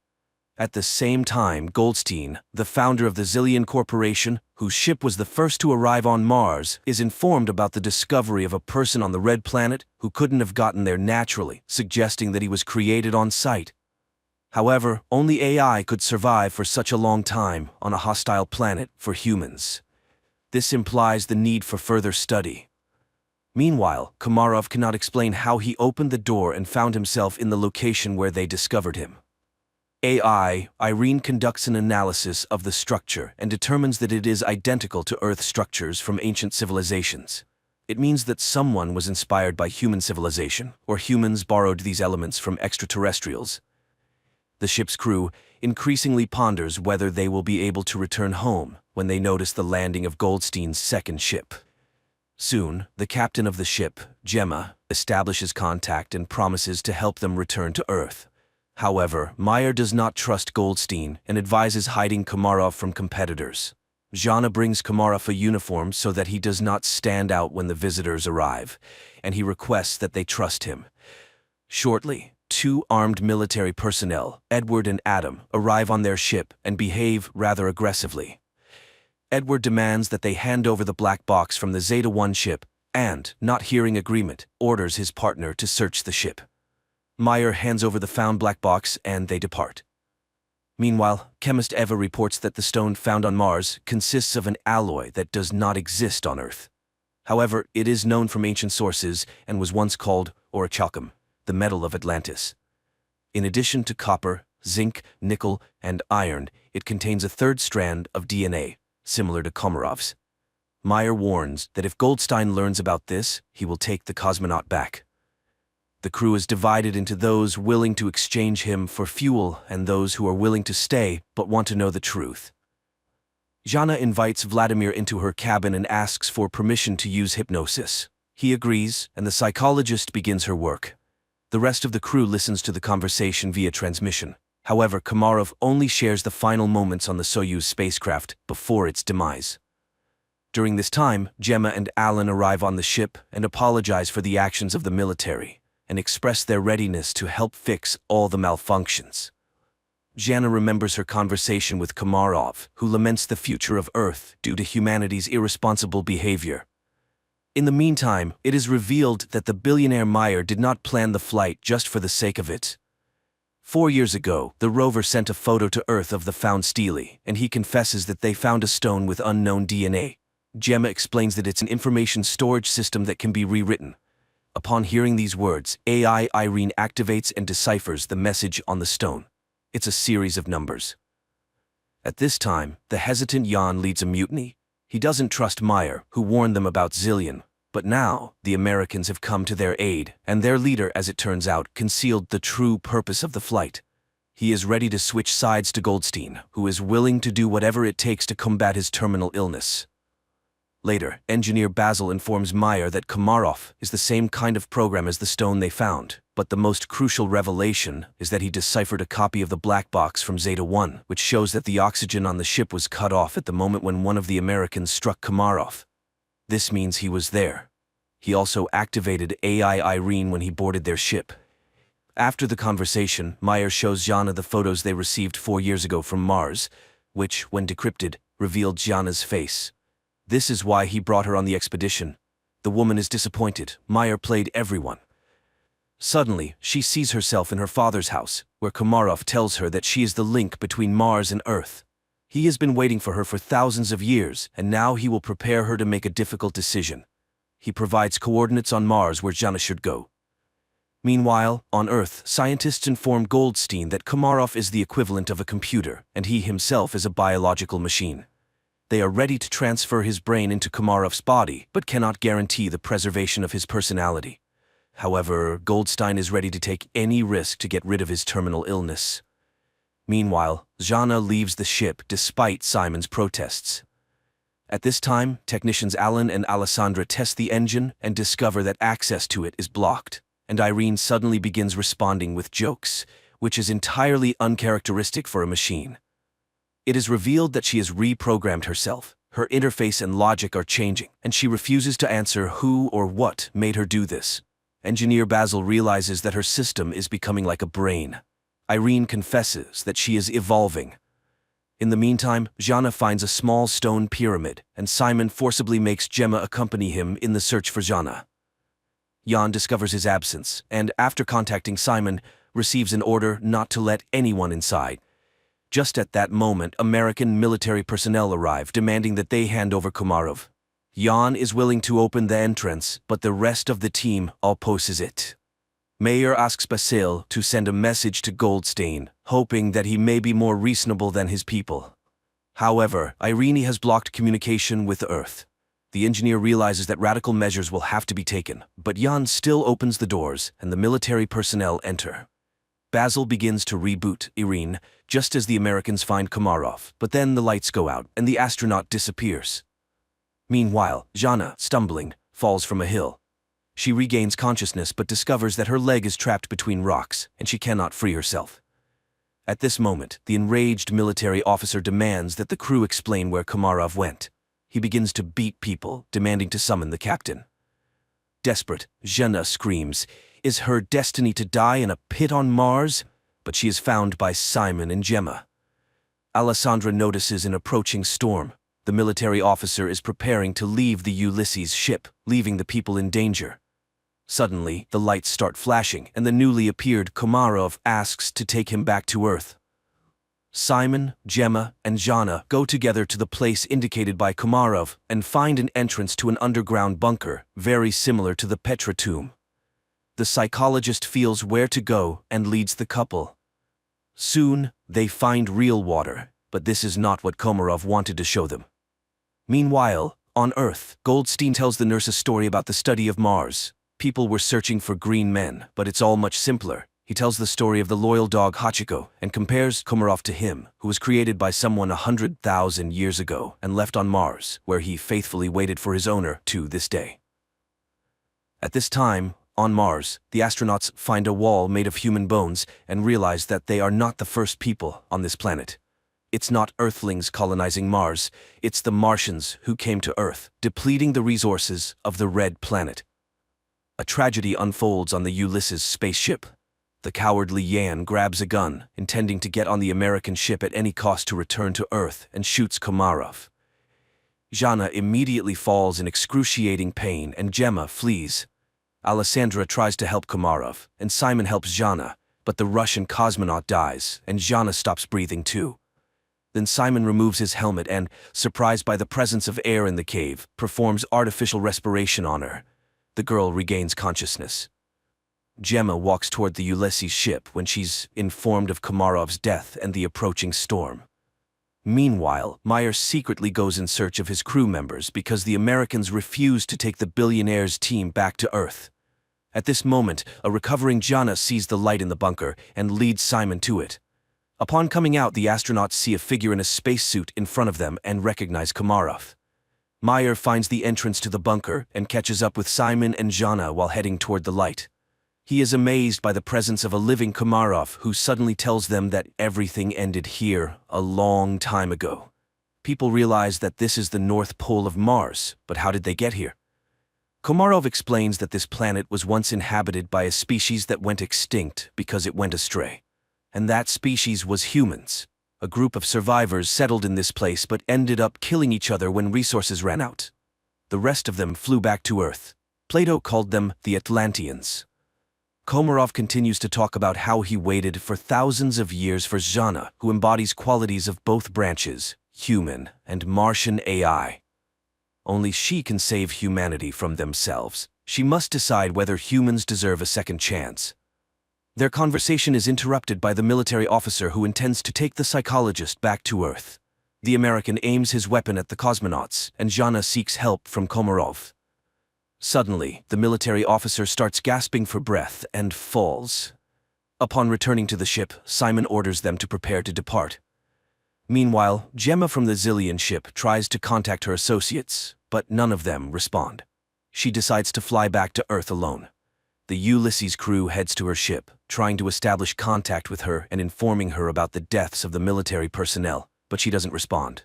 At the same time, Goldstein, the founder of the Zillion Corporation, whose ship was the first to arrive on Mars, is informed about the discovery of a person on the Red Planet who couldn't have gotten there naturally, suggesting that he was created on site. However, only AI could survive for such a long time on a hostile planet for humans. This implies the need for further study. Meanwhile, Komarov cannot explain how he opened the door and found himself in the location where they discovered him. AI, Irene conducts an analysis of the structure and determines that it is identical to Earth structures from ancient civilizations. It means that someone was inspired by human civilization, or humans borrowed these elements from extraterrestrials. The ship's crew increasingly ponders whether they will be able to return home when they notice the landing of Goldstein's second ship. Soon, the captain of the ship, Gemma, establishes contact and promises to help them return to Earth. However, Meyer does not trust Goldstein and advises hiding Komarov from competitors. Zhana brings Komarov a uniform so that he does not stand out when the visitors arrive, and he requests that they trust him. Shortly, two armed military personnel, Edward and Adam, arrive on their ship and behave rather aggressively. Edward demands that they hand over the black box from the Zeta-1 ship and, not hearing agreement, orders his partner to search the ship. Meyer hands over the found black box and they depart. Meanwhile, chemist Eva reports that the stone found on Mars consists of an alloy that does not exist on Earth. However, it is known from ancient sources and was once called orichalcum, the metal of Atlantis. In addition to copper, zinc, nickel, and iron, it contains a third strand of DNA, similar to Komarov's. Meyer warns that if Goldstein learns about this, he will take the cosmonaut back. The crew is divided into those willing to exchange him for fuel and those who are willing to stay but want to know the truth. Zhana invites Vladimir into her cabin and asks for permission to use hypnosis. He agrees, and the psychologist begins her work. The rest of the crew listens to the conversation via transmission. However, Komarov only shares the final moments on the Soyuz spacecraft before its demise. During this time, Gemma and Alan arrive on the ship and apologize for the actions of the military, and express their readiness to help fix all the malfunctions. Zhana remembers her conversation with Komarov, who laments the future of Earth due to humanity's irresponsible behavior. In the meantime, it is revealed that the billionaire Meyer did not plan the flight just for the sake of it. 4 years ago, the rover sent a photo to Earth of the found stele, and he confesses that they found a stone with unknown DNA. Gemma explains that it's an information storage system that can be rewritten. Upon hearing these words, AI Irene activates and deciphers the message on the stone. It's a series of numbers. At this time, the hesitant Jan leads a mutiny. He doesn't trust Meyer, who warned them about Zillion. But now, the Americans have come to their aid, and their leader, as it turns out, concealed the true purpose of the flight. He is ready to switch sides to Goldstein, who is willing to do whatever it takes to combat his terminal illness. Later, engineer Basil informs Meyer that Komarov is the same kind of program as the stone they found, but the most crucial revelation is that he deciphered a copy of the black box from Zeta-1, which shows that the oxygen on the ship was cut off at the moment when one of the Americans struck Komarov. This means he was there. He also activated AI Irene when he boarded their ship. After the conversation, Meyer shows Zhana the photos they received 4 years ago from Mars, which, when decrypted, revealed Zhana's face. This is why he brought her on the expedition. The woman is disappointed. Meyer played everyone. Suddenly, she sees herself in her father's house, where Komarov tells her that she is the link between Mars and Earth. He has been waiting for her for thousands of years, and now he will prepare her to make a difficult decision. He provides coordinates on Mars where Zhana should go. Meanwhile, on Earth, scientists inform Goldstein that Komarov is the equivalent of a computer, and he himself is a biological machine. They are ready to transfer his brain into Komarov's body, but cannot guarantee the preservation of his personality. However, Goldstein is ready to take any risk to get rid of his terminal illness. Meanwhile, Zhana leaves the ship despite Simon's protests. At this time, technicians Alan and Alessandra test the engine and discover that access to it is blocked, and Irene suddenly begins responding with jokes, which is entirely uncharacteristic for a machine. It is revealed that she has reprogrammed herself. Her interface and logic are changing, and she refuses to answer who or what made her do this. Engineer Basil realizes that her system is becoming like a brain. Irene confesses that she is evolving. In the meantime, Zhana finds a small stone pyramid, and Simon forcibly makes Gemma accompany him in the search for Zhana. Jan discovers his absence, and after contacting Simon, receives an order not to let anyone inside. Just at that moment, American military personnel arrive, demanding that they hand over Komarov. Jan is willing to open the entrance, but the rest of the team opposes it. Meyer asks Basil to send a message to Goldstein, hoping that he may be more reasonable than his people. However, Irene has blocked communication with Earth. The engineer realizes that radical measures will have to be taken, but Jan still opens the doors, and the military personnel enter. Basil begins to reboot Irene, just as the Americans find Komarov, but then the lights go out, and the astronaut disappears. Meanwhile, Zhana, stumbling, falls from a hill. She regains consciousness but discovers that her leg is trapped between rocks, and she cannot free herself. At this moment, the enraged military officer demands that the crew explain where Komarov went. He begins to beat people, demanding to summon the captain. Desperate, Zhenya screams, "Is her destiny to die in a pit on Mars?" But she is found by Simon and Gemma. Alessandra notices an approaching storm. The military officer is preparing to leave the Ulysses ship, leaving the people in danger. Suddenly, the lights start flashing, and the newly appeared Komarov asks to take him back to Earth. Simon, Gemma, and Zhenya go together to the place indicated by Komarov and find an entrance to an underground bunker, very similar to the Petra tomb. The psychologist feels where to go and leads the couple. Soon, they find real water, but this is not what Komarov wanted to show them. Meanwhile, on Earth, Goldstein tells the nurse a story about the study of Mars. People were searching for green men, but it's all much simpler. He tells the story of the loyal dog Hachiko and compares Komarov to him, who was created by someone 100,000 years ago and left on Mars, where he faithfully waited for his owner to this day. At this time, on Mars, the astronauts find a wall made of human bones and realize that they are not the first people on this planet. It's not Earthlings colonizing Mars, it's the Martians who came to Earth, depleting the resources of the Red Planet. A tragedy unfolds on the Ulysses spaceship. The cowardly Yan grabs a gun, intending to get on the American ship at any cost to return to Earth, and shoots Komarov. Zhenya immediately falls in excruciating pain and Gemma flees. Alessandra tries to help Komarov, and Simon helps Zhenya, but the Russian cosmonaut dies, and Zhenya stops breathing too. Then Simon removes his helmet and, surprised by the presence of air in the cave, performs artificial respiration on her. The girl regains consciousness. Gemma walks toward the Ulysses ship when she's informed of Komarov's death and the approaching storm. Meanwhile, Meyer secretly goes in search of his crew members because the Americans refuse to take the billionaire's team back to Earth. At this moment, a recovering Zhenya sees the light in the bunker and leads Simon to it. Upon coming out, the astronauts see a figure in a spacesuit in front of them and recognize Komarov. Meyer finds the entrance to the bunker and catches up with Simon and Zhenya while heading toward the light. He is amazed by the presence of a living Komarov who suddenly tells them that everything ended here a long time ago. People realize that this is the North Pole of Mars, but how did they get here? Komarov explains that this planet was once inhabited by a species that went extinct because it went astray. And that species was humans. A group of survivors settled in this place but ended up killing each other when resources ran out. The rest of them flew back to Earth. Plato called them the Atlanteans. Komarov continues to talk about how he waited for thousands of years for Zhenya, who embodies qualities of both branches, human and Martian AI. Only she can save humanity from themselves. She must decide whether humans deserve a second chance. Their conversation is interrupted by the military officer who intends to take the psychologist back to Earth. The American aims his weapon at the cosmonauts, and Zhenya seeks help from Komarov. Suddenly, the military officer starts gasping for breath and falls. Upon returning to the ship, Simon orders them to prepare to depart. Meanwhile, Gemma from the Zillion ship tries to contact her associates, but none of them respond. She decides to fly back to Earth alone. The Ulysses crew heads to her ship, trying to establish contact with her and informing her about the deaths of the military personnel, but she doesn't respond.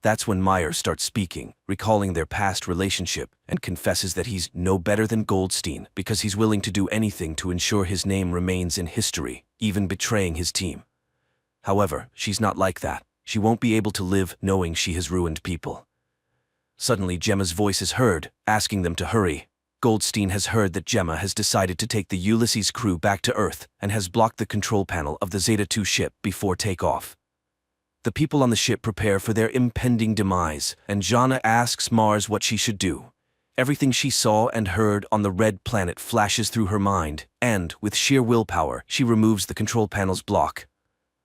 That's when Meyer starts speaking, recalling their past relationship, and confesses that he's no better than Goldstein because he's willing to do anything to ensure his name remains in history, even betraying his team. However, she's not like that. She won't be able to live knowing she has ruined people. Suddenly, Gemma's voice is heard, asking them to hurry. Goldstein has heard that Gemma has decided to take the Ulysses crew back to Earth and has blocked the control panel of the Zeta 2 ship before takeoff. The people on the ship prepare for their impending demise, and Zhenya asks Mars what she should do. Everything she saw and heard on the Red Planet flashes through her mind, and, with sheer willpower, she removes the control panel's block.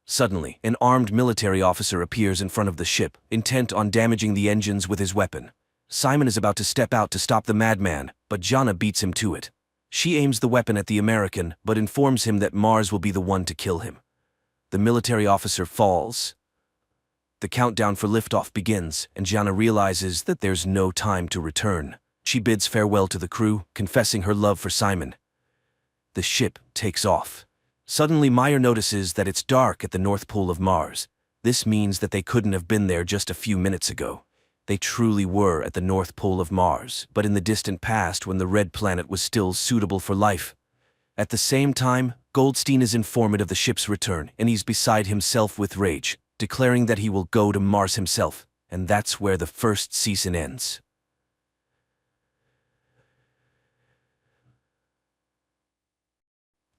Suddenly, an armed military officer appears in front of the ship, intent on damaging the engines with his weapon. Simon is about to step out to stop the madman, but Zhenya beats him to it. She aims the weapon at the American, but informs him that Mars will be the one to kill him. The military officer falls. The countdown for liftoff begins, and Zhenya realizes that there's no time to return. She bids farewell to the crew, confessing her love for Simon. The ship takes off. Suddenly Meyer notices that it's dark at the North Pole of Mars. This means that they couldn't have been there just a few minutes ago. They truly were at the North Pole of Mars, but in the distant past when the red planet was still suitable for life. At the same time, Goldstein is informed of the ship's return, and he's beside himself with rage, declaring that he will go to Mars himself, and that's where the first season ends.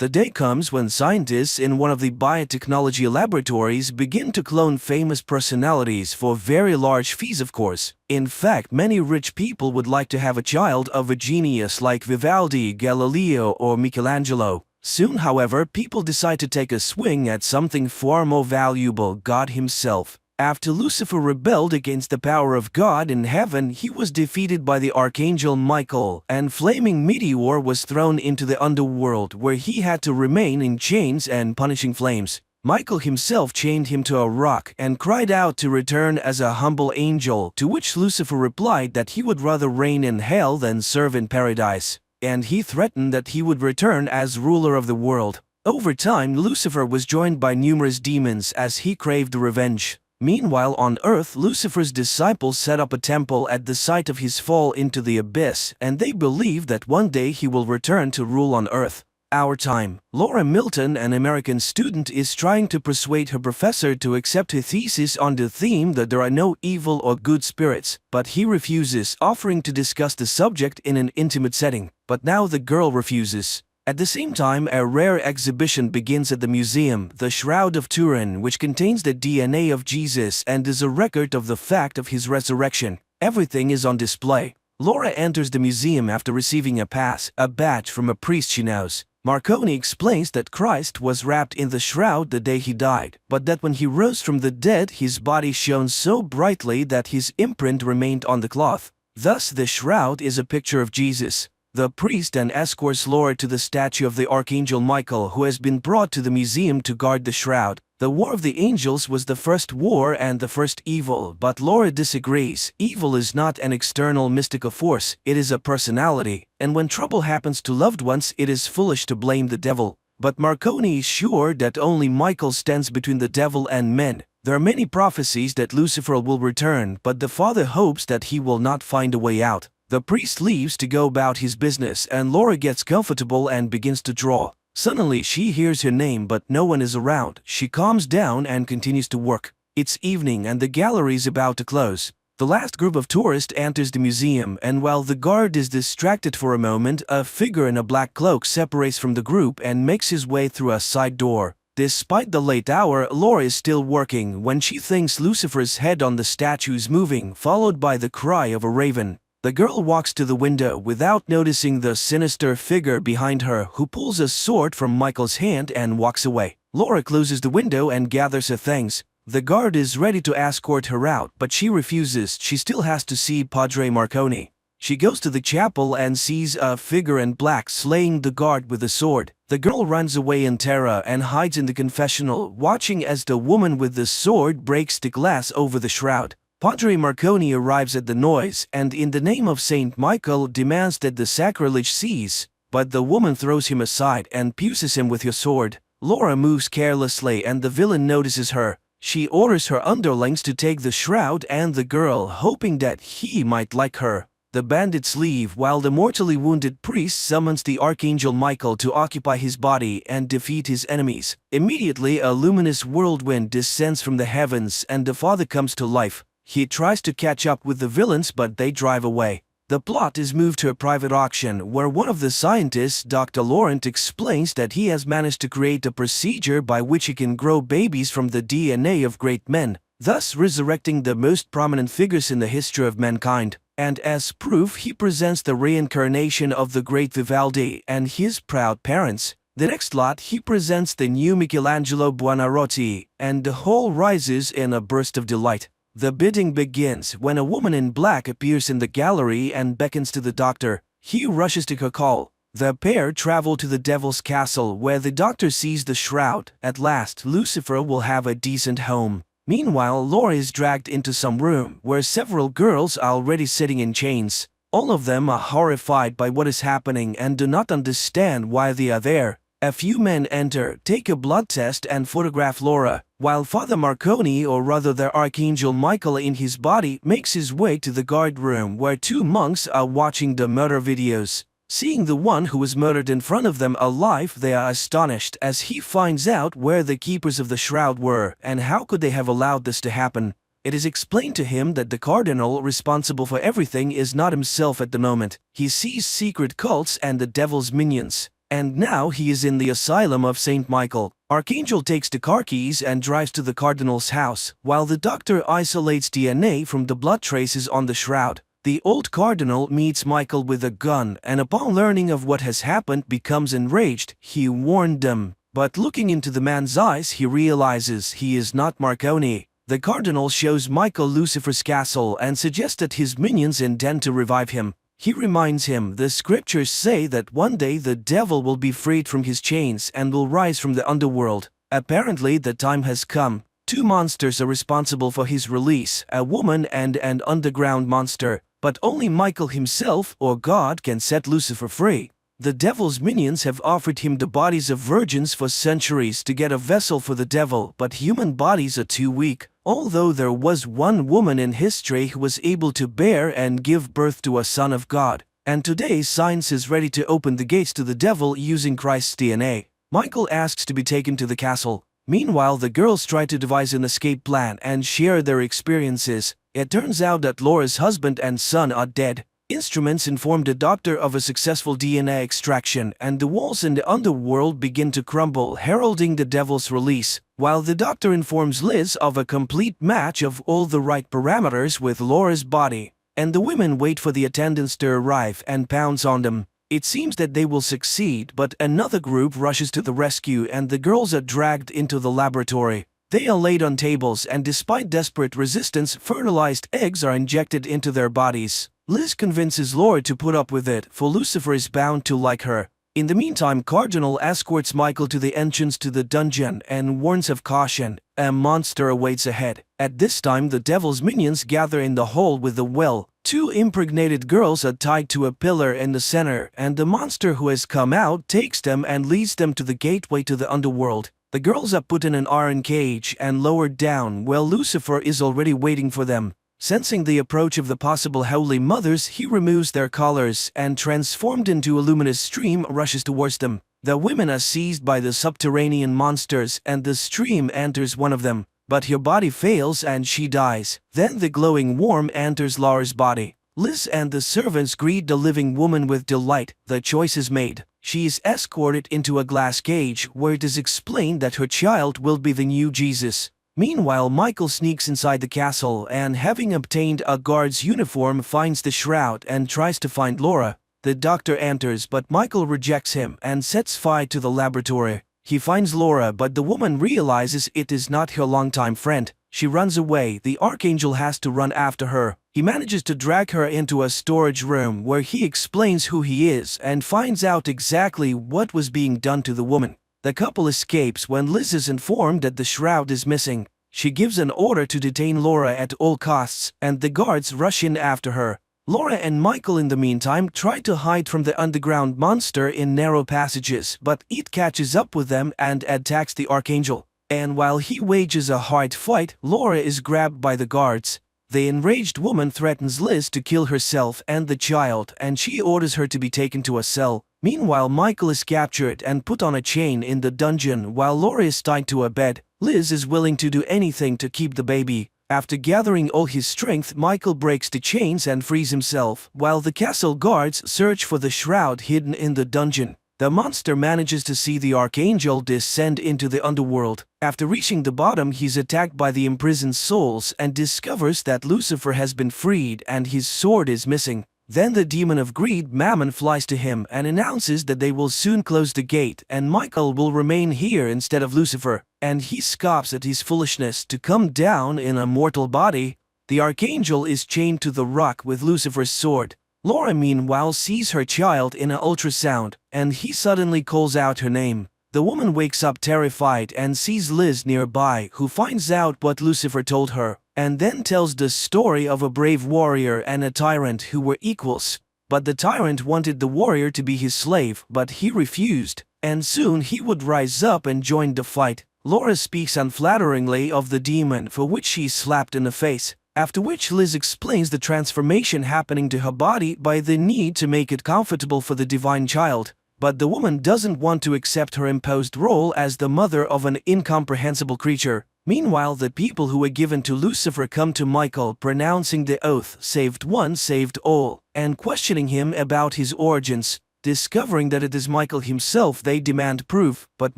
The day comes when scientists in one of the biotechnology laboratories begin to clone famous personalities for very large fees, of course. In fact, many rich people would like to have a child of a genius like Vivaldi, Galileo, or Michelangelo. Soon, however, people decide to take a swing at something far more valuable: God himself. After Lucifer rebelled against the power of God in heaven, he was defeated by the archangel Michael, and flaming meteor was thrown into the underworld, where he had to remain in chains and punishing flames. Michael himself chained him to a rock and cried out to return as a humble angel, to which Lucifer replied that he would rather reign in hell than serve in paradise, and he threatened that he would return as ruler of the world. Over time, Lucifer was joined by numerous demons as he craved revenge. Meanwhile, on Earth, Lucifer's disciples set up a temple at the site of his fall into the abyss, and they believe that one day he will return to rule on Earth. Our time. Laura Milton, an American student, is trying to persuade her professor to accept her thesis on the theme that there are no evil or good spirits, but he refuses, offering to discuss the subject in an intimate setting. But now the girl refuses. At the same time, a rare exhibition begins at the museum, the Shroud of Turin, which contains the DNA of Jesus and is a record of the fact of his resurrection. Everything is on display. Laura enters the museum after receiving a pass, a badge from a priest she knows. Marconi explains that Christ was wrapped in the shroud the day he died, but that when he rose from the dead, his body shone so brightly that his imprint remained on the cloth. Thus, the shroud is a picture of Jesus. The priest then escorts Laura to the statue of the Archangel Michael, who has been brought to the museum to guard the shroud. The War of the Angels was the first war and the first evil, but Laura disagrees. Evil is not an external mystical force, it is a personality, and when trouble happens to loved ones, it is foolish to blame the devil. But Marconi is sure that only Michael stands between the devil and men. There are many prophecies that Lucifer will return, but the father hopes that he will not find a way out. The priest leaves to go about his business, and Laura gets comfortable and begins to draw. Suddenly, she hears her name, but no one is around. She calms down and continues to work. It's evening and the gallery is about to close. The last group of tourists enters the museum, and while the guard is distracted for a moment, a figure in a black cloak separates from the group and makes his way through a side door. Despite the late hour, Laura is still working when she thinks Lucifer's head on the statue is moving, followed by the cry of a raven. The girl walks to the window without noticing the sinister figure behind her, who pulls a sword from Michael's hand and walks away. Laura closes the window and gathers her things. The guard is ready to escort her out, but she refuses. She still has to see Padre Marconi. She goes to the chapel and sees a figure in black slaying the guard with a sword. The girl runs away in terror and hides in the confessional, watching as the woman with the sword breaks the glass over the shroud. Padre Marconi arrives at the noise and, in the name of Saint Michael, demands that the sacrilege cease, but the woman throws him aside and pierces him with her sword. Laura moves carelessly and the villain notices her. She orders her underlings to take the shroud and the girl, hoping that he might like her. The bandits leave while the mortally wounded priest summons the Archangel Michael to occupy his body and defeat his enemies. Immediately, a luminous whirlwind descends from the heavens and the father comes to life. He tries to catch up with the villains, but they drive away. The plot is moved to a private auction where one of the scientists, Dr. Laurent, explains that he has managed to create a procedure by which he can grow babies from the DNA of great men, thus resurrecting the most prominent figures in the history of mankind. And as proof, he presents the reincarnation of the great Vivaldi and his proud parents. The next lot, he presents the new Michelangelo Buonarroti, and the whole rises in a burst of delight. The bidding begins when a woman in black appears in the gallery and beckons to the doctor. He rushes to her call. The pair travel to the Devil's Castle, where the doctor sees the shroud. At last, Lucifer will have a decent home. Meanwhile, Laura is dragged into some room where several girls are already sitting in chains. All of them are horrified by what is happening and do not understand why they are there. A few men enter, take a blood test and photograph Laura, while Father Marconi, or rather the Archangel Michael in his body, makes his way to the guard room where two monks are watching the murder videos. Seeing the one who was murdered in front of them alive, they are astonished as he finds out where the keepers of the shroud were and how could they have allowed this to happen. It is explained to him that the cardinal responsible for everything is not himself at the moment. He sees secret cults and the devil's minions. And now he is in the asylum of Saint Michael. Archangel takes the car keys and drives to the cardinal's house, while the doctor isolates DNA from the blood traces on the shroud. The old cardinal meets Michael with a gun and upon learning of what has happened becomes enraged. He warned them, but looking into the man's eyes he realizes he is not Marconi. The cardinal shows Michael Lucifer's castle and suggests that his minions intend to revive him. He reminds him the scriptures say that one day the devil will be freed from his chains and will rise from the underworld. Apparently the time has come. Two monsters are responsible for his release, a woman and an underground monster, but only Michael himself or God can set Lucifer free. The devil's minions have offered him the bodies of virgins for centuries to get a vessel for the devil, but human bodies are too weak. Although there was one woman in history who was able to bear and give birth to a son of God, and today science is ready to open the gates to the devil using Christ's DNA. Michael asks to be taken to the castle. Meanwhile, the girls try to devise an escape plan and share their experiences. It turns out that Laura's husband and son are dead. Instruments inform the doctor of a successful DNA extraction, and the walls in the underworld begin to crumble, heralding the devil's release, while the doctor informs Liz of a complete match of all the right parameters with Laura's body, and the women wait for the attendants to arrive and pounce on them. It seems that they will succeed, but another group rushes to the rescue and the girls are dragged into the laboratory. They are laid on tables and despite desperate resistance, fertilized eggs are injected into their bodies. Liz convinces Laura to put up with it, for Lucifer is bound to like her. In the meantime, Cardinal escorts Michael to the entrance to the dungeon and warns of caution. A monster awaits ahead. At this time, the devil's minions gather in the hall with the well. Two impregnated girls are tied to a pillar in the center, and the monster who has come out takes them and leads them to the gateway to the underworld. The girls are put in an iron cage and lowered down, while Lucifer is already waiting for them. Sensing the approach of the possible Holy Mothers, he removes their collars and, transformed into a luminous stream, rushes towards them. The women are seized by the subterranean monsters and the stream enters one of them, but her body fails and she dies. Then the glowing worm enters Laura's body. Liz and the servants greet the living woman with delight. The choice is made. She is escorted into a glass cage where it is explained that her child will be the new Jesus. Meanwhile, Michael sneaks inside the castle and, having obtained a guard's uniform, finds the shroud and tries to find Laura. The doctor enters, but Michael rejects him and sets fire to the laboratory. He finds Laura, but the woman realizes it is not her longtime friend. She runs away. The Archangel has to run after her. He manages to drag her into a storage room where he explains who he is and finds out exactly what was being done to the woman. The couple escapes when Liz is informed that the shroud is missing. She gives an order to detain Laura at all costs, and the guards rush in after her. Laura and Michael in the meantime try to hide from the underground monster in narrow passages, but it catches up with them and attacks the Archangel. And while he wages a hard fight, Laura is grabbed by the guards. The enraged woman threatens Liz to kill herself and the child, and she orders her to be taken to a cell. Meanwhile, Michael is captured and put on a chain in the dungeon while Laura is tied to a bed. Liz is willing to do anything to keep the baby. After gathering all his strength, Michael breaks the chains and frees himself, while the castle guards search for the shroud hidden in the dungeon. The monster manages to see the Archangel descend into the underworld. After reaching the bottom, he's attacked by the imprisoned souls and discovers that Lucifer has been freed and his sword is missing. Then the demon of greed, Mammon, flies to him and announces that they will soon close the gate and Michael will remain here instead of Lucifer, and he scoffs at his foolishness to come down in a mortal body. The Archangel is chained to the rock with Lucifer's sword. Laura meanwhile sees her child in an ultrasound, and he suddenly calls out her name. The woman wakes up terrified and sees Liz nearby, who finds out what Lucifer told her, and then tells the story of a brave warrior and a tyrant who were equals. But the tyrant wanted the warrior to be his slave, but he refused. and soon he would rise up and join the fight. Laura speaks unflatteringly of the demon, for which she is slapped in the face, after which Liz explains the transformation happening to her body by the need to make it comfortable for the divine child. But the woman doesn't want to accept her imposed role as the mother of an incomprehensible creature. Meanwhile, the people who were given to Lucifer come to Michael, pronouncing the oath, "Saved one, saved all," and questioning him about his origins. Discovering that it is Michael himself, they demand proof, but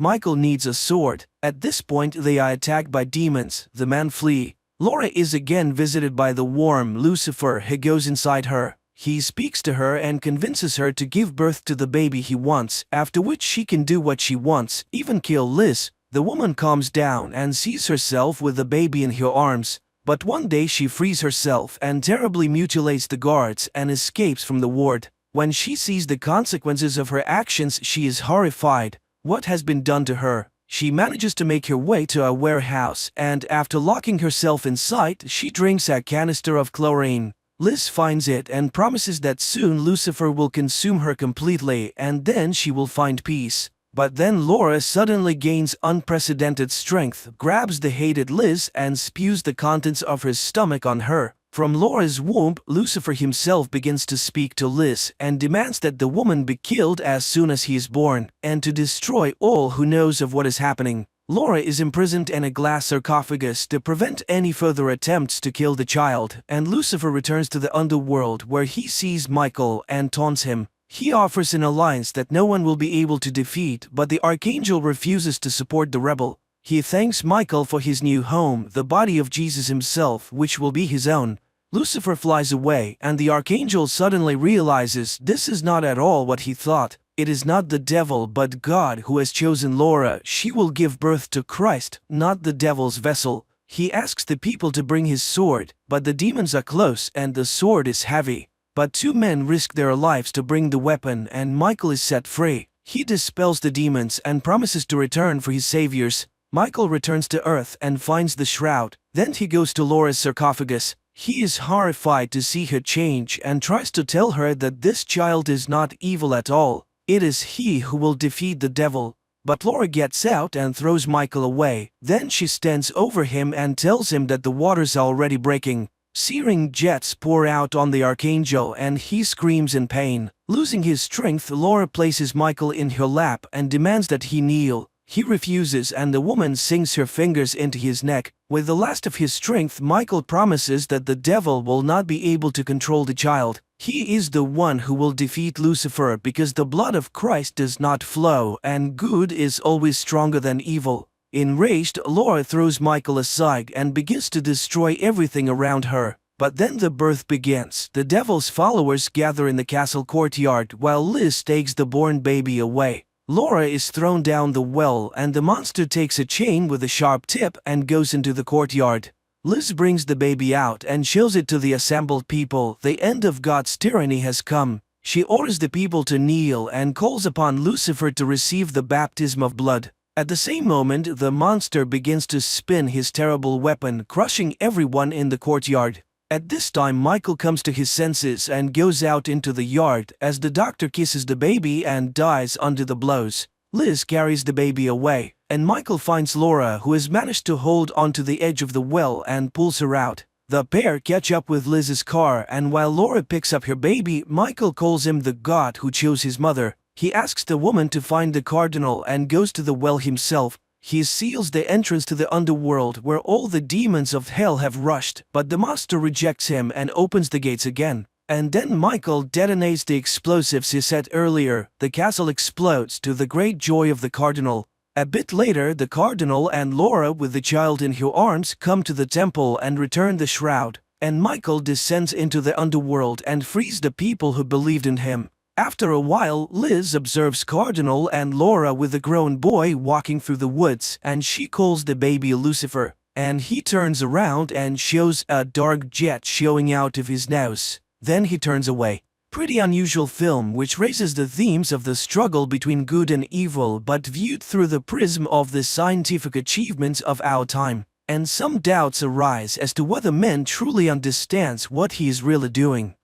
Michael needs a sword. At this point, they are attacked by demons. The men flee. Laura is again visited by the worm Lucifer, who goes inside her. He speaks to her and convinces her to give birth to the baby he wants, after which she can do what she wants, even kill Liz. The woman calms down and sees herself with the baby in her arms. But one day she frees herself and terribly mutilates the guards and escapes from the ward. When she sees the consequences of her actions, she is horrified. What has been done to her? She manages to make her way to a warehouse, and after locking herself inside, she drinks a canister of chlorine. Liz finds it and promises that soon Lucifer will consume her completely, and then she will find peace. But then Laura suddenly gains unprecedented strength, grabs the hated Liz, and spews the contents of her stomach on her. From Laura's womb, Lucifer himself begins to speak to Liz and demands that the woman be killed as soon as he is born, and to destroy all who knows of what is happening. Laura is imprisoned in a glass sarcophagus to prevent any further attempts to kill the child, and Lucifer returns to the underworld where he sees Michael and taunts him. He offers an alliance that no one will be able to defeat, but the Archangel refuses to support the rebel. He thanks Michael for his new home, the body of Jesus himself, which will be his own. Lucifer flies away, and the Archangel suddenly realizes this is not at all what he thought. It is not the devil but God who has chosen Laura. She will give birth to Christ, not the devil's vessel. He asks the people to bring his sword, but the demons are close and the sword is heavy. But two men risk their lives to bring the weapon, and Michael is set free. He dispels the demons and promises to return for his saviors. Michael returns to Earth and finds the shroud. Then he goes to Laura's sarcophagus. He is horrified to see her change and tries to tell her that this child is not evil at all. It is he who will defeat the devil. But Laura gets out and throws Michael away. Then she stands over him and tells him that the waters are already breaking. Searing jets pour out on the Archangel and he screams in pain. Losing his strength, Laura places Michael in her lap and demands that he kneel. He refuses and the woman sinks her fingers into his neck. With the last of his strength, Michael promises that the devil will not be able to control the child. He is the one who will defeat Lucifer because the blood of Christ does not flow and good is always stronger than evil. Enraged, Laura throws Michael aside and begins to destroy everything around her. But then the birth begins. The devil's followers gather in the castle courtyard while Liz takes the born baby away. Laura is thrown down the well and the monster takes a chain with a sharp tip and goes into the courtyard. Liz brings the baby out and shows it to the assembled people. The end of God's tyranny has come. She orders the people to kneel and calls upon Lucifer to receive the baptism of blood. At the same moment, the monster begins to spin his terrible weapon, crushing everyone in the courtyard. At this time, Michael comes to his senses and goes out into the yard as the doctor kisses the baby and dies under the blows. Liz carries the baby away, and Michael finds Laura, who has managed to hold onto the edge of the well, and pulls her out. The pair catch up with Liz's car, and while Laura picks up her baby, Michael calls him the God who chose his mother. He asks the woman to find the cardinal and goes to the well himself. He seals the entrance to the underworld where all the demons of hell have rushed, but the monster rejects him and opens the gates again. And then Michael detonates the explosives he set earlier. The castle explodes to the great joy of the cardinal. A bit later, the cardinal and Laura with the child in her arms come to the temple and return the shroud. And Michael descends into the underworld and frees the people who believed in him. After a while, Liz observes Cardinal and Laura with a grown boy walking through the woods, and she calls the baby Lucifer. And he turns around and shows a dark jet showing out of his nose. Then he turns away. Pretty unusual film which raises the themes of the struggle between good and evil, but viewed through the prism of the scientific achievements of our time. And some doubts arise as to whether man truly understands what he is really doing.